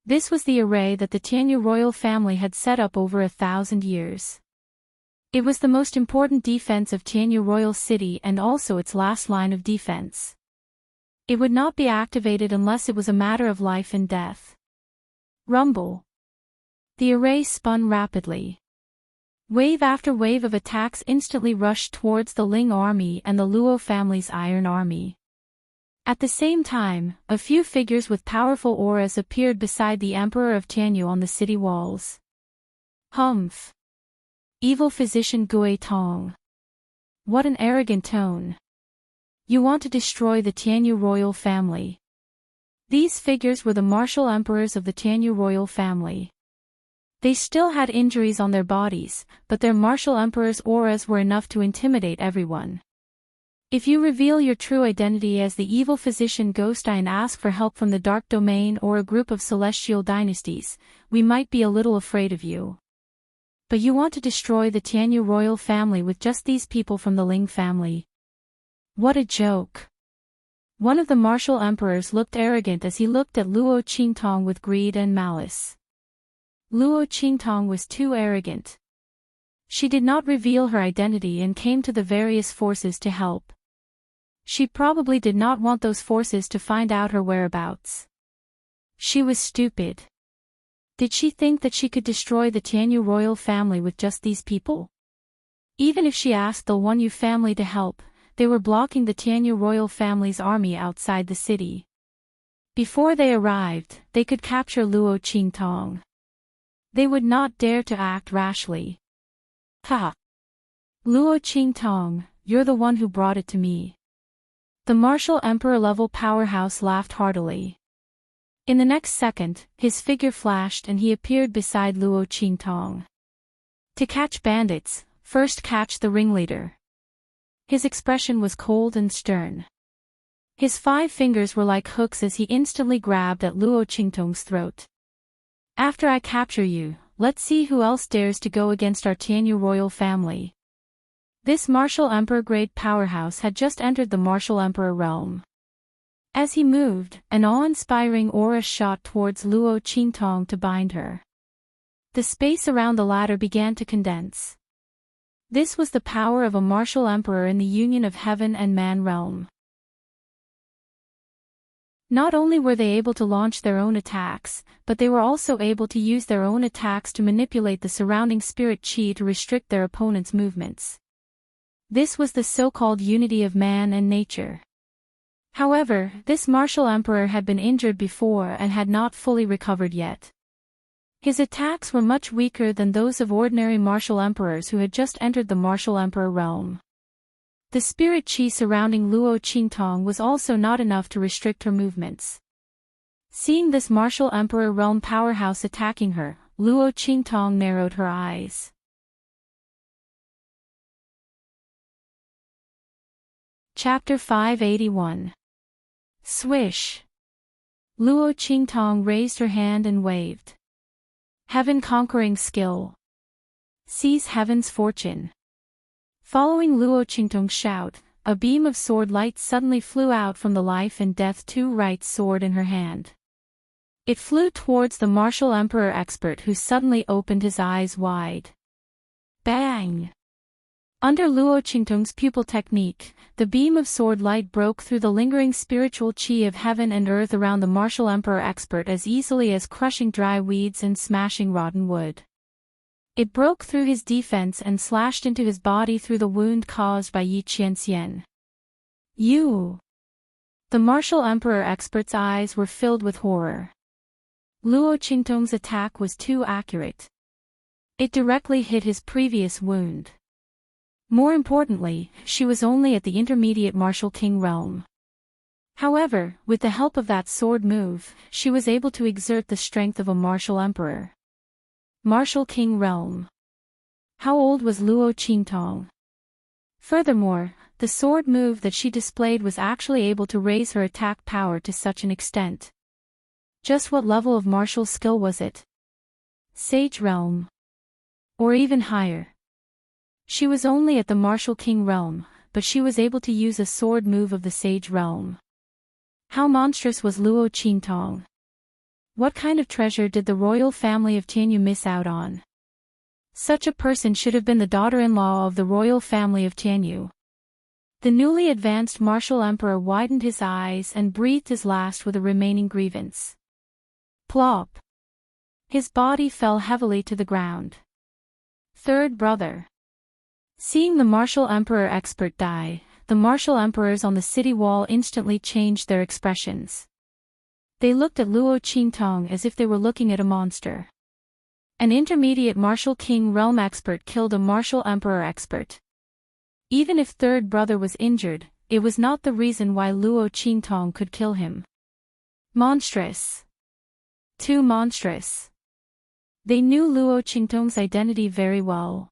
This was the array that the Tianyu royal family had set up over 1,000 years. It was the most important defense of Tianyu royal city and also its last line of defense. It would not be activated unless it was a matter of life and death. Rumble. The array spun rapidly. Wave after wave of attacks instantly rushed towards the Ling army and the Luo family's Iron Army. At the same time, a few figures with powerful auras appeared beside the Emperor of Tianyu on the city walls. Humph! Evil physician Gui Tong. What an arrogant tone. You want to destroy the Tianyu royal family. These figures were the martial emperors of the Tianyu royal family. They still had injuries on their bodies, but their martial emperor's auras were enough to intimidate everyone. If you reveal your true identity as the evil physician Ghost Eye and ask for help from the Dark Domain or a group of celestial dynasties, we might be a little afraid of you. But you want to destroy the Tianyu royal family with just these people from the Ling family. What a joke. One of the martial emperors looked arrogant as he looked at Luo Qingtong with greed and malice. Luo Qingtong was too arrogant. She did not reveal her identity and came to the various forces to help. She probably did not want those forces to find out her whereabouts. She was stupid. Did she think that she could destroy the Tianyu royal family with just these people? Even if she asked the Wanyu family to help, they were blocking the Tianyu royal family's army outside the city. Before they arrived, they could capture Luo Qingtong. They would not dare to act rashly. Ha! Luo Qingtong, you're the one who brought it to me. The martial emperor-level powerhouse laughed heartily. In the next second, his figure flashed and he appeared beside Luo Qingtong. To catch bandits, first catch the ringleader. His expression was cold and stern. His 5 fingers were like hooks as he instantly grabbed at Luo Qingtong's throat. After I capture you, let's see who else dares to go against our Tianyu royal family. This martial emperor-grade powerhouse had just entered the martial emperor realm. As he moved, an awe-inspiring aura shot towards Luo Qingtong to bind her. The space around the latter began to condense. This was the power of a martial emperor in the union of heaven and man realm. Not only were they able to launch their own attacks, but they were also able to use their own attacks to manipulate the surrounding spirit chi to restrict their opponent's movements. This was the so-called unity of man and nature. However, this martial emperor had been injured before and had not fully recovered yet. His attacks were much weaker than those of ordinary martial emperors who had just entered the martial emperor realm. The spirit chi surrounding Luo Qingtong was also not enough to restrict her movements. Seeing this martial emperor realm powerhouse attacking her, Luo Qingtong narrowed her eyes. Chapter 581. Swish. Luo Qingtong raised her hand and waved. Heaven-conquering skill. Seize heaven's fortune. Following Luo Qingtong's shout, a beam of sword light suddenly flew out from the life and death 2 right sword in her hand. It flew towards the martial emperor expert who suddenly opened his eyes wide. Bang! Under Luo Qingtong's pupil technique, the beam of sword light broke through the lingering spiritual chi of heaven and earth around the martial emperor expert as easily as crushing dry weeds and smashing rotten wood. It broke through his defense and slashed into his body through the wound caused by Yi Qianxian. You! The martial emperor expert's eyes were filled with horror. Luo Qingtong's attack was too accurate. It directly hit his previous wound. More importantly, she was only at the intermediate martial king realm. However, with the help of that sword move, she was able to exert the strength of a martial emperor. Martial king realm. How old was Luo Qingtong? Furthermore, the sword move that she displayed was actually able to raise her attack power to such an extent. Just what level of martial skill was it? Sage realm. Or even higher. She was only at the martial king realm, but she was able to use a sword move of the sage realm. How monstrous was Luo Qingtong? What kind of treasure did the royal family of Tianyu miss out on? Such a person should have been the daughter-in-law of the royal family of Tianyu. The newly advanced martial emperor widened his eyes and breathed his last with a remaining grievance. Plop! His body fell heavily to the ground. Third brother. Seeing the martial emperor expert die, the martial emperors on the city wall instantly changed their expressions. They looked at Luo Qingtong as if they were looking at a monster. An intermediate martial king realm expert killed a martial emperor expert. Even if third brother was injured, it was not the reason why Luo Qingtong could kill him. Monstrous. Too monstrous. They knew Luo Qingtong's identity very well.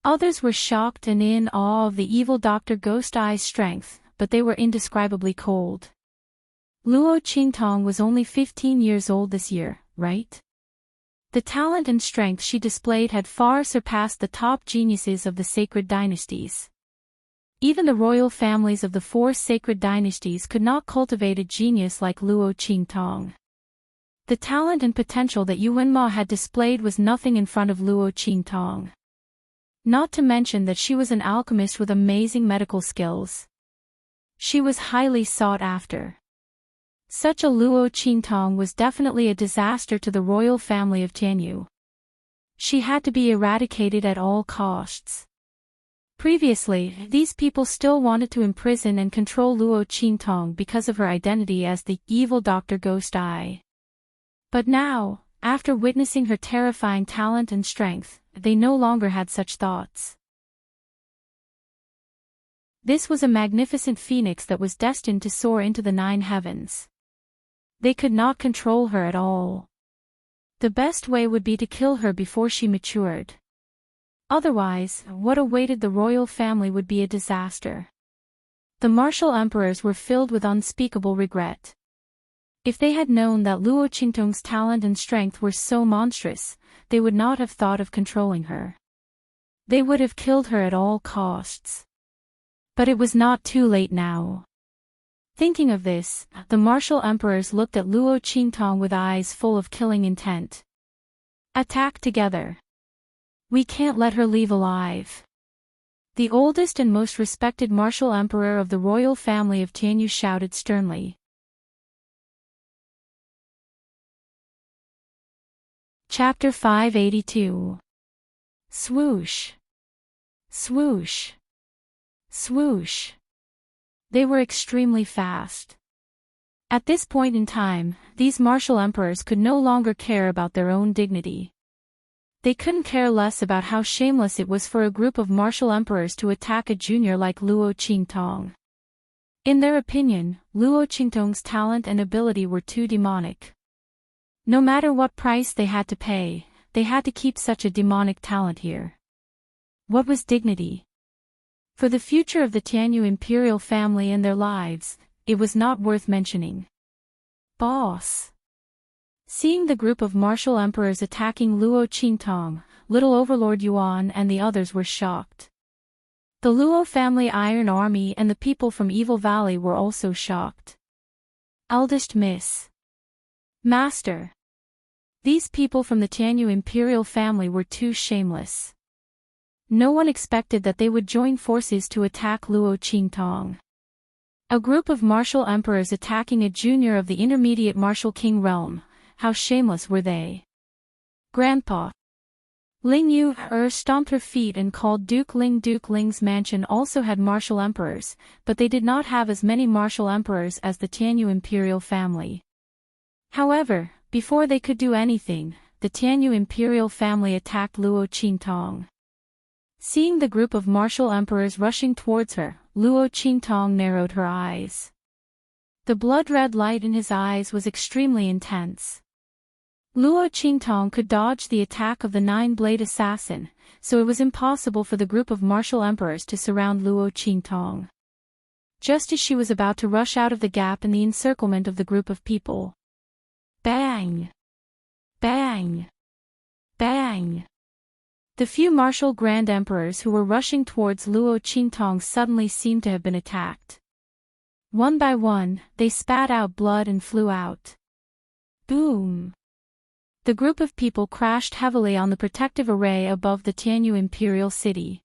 Others were shocked and in awe of the evil Dr. Ghost Eye's strength, but they were indescribably cold. Luo Qingtong was only 15 years old this year, right? The talent and strength she displayed had far surpassed the top geniuses of the sacred dynasties. Even the royal families of the four sacred dynasties could not cultivate a genius like Luo Qingtong. The talent and potential that Yuan Ma had displayed was nothing in front of Luo Qingtong. Not to mention that she was an alchemist with amazing medical skills. She was highly sought after. Such a Luo Qingtong was definitely a disaster to the royal family of Tianyu. She had to be eradicated at all costs. Previously, these people still wanted to imprison and control Luo Qingtong because of her identity as the evil Dr. Ghost Eye. But now, after witnessing her terrifying talent and strength, they no longer had such thoughts. This was a magnificent phoenix that was destined to soar into the 9 heavens. They could not control her at all. The best way would be to kill her before she matured. Otherwise, what awaited the royal family would be a disaster. The martial emperors were filled with unspeakable regret. If they had known that Luo Qingtong's talent and strength were so monstrous, they would not have thought of controlling her. They would have killed her at all costs. But it was not too late now. Thinking of this, the martial emperors looked at Luo Qingtong with eyes full of killing intent. Attack together. We can't let her leave alive. The oldest and most respected martial emperor of the royal family of Tianyu shouted sternly. Chapter 582. Swoosh. Swoosh. Swoosh. They were extremely fast. At this point in time, these martial emperors could no longer care about their own dignity. They couldn't care less about how shameless it was for a group of martial emperors to attack a junior like Luo Qingtong. In their opinion, Luo Qingtong's talent and ability were too demonic. No matter what price they had to pay, they had to keep such a demonic talent here. What was dignity? For the future of the Tianyu imperial family and their lives, it was not worth mentioning. Boss. Seeing the group of martial emperors attacking Luo Qingtong, little overlord Yuan and the others were shocked. The Luo family Iron Army and the people from Evil Valley were also shocked. Eldest Miss. Master. These people from the Tianyu imperial family were too shameless. No one expected that they would join forces to attack Luo Qingtong. A group of martial emperors attacking a junior of the intermediate martial king realm, how shameless were they? Grandpa. Ling Yu stomped her feet and called Duke Ling. Duke Ling's mansion also had martial emperors, but they did not have as many martial emperors as the Tianyu imperial family. However, before they could do anything, the Tianyu imperial family attacked Luo Qingtong. Seeing the group of martial emperors rushing towards her, Luo Qingtong narrowed her eyes. The blood-red light in his eyes was extremely intense. Luo Qingtong could dodge the attack of the 9-blade assassin, so it was impossible for the group of martial emperors to surround Luo Qingtong. Just as she was about to rush out of the gap in the encirclement of the group of people. Bang! Bang! Bang! The few martial grand emperors who were rushing towards Luo Qingtong suddenly seemed to have been attacked. One by one, they spat out blood and flew out. Boom! The group of people crashed heavily on the protective array above the Tianyu Imperial City.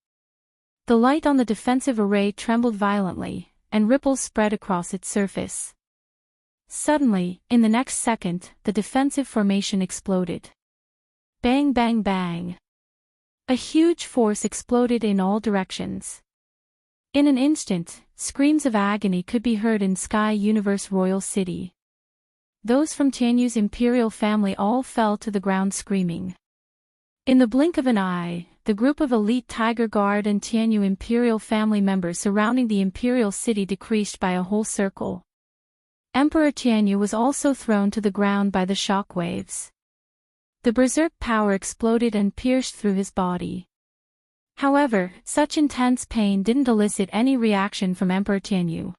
The light on the defensive array trembled violently, and ripples spread across its surface. Suddenly, in the next second, the defensive formation exploded. Bang bang bang! A huge force exploded in all directions. In an instant, screams of agony could be heard in Sky Universe Royal City. Those from Tianyu's imperial family all fell to the ground screaming. In the blink of an eye, the group of elite Tiger Guard and Tianyu imperial family members surrounding the imperial city decreased by a whole circle. Emperor Tianyu was also thrown to the ground by the shock waves. The berserk power exploded and pierced through his body. However, such intense pain didn't elicit any reaction from Emperor Tianyu.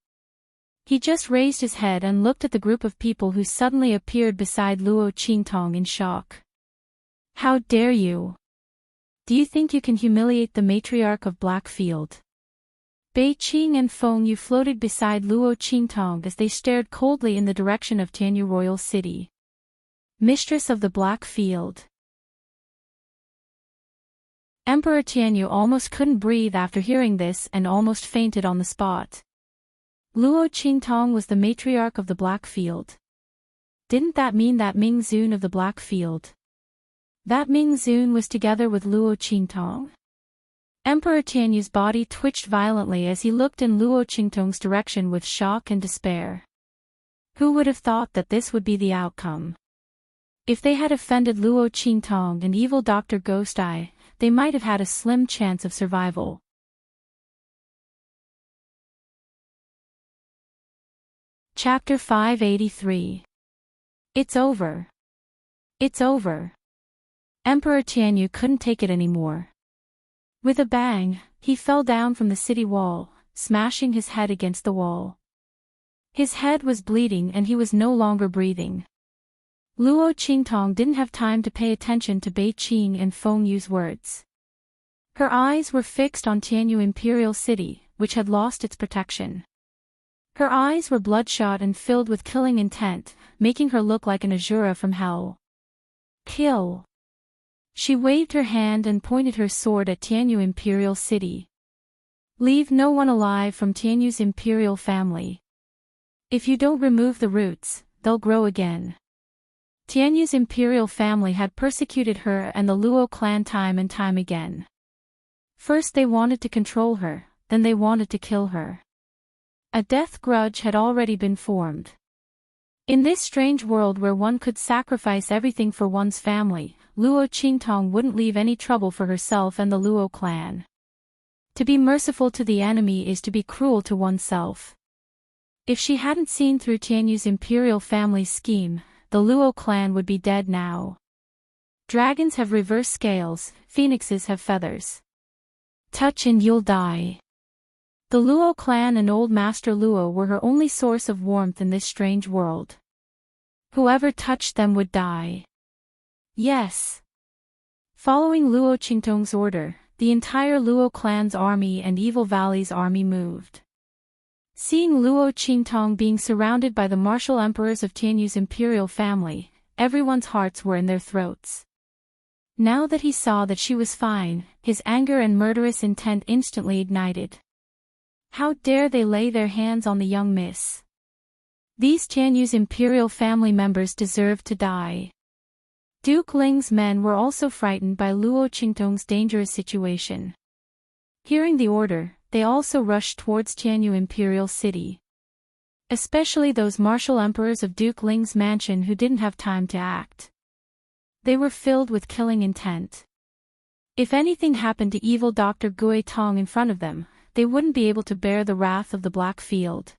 He just raised his head and looked at the group of people who suddenly appeared beside Luo Qingtong in shock. How dare you? Do you think you can humiliate the matriarch of Blackfield? Bei Qing and Feng Yu floated beside Luo Qingtong as they stared coldly in the direction of Tianyu Royal City. Mistress of the Black Field. Emperor Tianyu almost couldn't breathe after hearing this and almost fainted on the spot. Luo Qingtong was the matriarch of the Black Field. Didn't that mean that Ming Zun of the Black Field? That Ming Zun was together with Luo Qingtong? Emperor Tianyu's body twitched violently as he looked in Luo Qingtong's direction with shock and despair. Who would have thought that this would be the outcome? If they had offended Luo Qingtong and evil Dr. Ghost Eye, they might have had a slim chance of survival. Chapter 583. It's over. It's over. Emperor Tianyu couldn't take it anymore. With a bang, he fell down from the city wall, smashing his head against the wall. His head was bleeding and he was no longer breathing. Luo Qingtong didn't have time to pay attention to Bei Qing and Feng Yu's words. Her eyes were fixed on Tianyu Imperial City, which had lost its protection. Her eyes were bloodshot and filled with killing intent, making her look like an Asura from hell. Kill! She waved her hand and pointed her sword at Tianyu Imperial City. Leave no one alive from Tianyu's imperial family. If you don't remove the roots, they'll grow again. Tianyu's imperial family had persecuted her and the Luo clan time and time again. First they wanted to control her, then they wanted to kill her. A death grudge had already been formed. In this strange world where one could sacrifice everything for one's family, Luo Qingtong wouldn't leave any trouble for herself and the Luo clan. To be merciful to the enemy is to be cruel to oneself. If she hadn't seen through Tianyu's imperial family's scheme, the Luo clan would be dead now. Dragons have reverse scales, phoenixes have feathers. Touch and you'll die. The Luo clan and Old Master Luo were her only source of warmth in this strange world. Whoever touched them would die. Yes. Following Luo Qingtong's order, the entire Luo clan's army and Evil Valley's army moved. Seeing Luo Qingtong being surrounded by the martial emperors of Tianyu's imperial family, everyone's hearts were in their throats. Now that he saw that she was fine, his anger and murderous intent instantly ignited. How dare they lay their hands on the young miss? These Tianyu's imperial family members deserved to die. Duke Ling's men were also frightened by Luo Qingtong's dangerous situation. Hearing the order, they also rushed towards Tianyu Imperial City. Especially those martial emperors of Duke Ling's mansion who didn't have time to act. They were filled with killing intent. If anything happened to evil Dr. Gui Tong in front of them, they wouldn't be able to bear the wrath of the Black Field.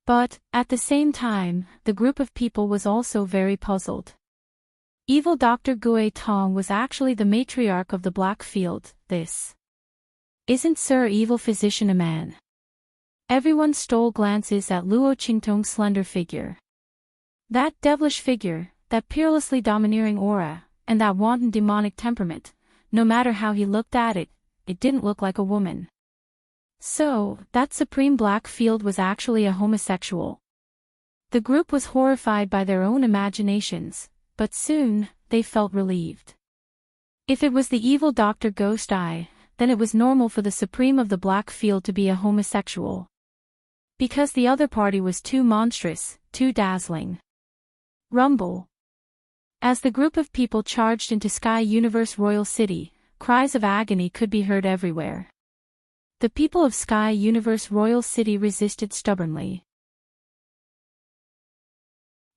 But, at the same time, the group of people was also very puzzled. Evil Dr. Gui Tong was actually the matriarch of the Black Field. This isn't Sir Evil Physician a man? Everyone stole glances at Luo Qingtong's slender figure. That devilish figure, that peerlessly domineering aura, and that wanton demonic temperament, no matter how he looked at it, it didn't look like a woman. So, that Supreme Black Field was actually a homosexual. The group was horrified by their own imaginations, but soon, they felt relieved. If it was the evil Dr. Ghost Eye, then it was normal for the Supreme of the Black Field to be a homosexual. Because the other party was too monstrous, too dazzling. Rumble. As the group of people charged into Sky Universe Royal City, cries of agony could be heard everywhere. The people of Sky Universe Royal City resisted stubbornly.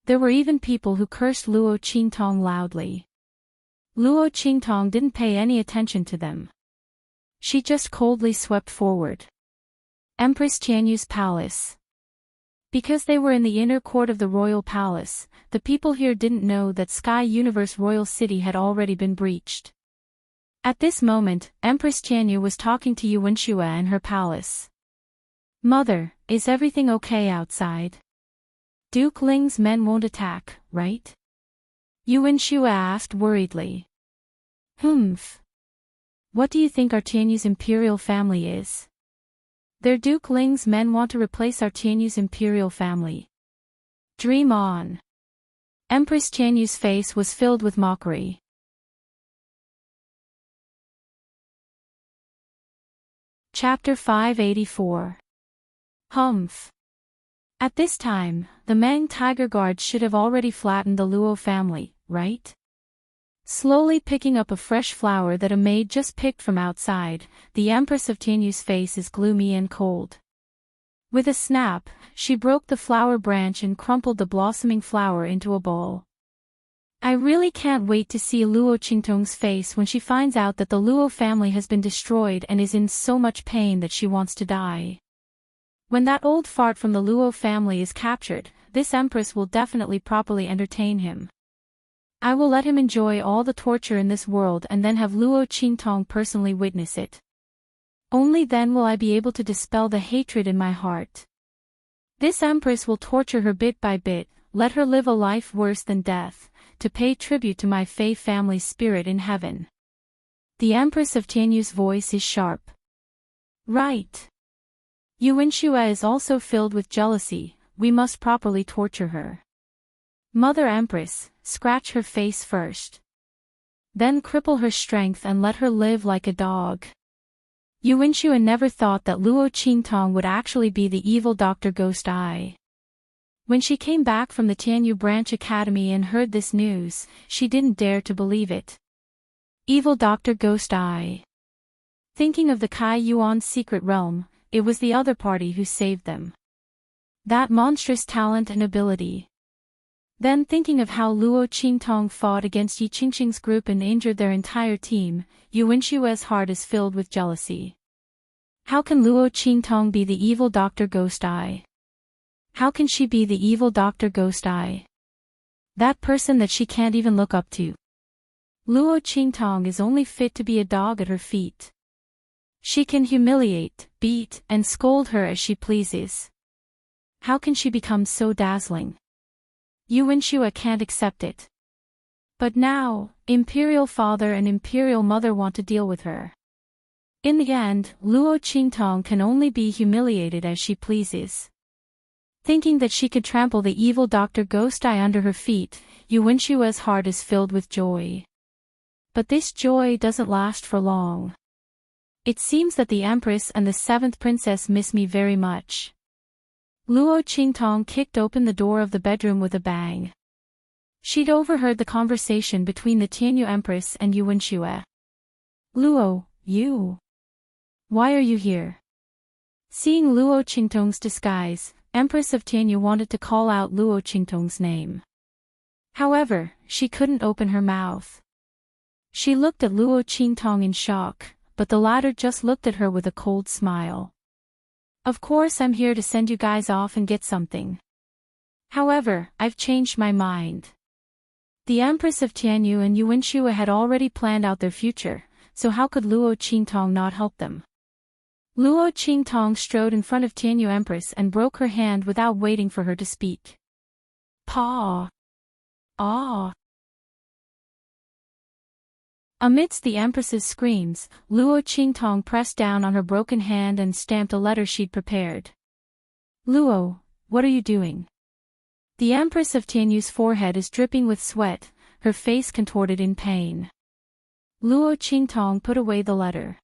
There were even people who cursed Luo Qingtong loudly. Luo Qingtong didn't pay any attention to them. She just coldly swept forward. Empress Tianyu's palace. Because they were in the inner court of the royal palace, the people here didn't know that Sky Universe Royal City had already been breached. At this moment, Empress Tianyu was talking to Yuanxue in her palace. "Mother, is everything okay outside? Duke Ling's men won't attack, right?" Yuanxue asked worriedly. "Humph. What do you think our Tianyu's imperial family is? Their Duke Ling's men want to replace our Tianyu's imperial family. Dream on." Empress Tianyu's face was filled with mockery. Chapter 584. Humph. At this time, the Mang Tiger Guards should have already flattened the Luo family, right? Slowly picking up a fresh flower that a maid just picked from outside, the Empress of Tianyu's face is gloomy and cold. With a snap, she broke the flower branch and crumpled the blossoming flower into a ball. I really can't wait to see Luo Qingtong's face when she finds out that the Luo family has been destroyed and is in so much pain that she wants to die. When that old fart from the Luo family is captured, this empress will definitely properly entertain him. I will let him enjoy all the torture in this world and then have Luo Qingtong personally witness it. Only then will I be able to dispel the hatred in my heart. This empress will torture her bit by bit, let her live a life worse than death, to pay tribute to my Fei family's spirit in heaven. The Empress of Tianyu's voice is sharp. Right. Yuanxue is also filled with jealousy, we must properly torture her. Mother Empress, scratch her face first. Then cripple her strength and let her live like a dog. Yuanxue never thought that Luo Qingtong would actually be the evil Dr. Ghost Eye. When she came back from the Tianyu Branch Academy and heard this news, she didn't dare to believe it. Evil Dr. Ghost Eye. Thinking of the Kai Yuan's secret realm, it was the other party who saved them. That monstrous talent and ability. Then thinking of how Luo Qingtong fought against Yi Qingqing's group and injured their entire team, Yuanxue's heart is filled with jealousy. How can Luo Qingtong be the evil Dr. Ghost Eye? How can she be the evil Dr. Ghost Eye? That person that she can't even look up to. Luo Qingtong is only fit to be a dog at her feet. She can humiliate, beat, and scold her as she pleases. How can she become so dazzling? Yuanxue can't accept it. But now, Imperial Father and Imperial Mother want to deal with her. In the end, Luo Qingtong can only be humiliated as she pleases. Thinking that she could trample the evil Dr. Ghost Eye under her feet, Yuanxue's heart is filled with joy. But this joy doesn't last for long. It seems that the Empress and the 7th Princess miss me very much. Luo Qingtong kicked open the door of the bedroom with a bang. She'd overheard the conversation between the Tianyu Empress and Yuanxue. Luo, you. Why are you here? Seeing Luo Qingtong's disguise, Empress of Tianyu wanted to call out Luo Qingtong's name. However, she couldn't open her mouth. She looked at Luo Qingtong in shock, but the latter just looked at her with a cold smile. Of course I'm here to send you guys off and get something. However, I've changed my mind. The Empress of Tianyu and Yuanxue had already planned out their future, so how could Luo Qingtong not help them? Luo Qingtong strode in front of Tianyu Empress and broke her hand without waiting for her to speak. Paw! Ah! Amidst the Empress's screams, Luo Qingtong pressed down on her broken hand and stamped a letter she'd prepared. Luo, what are you doing? The Empress of Tianyu's forehead is dripping with sweat, her face contorted in pain. Luo Qingtong put away the letter.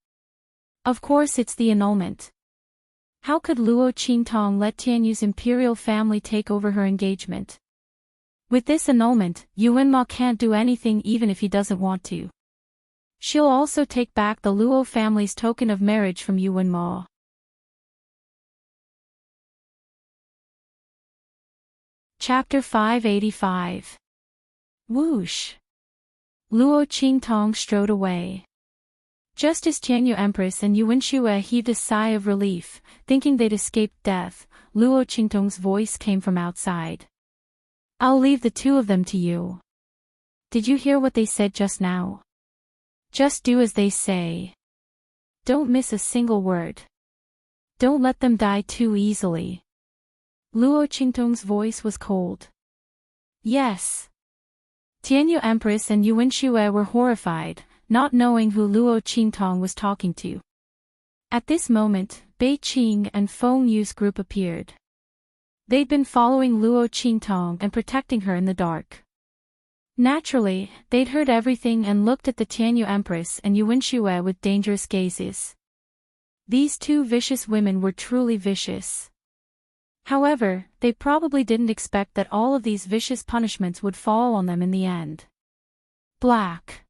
Of course it's the annulment. How could Luo Qingtong let Tianyu's imperial family take over her engagement? With this annulment, Yuanma can't do anything even if he doesn't want to. She'll also take back the Luo family's token of marriage from Yuanma. Chapter 585. Whoosh! Luo Qingtong strode away. Just as Tianyu Empress and Yuanxue heaved a sigh of relief, thinking they'd escaped death, Luo Qingtong's voice came from outside. I'll leave the two of them to you. Did you hear what they said just now? Just do as they say. Don't miss a single word. Don't let them die too easily. Luo Qingtong's voice was cold. Yes. Tianyu Empress and Yuanxue were horrified, not knowing who Luo Qingtong was talking to. At this moment, Bei Qing and Feng Yu's group appeared. They'd been following Luo Qingtong and protecting her in the dark. Naturally, they'd heard everything and looked at the Tianyu Empress and Yuanxue with dangerous gazes. These two vicious women were truly vicious. However, they probably didn't expect that all of these vicious punishments would fall on them in the end. Black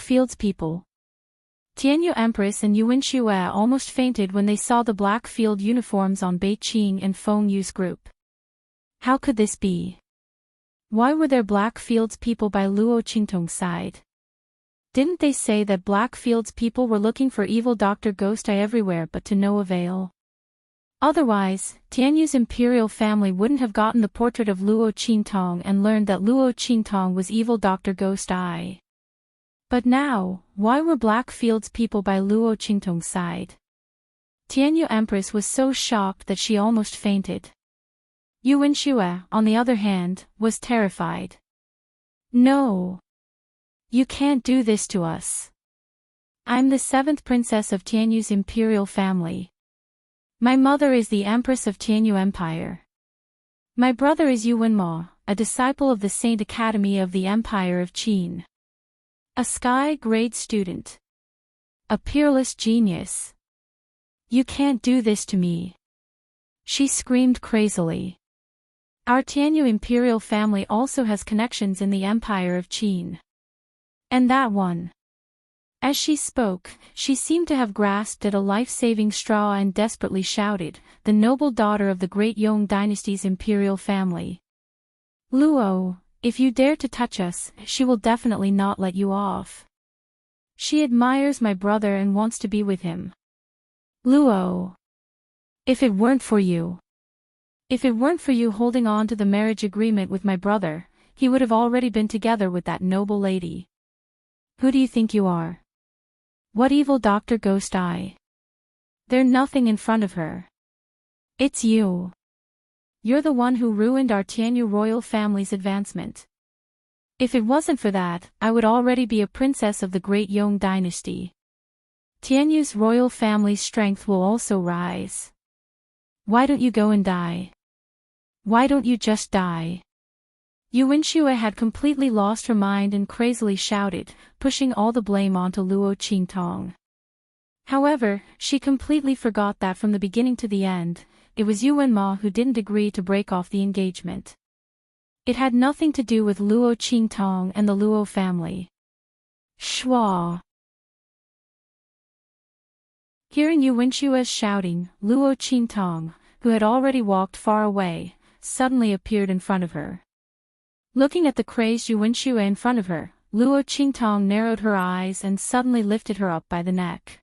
Fields people. Tianyu Empress and Yuanxue almost fainted when they saw the black field uniforms on Bei Qing and Feng Yu's group. How could this be? Why were there black fields people by Luo Qingtong's side? Didn't they say that black fields people were looking for evil Dr. Ghost Eye everywhere but to no avail? Otherwise, Tianyu's imperial family wouldn't have gotten the portrait of Luo Qingtong and learned that Luo Qingtong was evil Dr. Ghost Eye. But now, why were black fields people by Luo Qingtong's side? Tianyu Empress was so shocked that she almost fainted. Yuanxue, on the other hand, was terrified. No. You can't do this to us. I'm the 7th princess of Tianyu's imperial family. My mother is the Empress of Tianyu Empire. My brother is Yuanma, a disciple of the Saint Academy of the Empire of Qin. A sky-grade student. A peerless genius. You can't do this to me. She screamed crazily. Our Tianyu imperial family also has connections in the Empire of Qin. And that one. As she spoke, she seemed to have grasped at a life-saving straw and desperately shouted, the noble daughter of the great Yong dynasty's imperial family. Luo, if you dare to touch us, she will definitely not let you off. She admires my brother and wants to be with him. Luo. If it weren't for you holding on to the marriage agreement with my brother, he would have already been together with that noble lady. Who do you think you are? What evil Dr. Ghost Eye? They're nothing in front of her. It's you. You're the one who ruined our Tianyu royal family's advancement. If it wasn't for that, I would already be a princess of the great Yong dynasty. Tianyu's royal family's strength will also rise. Why don't you go and die? Why don't you just die? Yuanxue had completely lost her mind and crazily shouted, pushing all the blame onto Luo Qingtong. However, she completely forgot that from the beginning to the end, it was Yuanma who didn't agree to break off the engagement. It had nothing to do with Luo Qingtong and the Luo family. Schwa! Hearing Yuanxue's shouting, Luo Qingtong, who had already walked far away, suddenly appeared in front of her. Looking at the crazed Yuanxue in front of her, Luo Qingtong narrowed her eyes and suddenly lifted her up by the neck.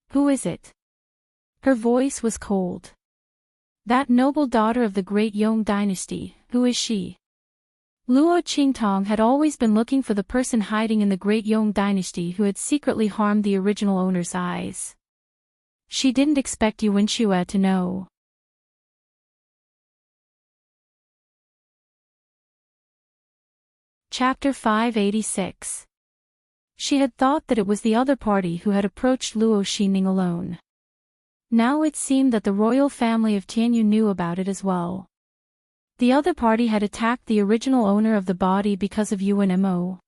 Who is it? Her voice was cold. That noble daughter of the great Yong dynasty, who is she? Luo Qingtong had always been looking for the person hiding in the great Yong dynasty who had secretly harmed the original owner's eyes. She didn't expect Yuanxue to know. Chapter 586. She had thought that it was the other party who had approached Luo Xining alone. Now it seemed that the royal family of Tianyu knew about it as well. The other party had attacked the original owner of the body because of UNMO.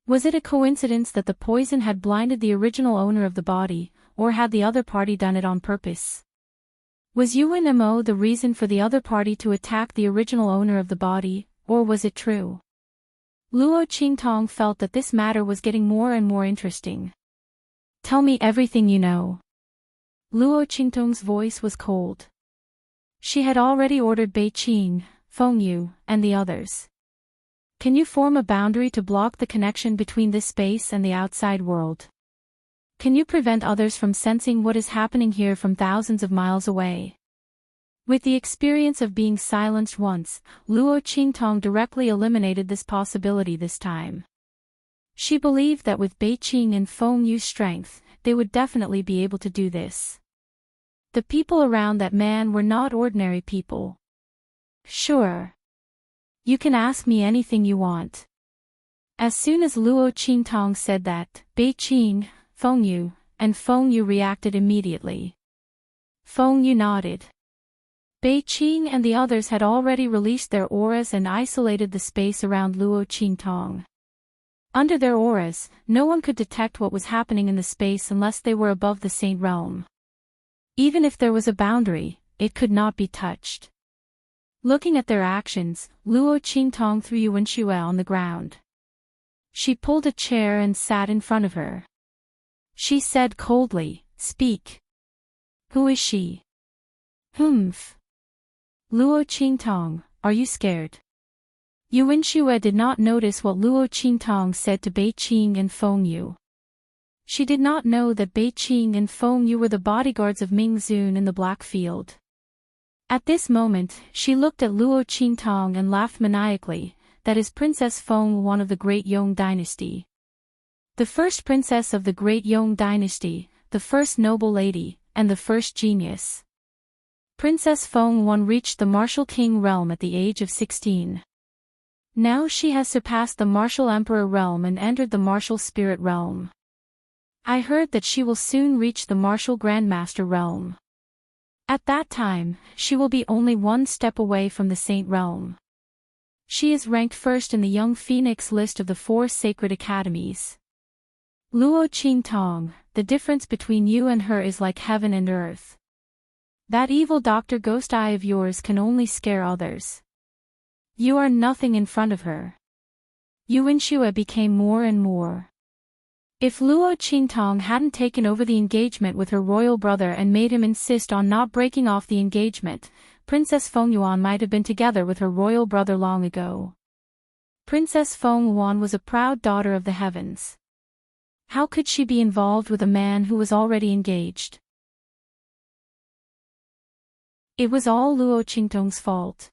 Was it a coincidence that the poison had blinded the original owner of the body, or had the other party done it on purpose? Was UNMO the reason for the other party to attack the original owner of the body, or was it true? Luo Qingtong felt that this matter was getting more and more interesting. Tell me everything you know. Luo Qingtong's voice was cold. She had already ordered Bei Qing, Feng Yu, and the others. Can you form a boundary to block the connection between this space and the outside world? Can you prevent others from sensing what is happening here from thousands of miles away? With the experience of being silenced once, Luo Qingtong directly eliminated this possibility this time. She believed that with Bei Qing and Feng Yu's strength, they would definitely be able to do this. The people around that man were not ordinary people. Sure. You can ask me anything you want. As soon as Luo Qingtong said that, Bei Qing, Feng Yu, and Feng Yu reacted immediately. Feng Yu nodded. Bei Qing and the others had already released their auras and isolated the space around Luo Qingtong. Under their auras, no one could detect what was happening in the space unless they were above the Saint Realm. Even if there was a boundary, it could not be touched. Looking at their actions, Luo Qingtong threw Yuan Xue on the ground. She pulled a chair and sat in front of her. She said coldly, "Speak. Who is she?" "Humph. Luo Qingtong, are you scared?" Yuan Xue did not notice what Luo Qingtong said to Bei Qing and Feng Yu. She did not know that Bei Qing and Feng Yu were the bodyguards of Ming Zun in the Black Field. At this moment, she looked at Luo Qingtong and laughed maniacally. That is Princess Feng, one of the Great Yong dynasty. The first princess of the Great Yong dynasty, the first noble lady, and the first genius. Princess Feng Yuan reached the martial king realm at the age of 16. Now she has surpassed the martial emperor realm and entered the martial spirit realm. I heard that she will soon reach the martial grandmaster realm. At that time, she will be only one step away from the saint realm. She is ranked first in the Young Phoenix list of the 4 sacred academies. Luo Qingtong, the difference between you and her is like heaven and earth. That evil Dr. Ghost Eye of yours can only scare others. You are nothing in front of her. Yuan Xue became more and more. If Luo Qingtong hadn't taken over the engagement with her royal brother and made him insist on not breaking off the engagement, Princess Feng Yuan might have been together with her royal brother long ago. Princess Feng Yuan was a proud daughter of the heavens. How could she be involved with a man who was already engaged? It was all Luo Qingtong's fault.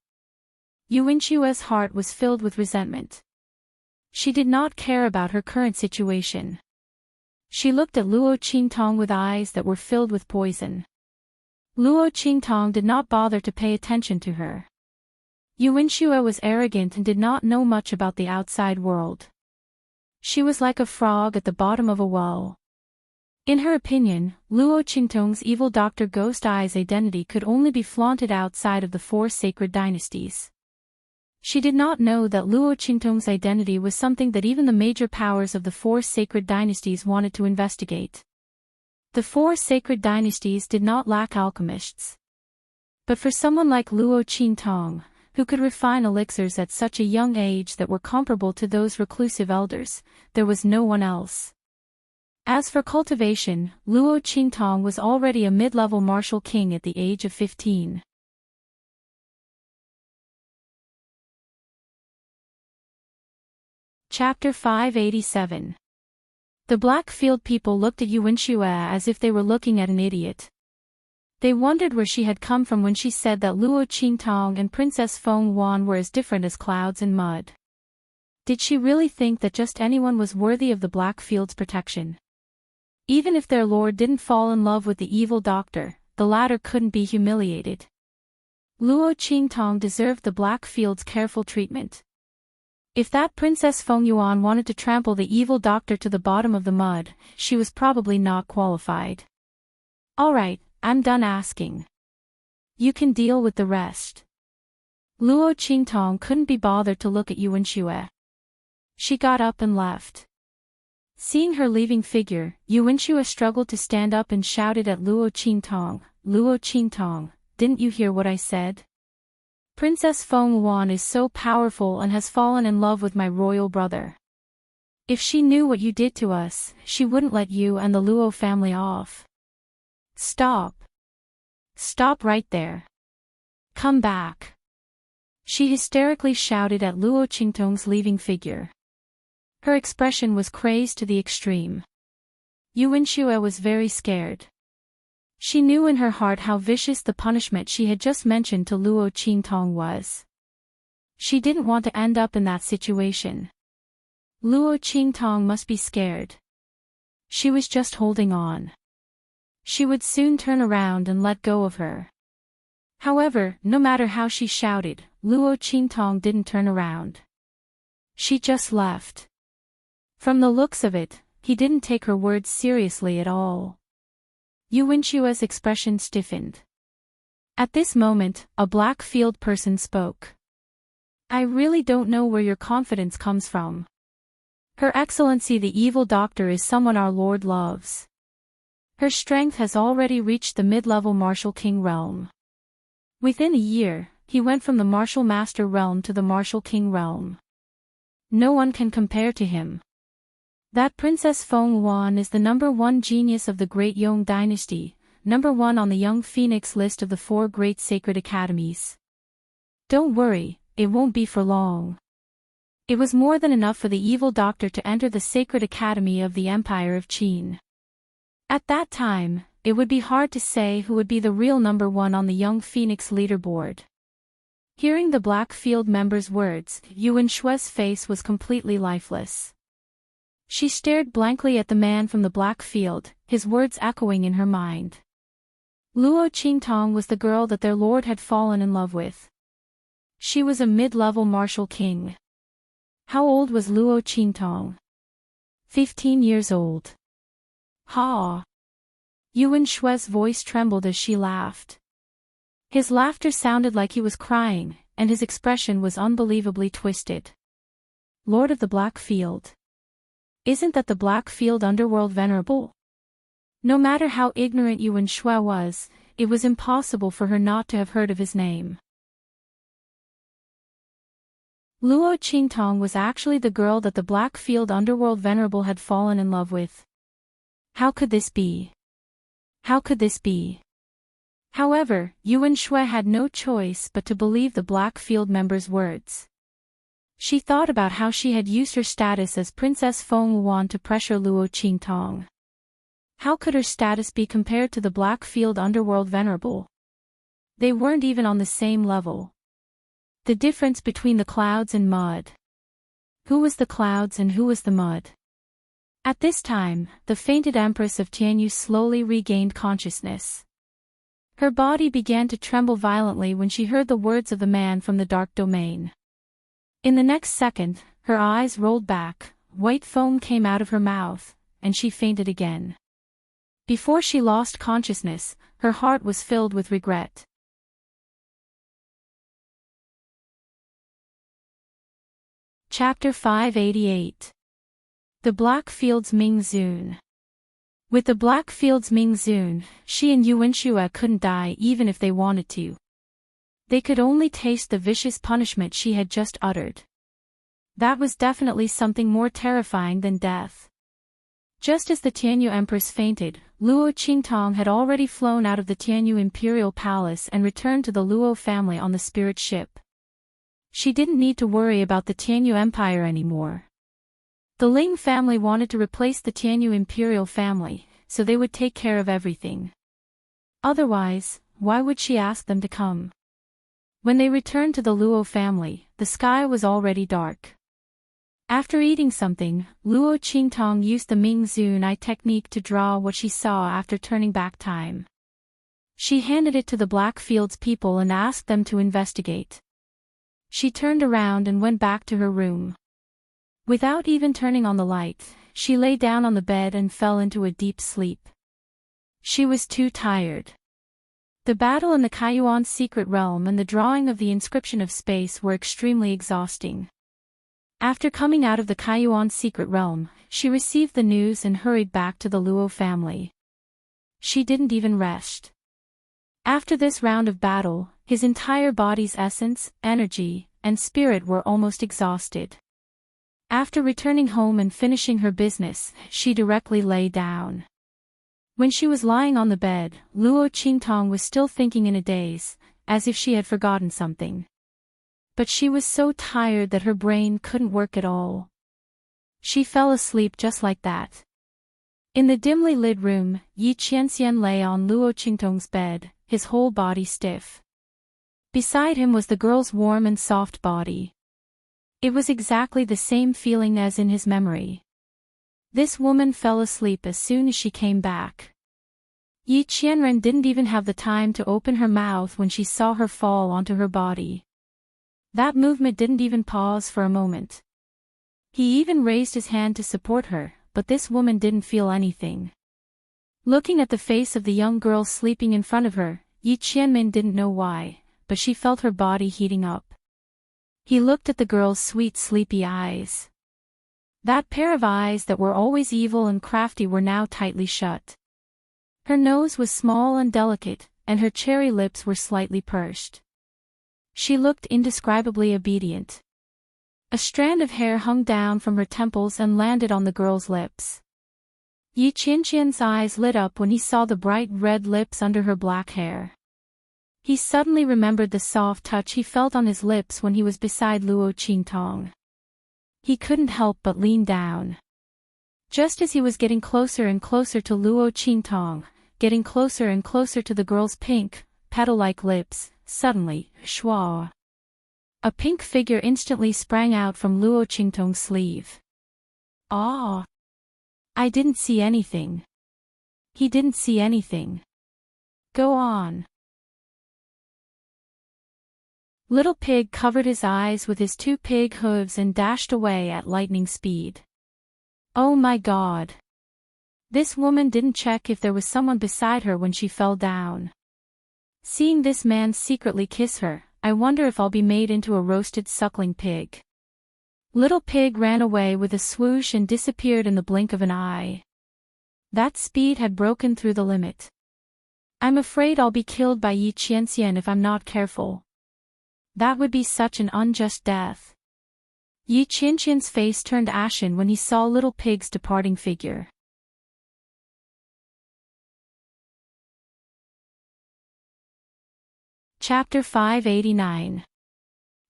Yuan Xue's heart was filled with resentment. She did not care about her current situation. She looked at Luo Qingtong with eyes that were filled with poison. Luo Qingtong did not bother to pay attention to her. Yuan Xue was arrogant and did not know much about the outside world. She was like a frog at the bottom of a well. In her opinion, Luo Qingtong's evil Dr. Ghost Eye's identity could only be flaunted outside of the 4 sacred dynasties. She did not know that Luo Qingtong's identity was something that even the major powers of the 4 sacred dynasties wanted to investigate. The 4 sacred dynasties did not lack alchemists. But for someone like Luo Qingtong, who could refine elixirs at such a young age that were comparable to those reclusive elders, there was no one else. As for cultivation, Luo Qingtong was already a mid-level martial king at the age of 15. Chapter 587. The Blackfield people looked at Yuan Xue as if they were looking at an idiot. They wondered where she had come from when she said that Luo Qingtong and Princess Feng Yuan were as different as clouds and mud. Did she really think that just anyone was worthy of the Blackfield's protection? Even if their lord didn't fall in love with the evil doctor, the latter couldn't be humiliated. Luo Qingtong deserved the Blackfield's careful treatment. If that Princess Feng Yuan wanted to trample the evil doctor to the bottom of the mud, she was probably not qualified. Alright, I'm done asking. You can deal with the rest. Luo Qingtong couldn't be bothered to look at Yuan Shui. She got up and left. Seeing her leaving figure, Yuan Shui struggled to stand up and shouted at Luo Qingtong, didn't you hear what I said? Princess Feng Yuan is so powerful and has fallen in love with my royal brother. If she knew what you did to us, she wouldn't let you and the Luo family off. Stop. Stop right there. Come back. She hysterically shouted at Luo Qingtong's leaving figure. Her expression was crazed to the extreme. Yuan Shui was very scared. She knew in her heart how vicious the punishment she had just mentioned to Luo Qingtong was. She didn't want to end up in that situation. Luo Qingtong must be scared. She was just holding on. She would soon turn around and let go of her. However, no matter how she shouted, Luo Qingtong didn't turn around. She just left. From the looks of it, he didn't take her words seriously at all. Yuan Shui's expression stiffened. At this moment, a black-field person spoke. I really don't know where your confidence comes from. Her Excellency the Evil Doctor is someone our Lord loves. Her strength has already reached the mid-level Martial King realm. Within a year, he went from the Martial Master realm to the Martial King realm. No one can compare to him. That Princess Feng Yuan is the #1 genius of the Great Yong Dynasty, #1 on the Young Phoenix list of the 4 great sacred academies. Don't worry, it won't be for long. It was more than enough for the evil doctor to enter the sacred academy of the Empire of Qin. At that time, it would be hard to say who would be the real #1 on the Young Phoenix leaderboard. Hearing the Black Field member's words, Yuan Shui's face was completely lifeless. She stared blankly at the man from the Black Field, his words echoing in her mind. Luo Qingtong was the girl that their lord had fallen in love with. She was a mid-level martial king. How old was Luo Qingtong? 15 years old. Ha! Yuan Shui's voice trembled as she laughed. His laughter sounded like he was crying, and his expression was unbelievably twisted. Lord of the Black Field. Isn't that the Black Field underworld venerable? No matter how ignorant Yuan Shui was, it was impossible for her not to have heard of his name. Luo Qingtong was actually the girl that the Black Field underworld venerable had fallen in love with. How could this be? How could this be? However, Yuan Shui had no choice but to believe the Black Field member's words. She thought about how she had used her status as Princess Feng Yuan to pressure Luo Qingtong. How could her status be compared to the Black Field underworld venerable? They weren't even on the same level. The difference between the clouds and mud. Who was the clouds and who was the mud? At this time, the fainted Empress of Tianyu slowly regained consciousness. Her body began to tremble violently when she heard the words of the man from the dark domain. In the next second, her eyes rolled back, white foam came out of her mouth, and she fainted again. Before she lost consciousness, her heart was filled with regret. Chapter 588. The Black Field's Ming Zun. With the Black Field's Ming Zun, she and Yuan Shui couldn't die even if they wanted to. They could only taste the vicious punishment she had just uttered. That was definitely something more terrifying than death. Just as the Tianyu Empress fainted, Luo Qingtong had already flown out of the Tianyu Imperial Palace and returned to the Luo family on the spirit ship. She didn't need to worry about the Tianyu Empire anymore. The Ling family wanted to replace the Tianyu Imperial family, so they would take care of everything. Otherwise, why would she ask them to come? When they returned to the Luo family, the sky was already dark. After eating something, Luo Qingtong used the Ming Zun Eye technique to draw what she saw after turning back time. She handed it to the Black Fields people and asked them to investigate. She turned around and went back to her room. Without even turning on the light, she lay down on the bed and fell into a deep sleep. She was too tired. The battle in the Kaiyuan's secret realm and the drawing of the inscription of space were extremely exhausting. After coming out of the Kaiyuan's secret realm, she received the news and hurried back to the Luo family. She didn't even rest. After this round of battle, his entire body's essence, energy, and spirit were almost exhausted. After returning home and finishing her business, she directly lay down. When she was lying on the bed, Luo Qingtong was still thinking in a daze, as if she had forgotten something. But she was so tired that her brain couldn't work at all. She fell asleep just like that. In the dimly lit room, Yi Qianxian lay on Luo Qingtong's bed, his whole body stiff. Beside him was the girl's warm and soft body. It was exactly the same feeling as in his memory. This woman fell asleep as soon as she came back. Yi Qianren didn't even have the time to open her mouth when she saw her fall onto her body. That movement didn't even pause for a moment. He even raised his hand to support her, but this woman didn't feel anything. Looking at the face of the young girl sleeping in front of her, Yi Qianmin didn't know why, but she felt her body heating up. He looked at the girl's sweet sleepy eyes. That pair of eyes that were always evil and crafty were now tightly shut. Her nose was small and delicate, and her cherry lips were slightly pursed. She looked indescribably obedient. A strand of hair hung down from her temples and landed on the girl's lips. Yi Qianqian's eyes lit up when he saw the bright red lips under her black hair. He suddenly remembered the soft touch he felt on his lips when he was beside Luo Qingtong. He couldn't help but lean down. Just as he was getting closer and closer to Luo Qingtong, getting closer and closer to the girl's pink, petal-like lips, suddenly, shwa! A pink figure instantly sprang out from Luo Qingtong's sleeve. Ah! I didn't see anything. He didn't see anything. Go on. Little Pig covered his eyes with his two pig hooves and dashed away at lightning speed. Oh my God! This woman didn't check if there was someone beside her when she fell down. Seeing this man secretly kiss her, I wonder if I'll be made into a roasted suckling pig. Little Pig ran away with a swoosh and disappeared in the blink of an eye. That speed had broken through the limit. I'm afraid I'll be killed by Yi Qianxian if I'm not careful. That would be such an unjust death. Yi Qianqian's face turned ashen when he saw Little Pig's departing figure. Chapter 589.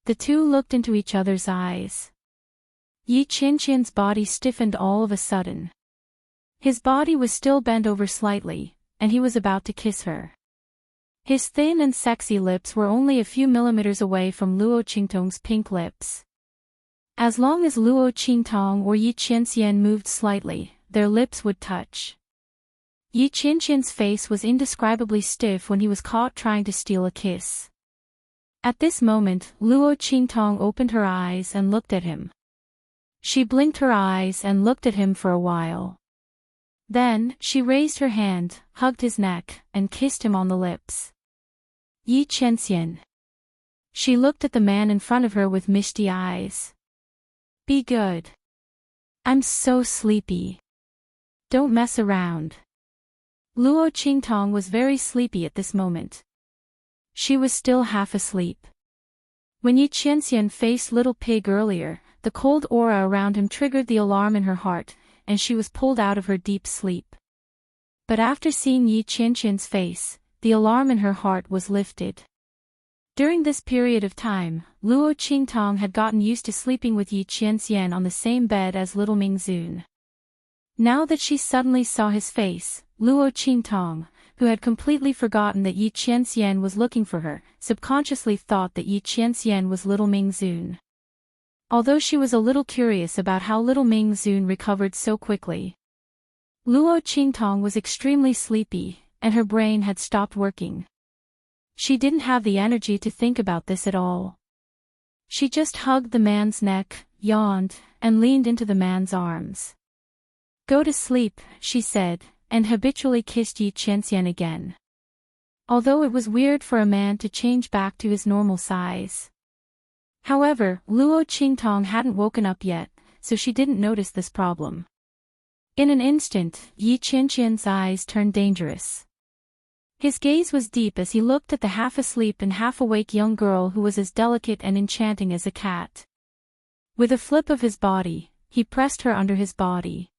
The two looked into each other's eyes. Yi Qianqian's body stiffened all of a sudden. His body was still bent over slightly, and he was about to kiss her. His thin and sexy lips were only a few millimeters away from Luo Qingtong's pink lips. As long as Luo Qingtong or Yi Qianxian moved slightly, their lips would touch. Yi Qianqian's face was indescribably stiff when he was caught trying to steal a kiss. At this moment, Luo Qingtong opened her eyes and looked at him. She blinked her eyes and looked at him for a while. Then, she raised her hand, hugged his neck, and kissed him on the lips. Yi Qianxian. She looked at the man in front of her with misty eyes. Be good. I'm so sleepy. Don't mess around. Luo Qingtong was very sleepy at this moment. She was still half asleep. When Yi Qianxian faced Little Pig earlier, the cold aura around him triggered the alarm in her heart, and she was pulled out of her deep sleep. But after seeing Yi Qianqian's face, the alarm in her heart was lifted. During this period of time, Luo Qingtong had gotten used to sleeping with Yi Qianxian on the same bed as little Mingzun. Now that she suddenly saw his face, Luo Qingtong, who had completely forgotten that Yi Qianxian was looking for her, subconsciously thought that Yi Qianxian was little Mingzun. Although she was a little curious about how little Mingzun recovered so quickly. Luo Qingtong was extremely sleepy, and her brain had stopped working. She didn't have the energy to think about this at all. She just hugged the man's neck, yawned, and leaned into the man's arms. Go to sleep, she said, and habitually kissed Yi Qianxian again. although it was weird for a man to change back to his normal size. However, Luo Qingtong hadn't woken up yet, so she didn't notice this problem. In an instant, Yi Qianqian's eyes turned dangerous. His gaze was deep as he looked at the half-asleep and half-awake young girl who was as delicate and enchanting as a cat. With a flip of his body, he pressed her under his body.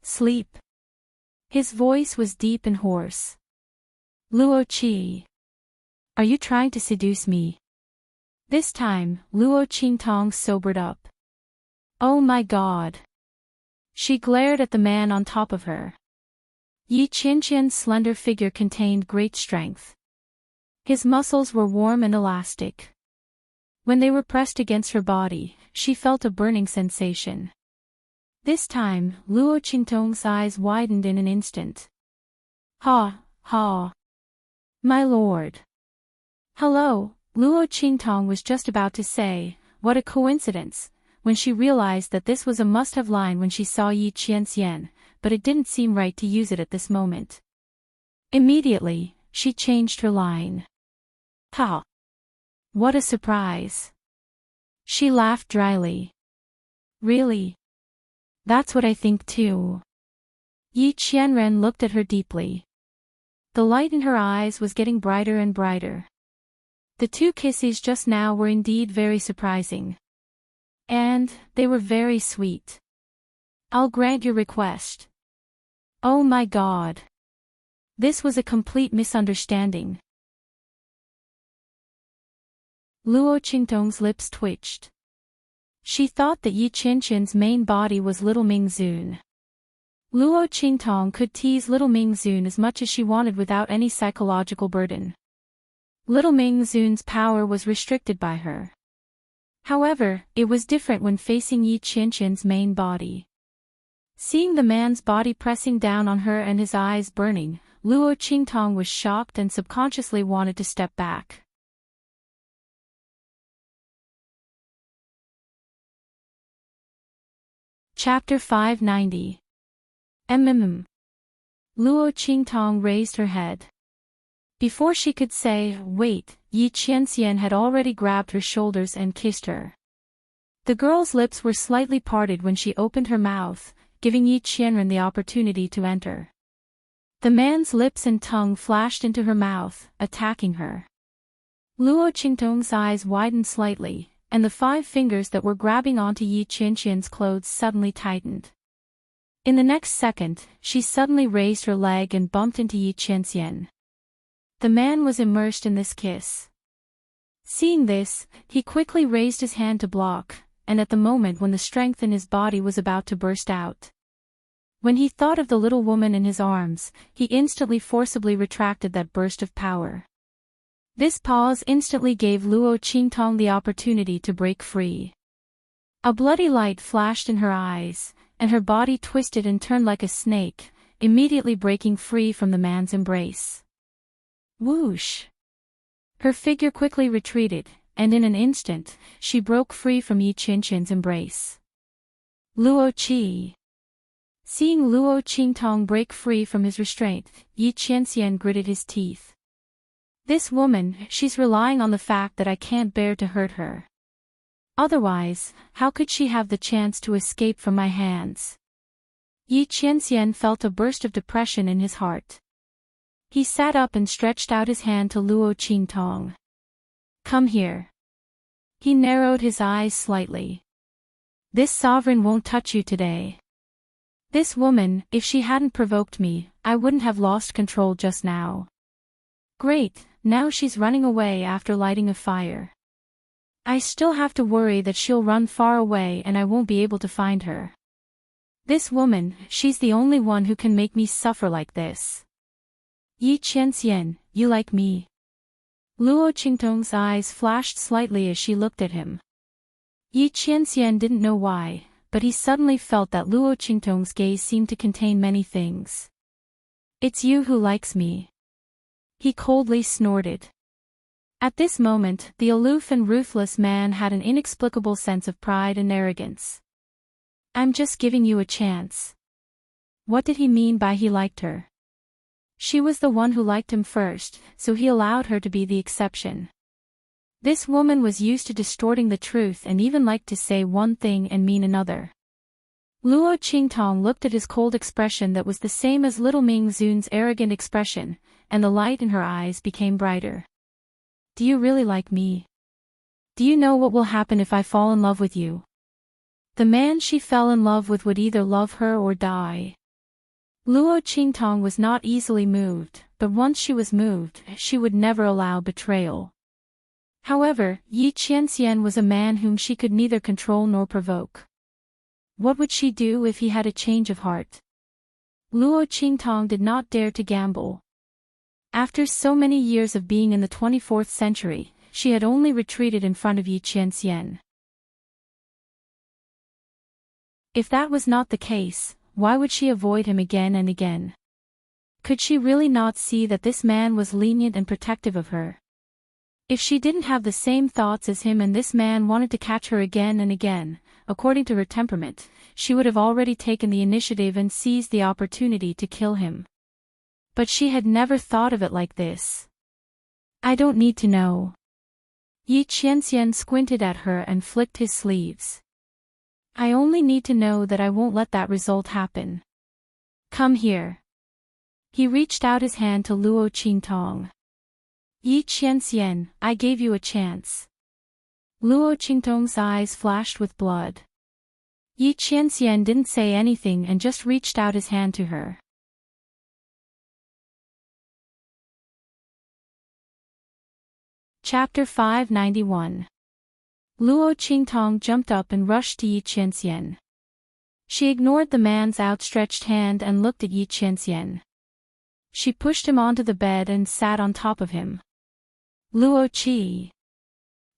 Sleep. His voice was deep and hoarse. Luo Qi. Are you trying to seduce me? This time, Luo Qingtong sobered up. Oh my God. She glared at the man on top of her. Yi Qianqian's slender figure contained great strength. His muscles were warm and elastic. When they were pressed against her body, she felt a burning sensation. This time, Luo Qingtong's eyes widened in an instant. Ha, ha. My lord. Hello, Luo Qingtong was just about to say, what a coincidence, when she realized that this was a must-have line when she saw Yi Qianxian, but it didn't seem right to use it at this moment. Immediately, she changed her line. Ha! What a surprise! She laughed dryly. Really? That's what I think too. Yi Qianren looked at her deeply. The light in her eyes was getting brighter and brighter. The two kisses just now were indeed very surprising. And they were very sweet. I'll grant your request. Oh my God. This was a complete misunderstanding. Luo Qingtong's lips twitched. She thought that Yi Qianqian's main body was little Mingzun. Luo Qingtong could tease little Mingzun as much as she wanted without any psychological burden. Little Mingzun's power was restricted by her. However, it was different when facing Yi Qianqian's main body. Seeing the man's body pressing down on her and his eyes burning, Luo Qingtong was shocked and subconsciously wanted to step back. Chapter 590. Luo Qingtong raised her head. Before she could say, wait, Yi Qianxian had already grabbed her shoulders and kissed her. The girl's lips were slightly parted when she opened her mouth, giving Yi Qianren the opportunity to enter. The man's lips and tongue flashed into her mouth, attacking her. Luo Qingtong's eyes widened slightly, and the 5 fingers that were grabbing onto Yi Qianxian's clothes suddenly tightened. In the next second, she suddenly raised her leg and bumped into Yi Qianxian. The man was immersed in this kiss. Seeing this, he quickly raised his hand to block, and at the moment when the strength in his body was about to burst out. When he thought of the little woman in his arms, he instantly forcibly retracted that burst of power. This pause instantly gave Luo Qingtong the opportunity to break free. A bloody light flashed in her eyes, and her body twisted and turned like a snake, immediately breaking free from the man's embrace. Whoosh! Her figure quickly retreated, and in an instant, she broke free from Yi Qianqian's embrace. Luo Qi. Seeing Luo Qingtong break free from his restraint, Yi Qianxian gritted his teeth. This woman, she's relying on the fact that I can't bear to hurt her. Otherwise, how could she have the chance to escape from my hands? Yi Qianxian felt a burst of depression in his heart. He sat up and stretched out his hand to Luo Qingtong. Come here. He narrowed his eyes slightly. This sovereign won't touch you today. This woman, if she hadn't provoked me, I wouldn't have lost control just now. Great, now she's running away after lighting a fire. I still have to worry that she'll run far away and I won't be able to find her. This woman, she's the only one who can make me suffer like this. Yi Qianxian, you like me? Luo Qingtong's eyes flashed slightly as she looked at him. Yi Qianxian didn't know why, but he suddenly felt that Luo Qingtong's gaze seemed to contain many things. It's you who likes me. He coldly snorted. At this moment, the aloof and ruthless man had an inexplicable sense of pride and arrogance. I'm just giving you a chance. What did he mean by he liked her? She was the one who liked him first, so he allowed her to be the exception. This woman was used to distorting the truth and even liked to say one thing and mean another. Luo Qingtong looked at his cold expression that was the same as little Ming Zun's arrogant expression, and the light in her eyes became brighter. Do you really like me? Do you know what will happen if I fall in love with you? The man she fell in love with would either love her or die. Luo Qingtong was not easily moved, but once she was moved, she would never allow betrayal. However, Yi Qianxian was a man whom she could neither control nor provoke. What would she do if he had a change of heart? Luo Qingtong did not dare to gamble. After so many years of being in the 24th century, she had only retreated in front of Yi Qianxian. If that was not the case, why would she avoid him again and again? Could she really not see that this man was lenient and protective of her? If she didn't have the same thoughts as him and this man wanted to catch her again and again, according to her temperament, she would have already taken the initiative and seized the opportunity to kill him. But she had never thought of it like this. I don't need to know. Yi Qianxian squinted at her and flicked his sleeves. I only need to know that I won't let that result happen. Come here. He reached out his hand to Luo Qingtong. Yi Qianxian, I gave you a chance. Luo Qingtong's eyes flashed with blood. Yi Qianxian didn't say anything and just reached out his hand to her. Chapter 591. Luo Qingtong jumped up and rushed to Yi Qianxian. She ignored the man's outstretched hand and looked at Yi Qianxian. She pushed him onto the bed and sat on top of him. Luo Qi.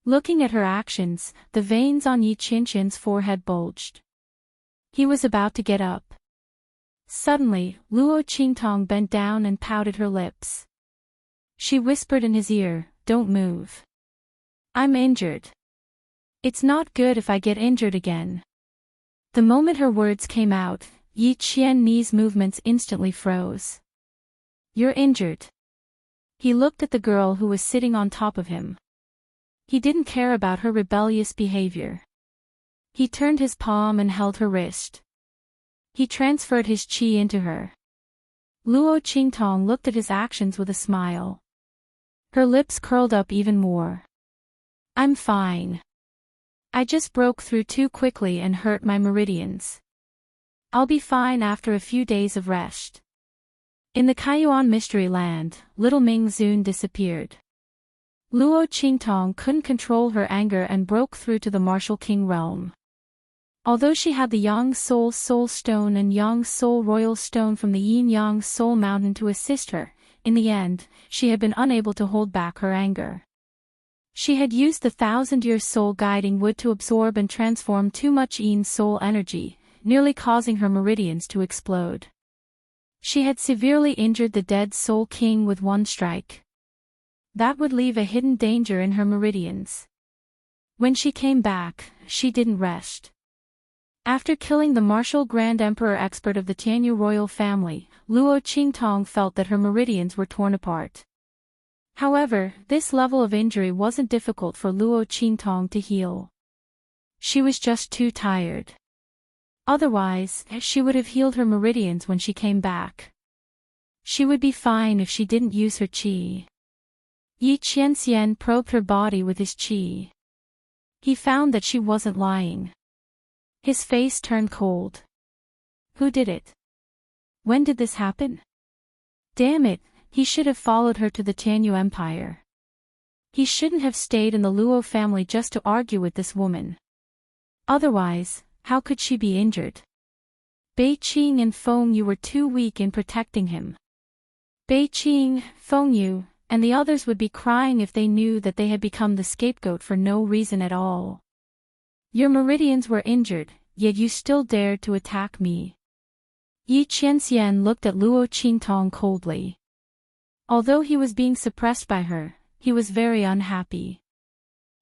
Looking at her actions, the veins on Yi Qianxian's forehead bulged. He was about to get up. Suddenly, Luo Qingtong bent down and pouted her lips. She whispered in his ear, Don't move. I'm injured. It's not good if I get injured again. The moment her words came out, Yi Qianxian's movements instantly froze. You're injured. He looked at the girl who was sitting on top of him. He didn't care about her rebellious behavior. He turned his palm and held her wrist. He transferred his qi into her. Luo Qingtong looked at his actions with a smile. Her lips curled up even more. I'm fine. I just broke through too quickly and hurt my meridians. I'll be fine after a few days of rest. In the Kaiyuan Mystery Land, little Ming Zun disappeared. Luo Qingtong couldn't control her anger and broke through to the Martial King realm. Although she had the Yang Soul Soul Stone and Yang Soul Royal Stone from the Yin Yang Soul Mountain to assist her, in the end, she had been unable to hold back her anger. She had used the 1,000-year soul guiding wood to absorb and transform too much Yin soul energy, nearly causing her meridians to explode. She had severely injured the dead Soul King with one strike. That would leave a hidden danger in her meridians. When she came back, she didn't rest. After killing the martial Grand Emperor expert of the Tianyu royal family, Luo Qingtong felt that her meridians were torn apart. However, this level of injury wasn't difficult for Luo Qingtong to heal. She was just too tired. Otherwise, she would have healed her meridians when she came back. She would be fine if she didn't use her qi. Yi Qianxian probed her body with his qi. He found that she wasn't lying. His face turned cold. Who did it? When did this happen? Damn it, he should have followed her to the Tianyu Empire. He shouldn't have stayed in the Luo family just to argue with this woman. Otherwise, how could she be injured? Bei Qing and Feng Yu were too weak in protecting him. Bei Qing, Feng Yu, and the others would be crying if they knew that they had become the scapegoat for no reason at all. Your meridians were injured, yet you still dared to attack me. Yi Qianxian looked at Luo Qingtong coldly. Although he was being suppressed by her, he was very unhappy.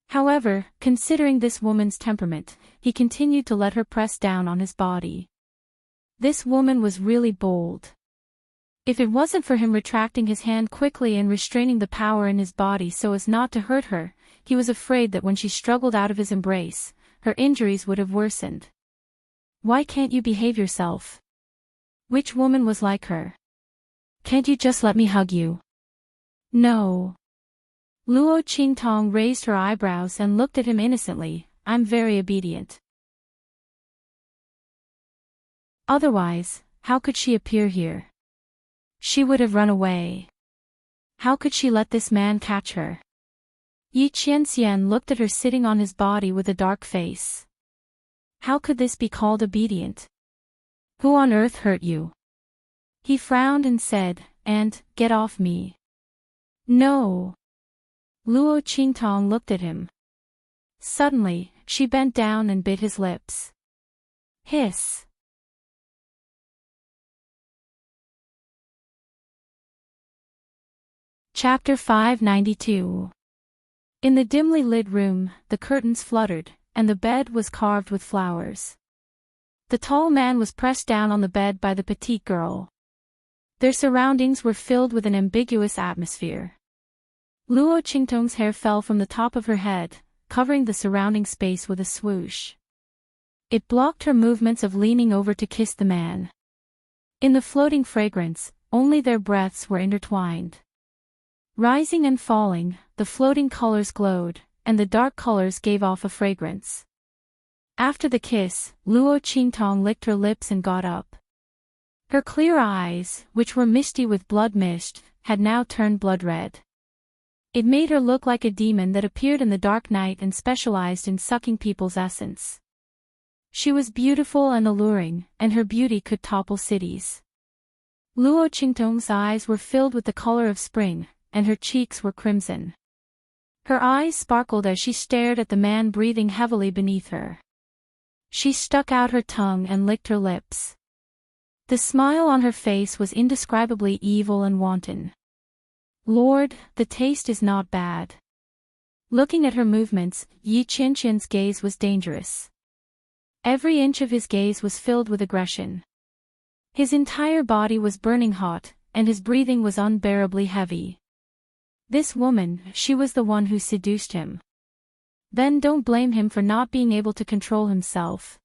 However, considering this woman's temperament, he continued to let her press down on his body. This woman was really bold. If it wasn't for him retracting his hand quickly and restraining the power in his body so as not to hurt her, he was afraid that when she struggled out of his embrace, her injuries would have worsened. Why can't you behave yourself? Which woman was like her? Can't you just let me hug you? No. Luo Qingtong raised her eyebrows and looked at him innocently. I'm very obedient. Otherwise, how could she appear here? She would have run away. How could she let this man catch her? Yi Qianxian looked at her sitting on his body with a dark face. How could this be called obedient? Who on earth hurt you? He frowned and said, "And, get off me." No. Luo Qingtong looked at him. Suddenly, she bent down and bit his lips. Hiss. Chapter 592. In the dimly lit room, the curtains fluttered, and the bed was carved with flowers. The tall man was pressed down on the bed by the petite girl. Their surroundings were filled with an ambiguous atmosphere. Luo Qingtong's hair fell from the top of her head, covering the surrounding space with a swoosh. It blocked her movements of leaning over to kiss the man. In the floating fragrance, only their breaths were intertwined. Rising and falling, the floating colors glowed, and the dark colors gave off a fragrance. After the kiss, Luo Qingtong licked her lips and got up. Her clear eyes, which were misty with blood mist, had now turned blood red. It made her look like a demon that appeared in the dark night and specialized in sucking people's essence. She was beautiful and alluring, and her beauty could topple cities. Luo Qingtong's eyes were filled with the color of spring, and her cheeks were crimson. Her eyes sparkled as she stared at the man breathing heavily beneath her. She stuck out her tongue and licked her lips. The smile on her face was indescribably evil and wanton. Lord, the taste is not bad. Looking at her movements, Yi Qianqian's gaze was dangerous. Every inch of his gaze was filled with aggression. His entire body was burning hot, and his breathing was unbearably heavy. This woman, she was the one who seduced him. Then don't blame him for not being able to control himself.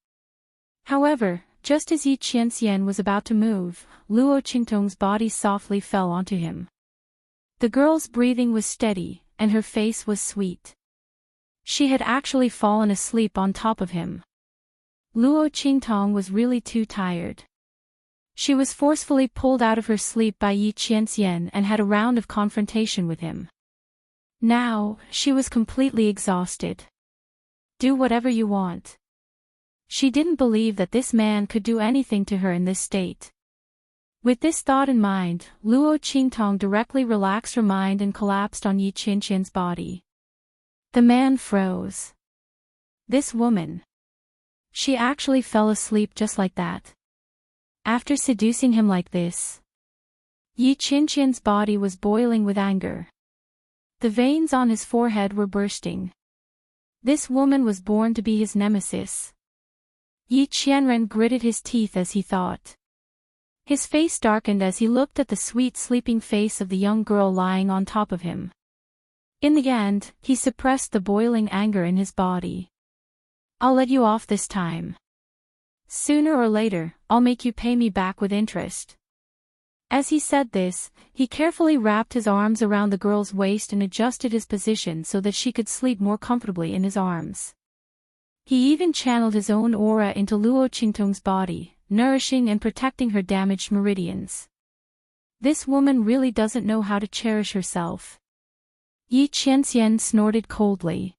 However, just as Yi Qianxian was about to move, Luo Qingtong's body softly fell onto him. The girl's breathing was steady, and her face was sweet. She had actually fallen asleep on top of him. Luo Qingtong was really too tired. She was forcefully pulled out of her sleep by Yi Qianxian and had a round of confrontation with him. Now, she was completely exhausted. Do whatever you want. She didn't believe that this man could do anything to her in this state. With this thought in mind, Luo Qingtong directly relaxed her mind and collapsed on Yi Qianqian's body. The man froze. This woman. She actually fell asleep just like that. After seducing him like this, Yi Qianqian's body was boiling with anger. The veins on his forehead were bursting. This woman was born to be his nemesis. Yi Qianren gritted his teeth as he thought. His face darkened as he looked at the sweet sleeping face of the young girl lying on top of him. In the end, he suppressed the boiling anger in his body. I'll let you off this time. Sooner or later, I'll make you pay me back with interest. As he said this, he carefully wrapped his arms around the girl's waist and adjusted his position so that she could sleep more comfortably in his arms. He even channeled his own aura into Luo Qingtong's body, nourishing and protecting her damaged meridians. This woman really doesn't know how to cherish herself. Yi Qianxian snorted coldly.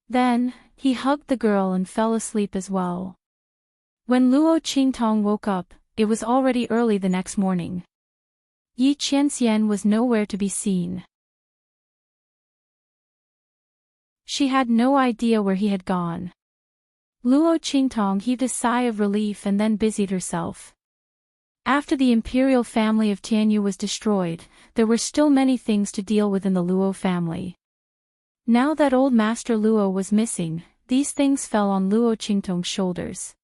Then, he hugged the girl and fell asleep as well. When Luo Qingtong woke up, it was already early the next morning. Yi Qianxian was nowhere to be seen. She had no idea where he had gone. Luo Qingtong heaved a sigh of relief and then busied herself. After the imperial family of Tianyu was destroyed, there were still many things to deal with in the Luo family. Now that old Master Luo was missing, these things fell on Luo Qingtong's shoulders.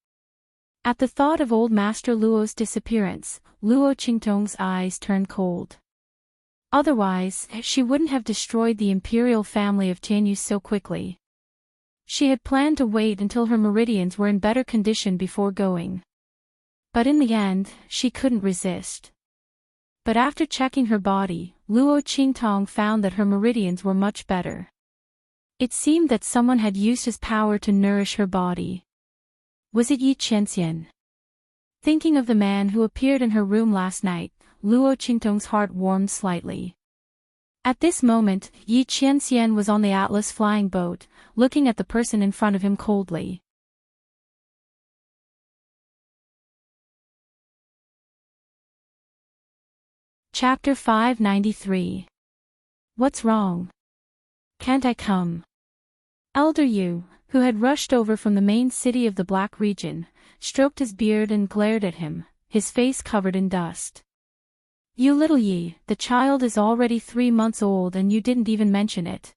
At the thought of old Master Luo's disappearance, Luo Qingtong's eyes turned cold. Otherwise, she wouldn't have destroyed the imperial family of Tianyu so quickly. She had planned to wait until her meridians were in better condition before going. But in the end, she couldn't resist. But after checking her body, Luo Qingtong found that her meridians were much better. It seemed that someone had used his power to nourish her body. Was it Yi Qianxian? Thinking of the man who appeared in her room last night, Luo Qingtong's heart warmed slightly. At this moment, Yi Qianxian was on the Atlas flying boat, looking at the person in front of him coldly. Chapter 593. What's wrong? Can't I come? Elder Yu, who had rushed over from the main city of the Black region, stroked his beard and glared at him, his face covered in dust. You little Yi, the child is already 3 months old and you didn't even mention it.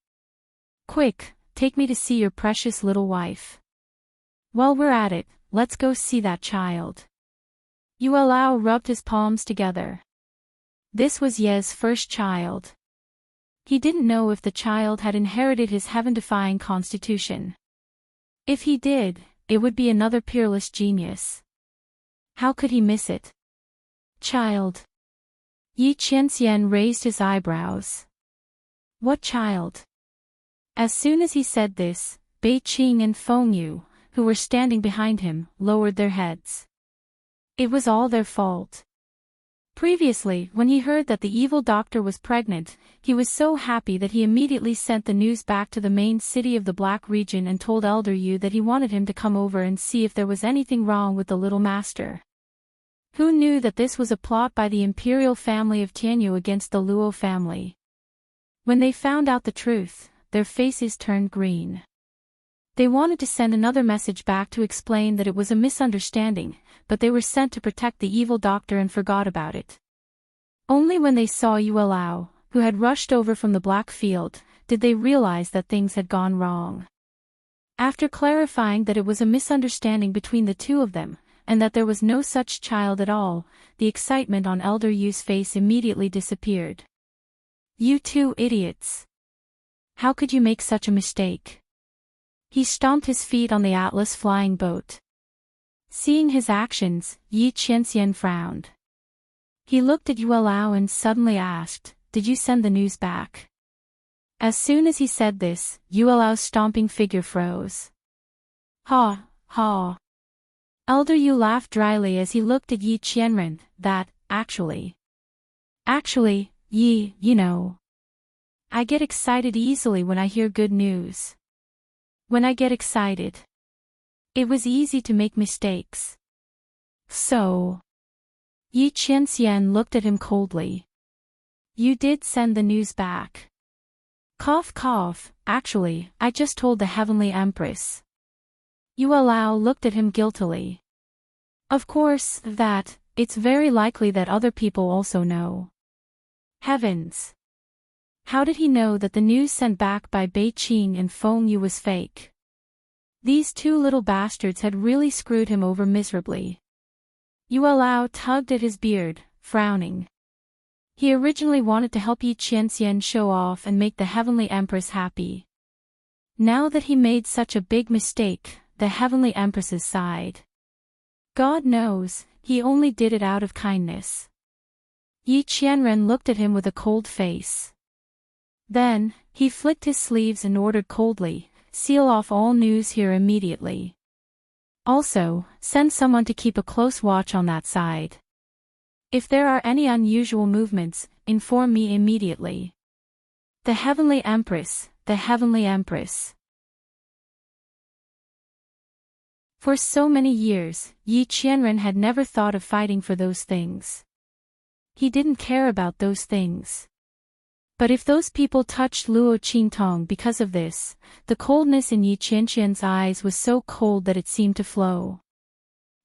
Quick, take me to see your precious little wife. While we're at it, let's go see that child. Yu Lao rubbed his palms together. This was Ye's first child. He didn't know if the child had inherited his heaven-defying constitution. If he did, it would be another peerless genius. How could he miss it? Child. Yi Qianxian raised his eyebrows. What child? As soon as he said this, Bei Qing and Feng Yu, who were standing behind him, lowered their heads. It was all their fault. Previously, when he heard that the evil doctor was pregnant, he was so happy that he immediately sent the news back to the main city of the Black region and told Elder Yu that he wanted him to come over and see if there was anything wrong with the little master. Who knew that this was a plot by the imperial family of Tianyu against the Luo family? When they found out the truth, their faces turned green. They wanted to send another message back to explain that it was a misunderstanding, but they were sent to protect the evil doctor and forgot about it. Only when they saw Yu Lao, who had rushed over from the Black Field, did they realize that things had gone wrong. After clarifying that it was a misunderstanding between the two of them, and that there was no such child at all, the excitement on Elder Yu's face immediately disappeared. You two idiots! How could you make such a mistake? He stomped his feet on the Atlas flying boat. Seeing his actions, Yi Qianxian frowned. He looked at Yu Lao and suddenly asked, "Did you send the news back?" As soon as he said this, Yu Lao's stomping figure froze. Ha, ha. Elder Yu laughed dryly as he looked at Yi Qianren, actually, Yi, you know. I get excited easily when I hear good news. When I get excited, it was easy to make mistakes. So. Yi Qianxian looked at him coldly. You did send the news back. Cough cough, actually, I just told the Heavenly Empress. Yu Lao looked at him guiltily. Of course, it's very likely that other people also know. Heavens! How did he know that the news sent back by Bei Qing and Feng Yu was fake? These two little bastards had really screwed him over miserably. Yu Lao tugged at his beard, frowning. He originally wanted to help Yi Qianxian show off and make the Heavenly Empress happy. Now that he made such a big mistake, the Heavenly Empress sighed. God knows, he only did it out of kindness. Yi Qianren looked at him with a cold face. Then, he flicked his sleeves and ordered coldly, seal off all news here immediately. Also, send someone to keep a close watch on that side. If there are any unusual movements, inform me immediately. The Heavenly Empress, the Heavenly Empress. For so many years, Yi Qianren had never thought of fighting for those things. He didn't care about those things. But if those people touched Luo Qingtong because of this, the coldness in Yi Qianxian's eyes was so cold that it seemed to flow.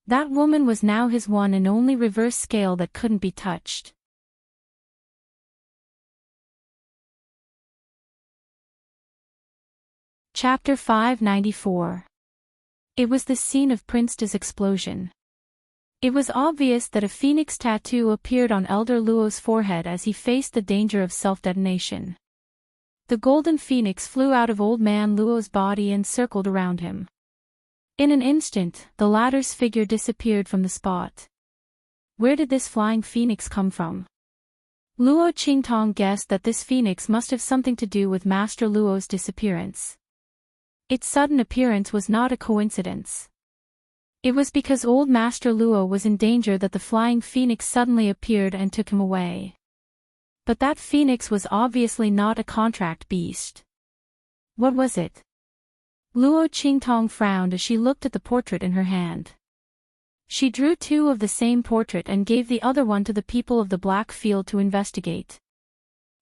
That woman was now his one and only reverse scale that couldn't be touched. Chapter 594. It was the scene of Prince Da's explosion. It was obvious that a phoenix tattoo appeared on Elder Luo's forehead as he faced the danger of self-detonation. The golden phoenix flew out of Old Man Luo's body and circled around him. In an instant, the latter's figure disappeared from the spot. Where did this flying phoenix come from? Luo Qingtong guessed that this phoenix must have something to do with Master Luo's disappearance. Its sudden appearance was not a coincidence. It was because old Master Luo was in danger that the flying phoenix suddenly appeared and took him away. But that phoenix was obviously not a contract beast. What was it? Luo Qingtong frowned as she looked at the portrait in her hand. She drew two of the same portrait and gave the other one to the people of the Black Field to investigate.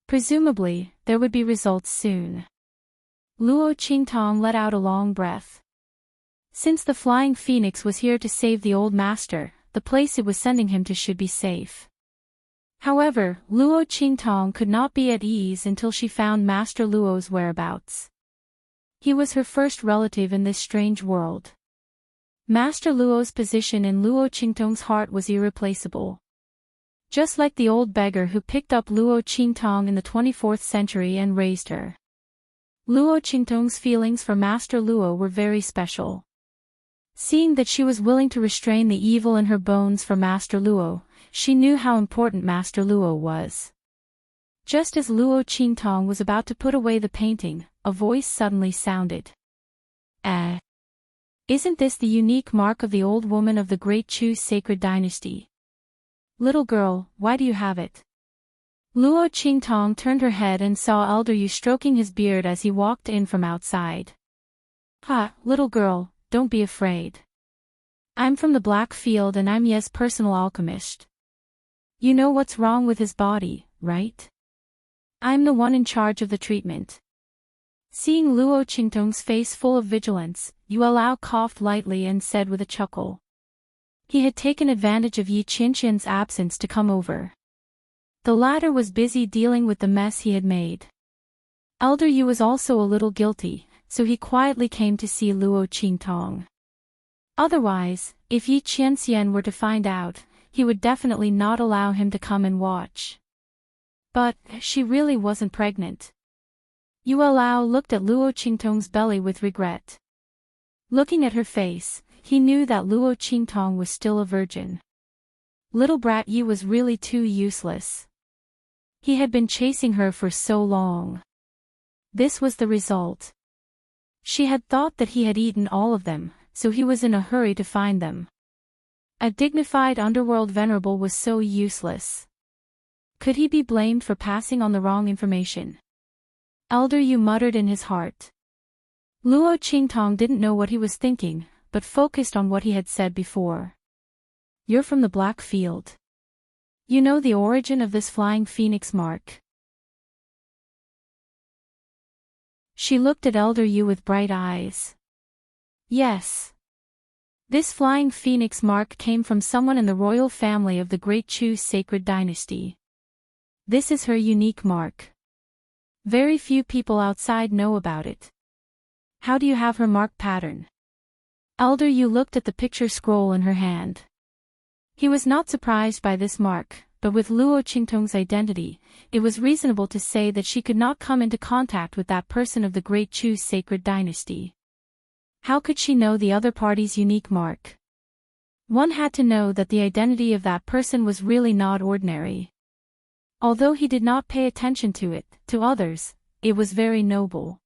Presumably, there would be results soon. Luo Qingtong let out a long breath. Since the flying phoenix was here to save the old master, the place it was sending him to should be safe. However, Luo Qingtong could not be at ease until she found Master Luo's whereabouts. He was her first relative in this strange world. Master Luo's position in Luo Qingtong's heart was irreplaceable. Just like the old beggar who picked up Luo Qingtong in the 24th century and raised her. Luo Qingtong's feelings for Master Luo were very special. Seeing that she was willing to restrain the evil in her bones for Master Luo, she knew how important Master Luo was. Just as Luo Qingtong was about to put away the painting, a voice suddenly sounded. Isn't this the unique mark of the old woman of the Great Chu's sacred dynasty? Little girl, why do you have it? Luo Qingtong turned her head and saw Elder Yu stroking his beard as he walked in from outside. Ha, little girl, don't be afraid. I'm from the Black Field and I'm Ye's personal alchemist. You know what's wrong with his body, right? I'm the one in charge of the treatment. Seeing Luo Qingtong's face full of vigilance, Yuelao coughed lightly and said with a chuckle. He had taken advantage of Yi Qianqian's absence to come over. The latter was busy dealing with the mess he had made. Elder Yu was also a little guilty, so he quietly came to see Luo Qingtong. Otherwise, if Yi Qianxian were to find out, he would definitely not allow him to come and watch. But, she really wasn't pregnant. Yuelao looked at Luo Qingtong's belly with regret. Looking at her face, he knew that Luo Qingtong was still a virgin. Little brat Yi was really too useless. He had been chasing her for so long. This was the result. She had thought that he had eaten all of them, so he was in a hurry to find them. A dignified underworld venerable was so useless. Could he be blamed for passing on the wrong information? Elder Yu muttered in his heart. Luo Qingtong didn't know what he was thinking, but focused on what he had said before. You're from the Black Field. You know the origin of this flying phoenix mark? She looked at Elder Yu with bright eyes. Yes. This flying phoenix mark came from someone in the royal family of the Great Chu's sacred dynasty. This is her unique mark. Very few people outside know about it. How do you have her mark pattern? Elder Yu looked at the picture scroll in her hand. He was not surprised by this mark, but with Luo Qingtong's identity, it was reasonable to say that she could not come into contact with that person of the Great Chu's sacred dynasty. How could she know the other party's unique mark? One had to know that the identity of that person was really not ordinary. Although he did not pay attention to it, to others, it was very noble.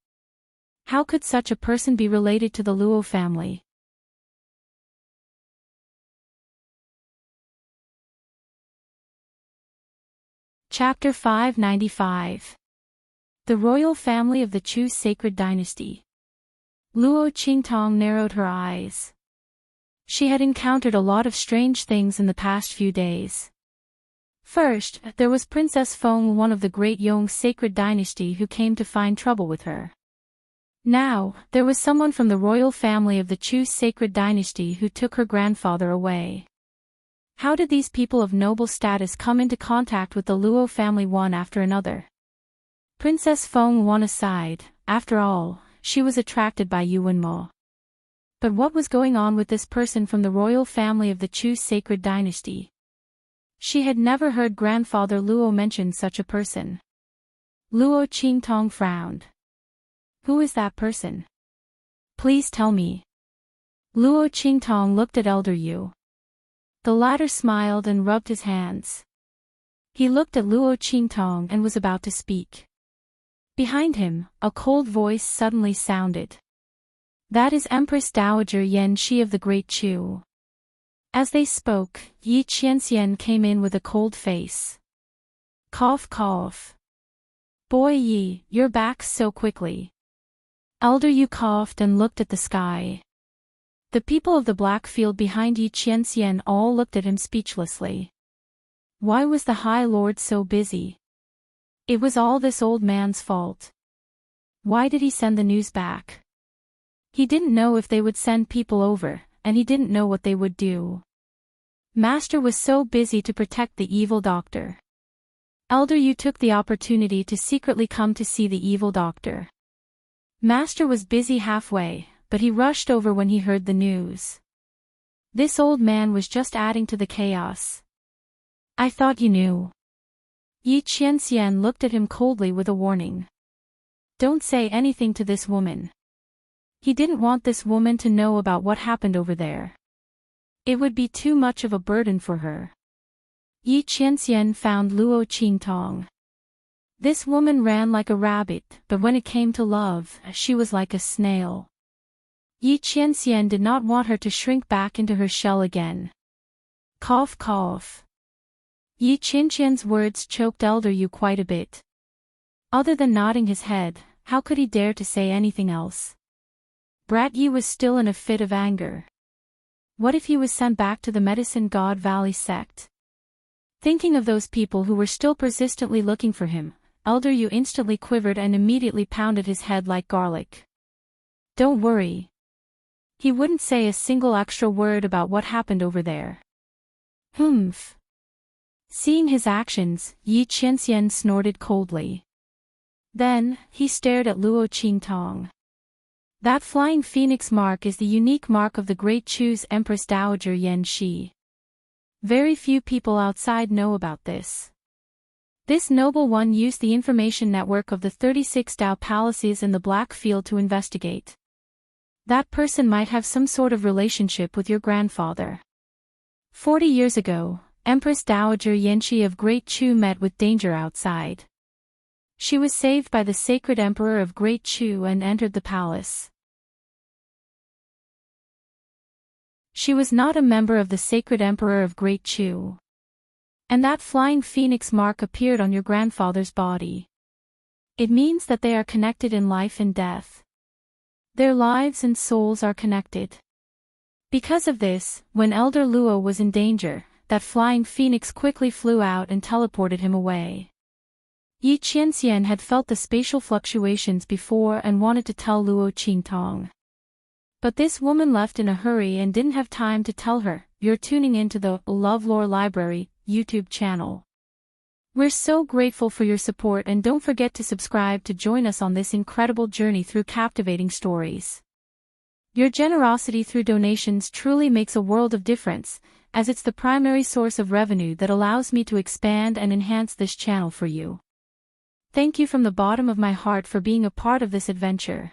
How could such a person be related to the Luo family? Chapter 595. The Royal Family of the Chu's Sacred Dynasty. Luo Qingtong narrowed her eyes. She had encountered a lot of strange things in the past few days. First, there was Princess Feng, one of the Great Yong's sacred dynasty, who came to find trouble with her. Now, there was someone from the royal family of the Chu's sacred dynasty who took her grandfather away. How did these people of noble status come into contact with the Luo family one after another? Princess Feng aside, after all, she was attracted by Yuan Mo. But what was going on with this person from the royal family of the Chu sacred dynasty? She had never heard grandfather Luo mention such a person. Luo Qingtong frowned. Who is that person? Please tell me. Luo Qingtong looked at Elder Yu. The latter smiled and rubbed his hands. He looked at Luo Qingtong and was about to speak. Behind him, a cold voice suddenly sounded. That is Empress Dowager Yan Shi of the Great Chu. As they spoke, Yi Qianxian came in with a cold face. Cough cough. Boy Yi, you're back so quickly. Elder Yu coughed and looked at the sky. The people of the black field behind Yi Qianxian all looked at him speechlessly. Why was the High Lord so busy? It was all this old man's fault. Why did he send the news back? He didn't know if they would send people over, and he didn't know what they would do. Master was so busy to protect the evil doctor. Elder Yu took the opportunity to secretly come to see the evil doctor. Master was busy halfway, but he rushed over when he heard the news. This old man was just adding to the chaos. I thought you knew. Yi Qianxian looked at him coldly with a warning. Don't say anything to this woman. He didn't want this woman to know about what happened over there. It would be too much of a burden for her. Yi Qianxian found Luo Qingtong. This woman ran like a rabbit, but when it came to love, she was like a snail. Yi Qianxian did not want her to shrink back into her shell again. Cough cough. Yi Qianxian's words choked Elder Yu quite a bit. Other than nodding his head, how could he dare to say anything else? Brat Yi was still in a fit of anger. What if he was sent back to the Medicine God Valley sect? Thinking of those people who were still persistently looking for him, Elder Yu instantly quivered and immediately pounded his head like garlic. Don't worry. He wouldn't say a single extra word about what happened over there. Humph. Seeing his actions, Yi Qianxian snorted coldly. Then, he stared at Luo Qingtong. That flying phoenix mark is the unique mark of the Great Chu's Empress Dowager Yan Shi. Very few people outside know about this. This noble one used the information network of the 36 Dao palaces in the Black Field to investigate. That person might have some sort of relationship with your grandfather. 40 years ago, Empress Dowager Yanshi of Great Chu met with danger outside. She was saved by the sacred emperor of Great Chu and entered the palace. She was not a member of the sacred emperor of Great Chu. And that flying phoenix mark appeared on your grandfather's body. It means that they are connected in life and death. Their lives and souls are connected. Because of this, when Elder Luo was in danger, that flying phoenix quickly flew out and teleported him away. Yi Qianxian had felt the spatial fluctuations before and wanted to tell Luo Qingtong. But this woman left in a hurry and didn't have time to tell her. You're tuning into the LoveLore Library YouTube channel. We're so grateful for your support, and don't forget to subscribe to join us on this incredible journey through captivating stories. Your generosity through donations truly makes a world of difference, as it's the primary source of revenue that allows me to expand and enhance this channel for you. Thank you from the bottom of my heart for being a part of this adventure.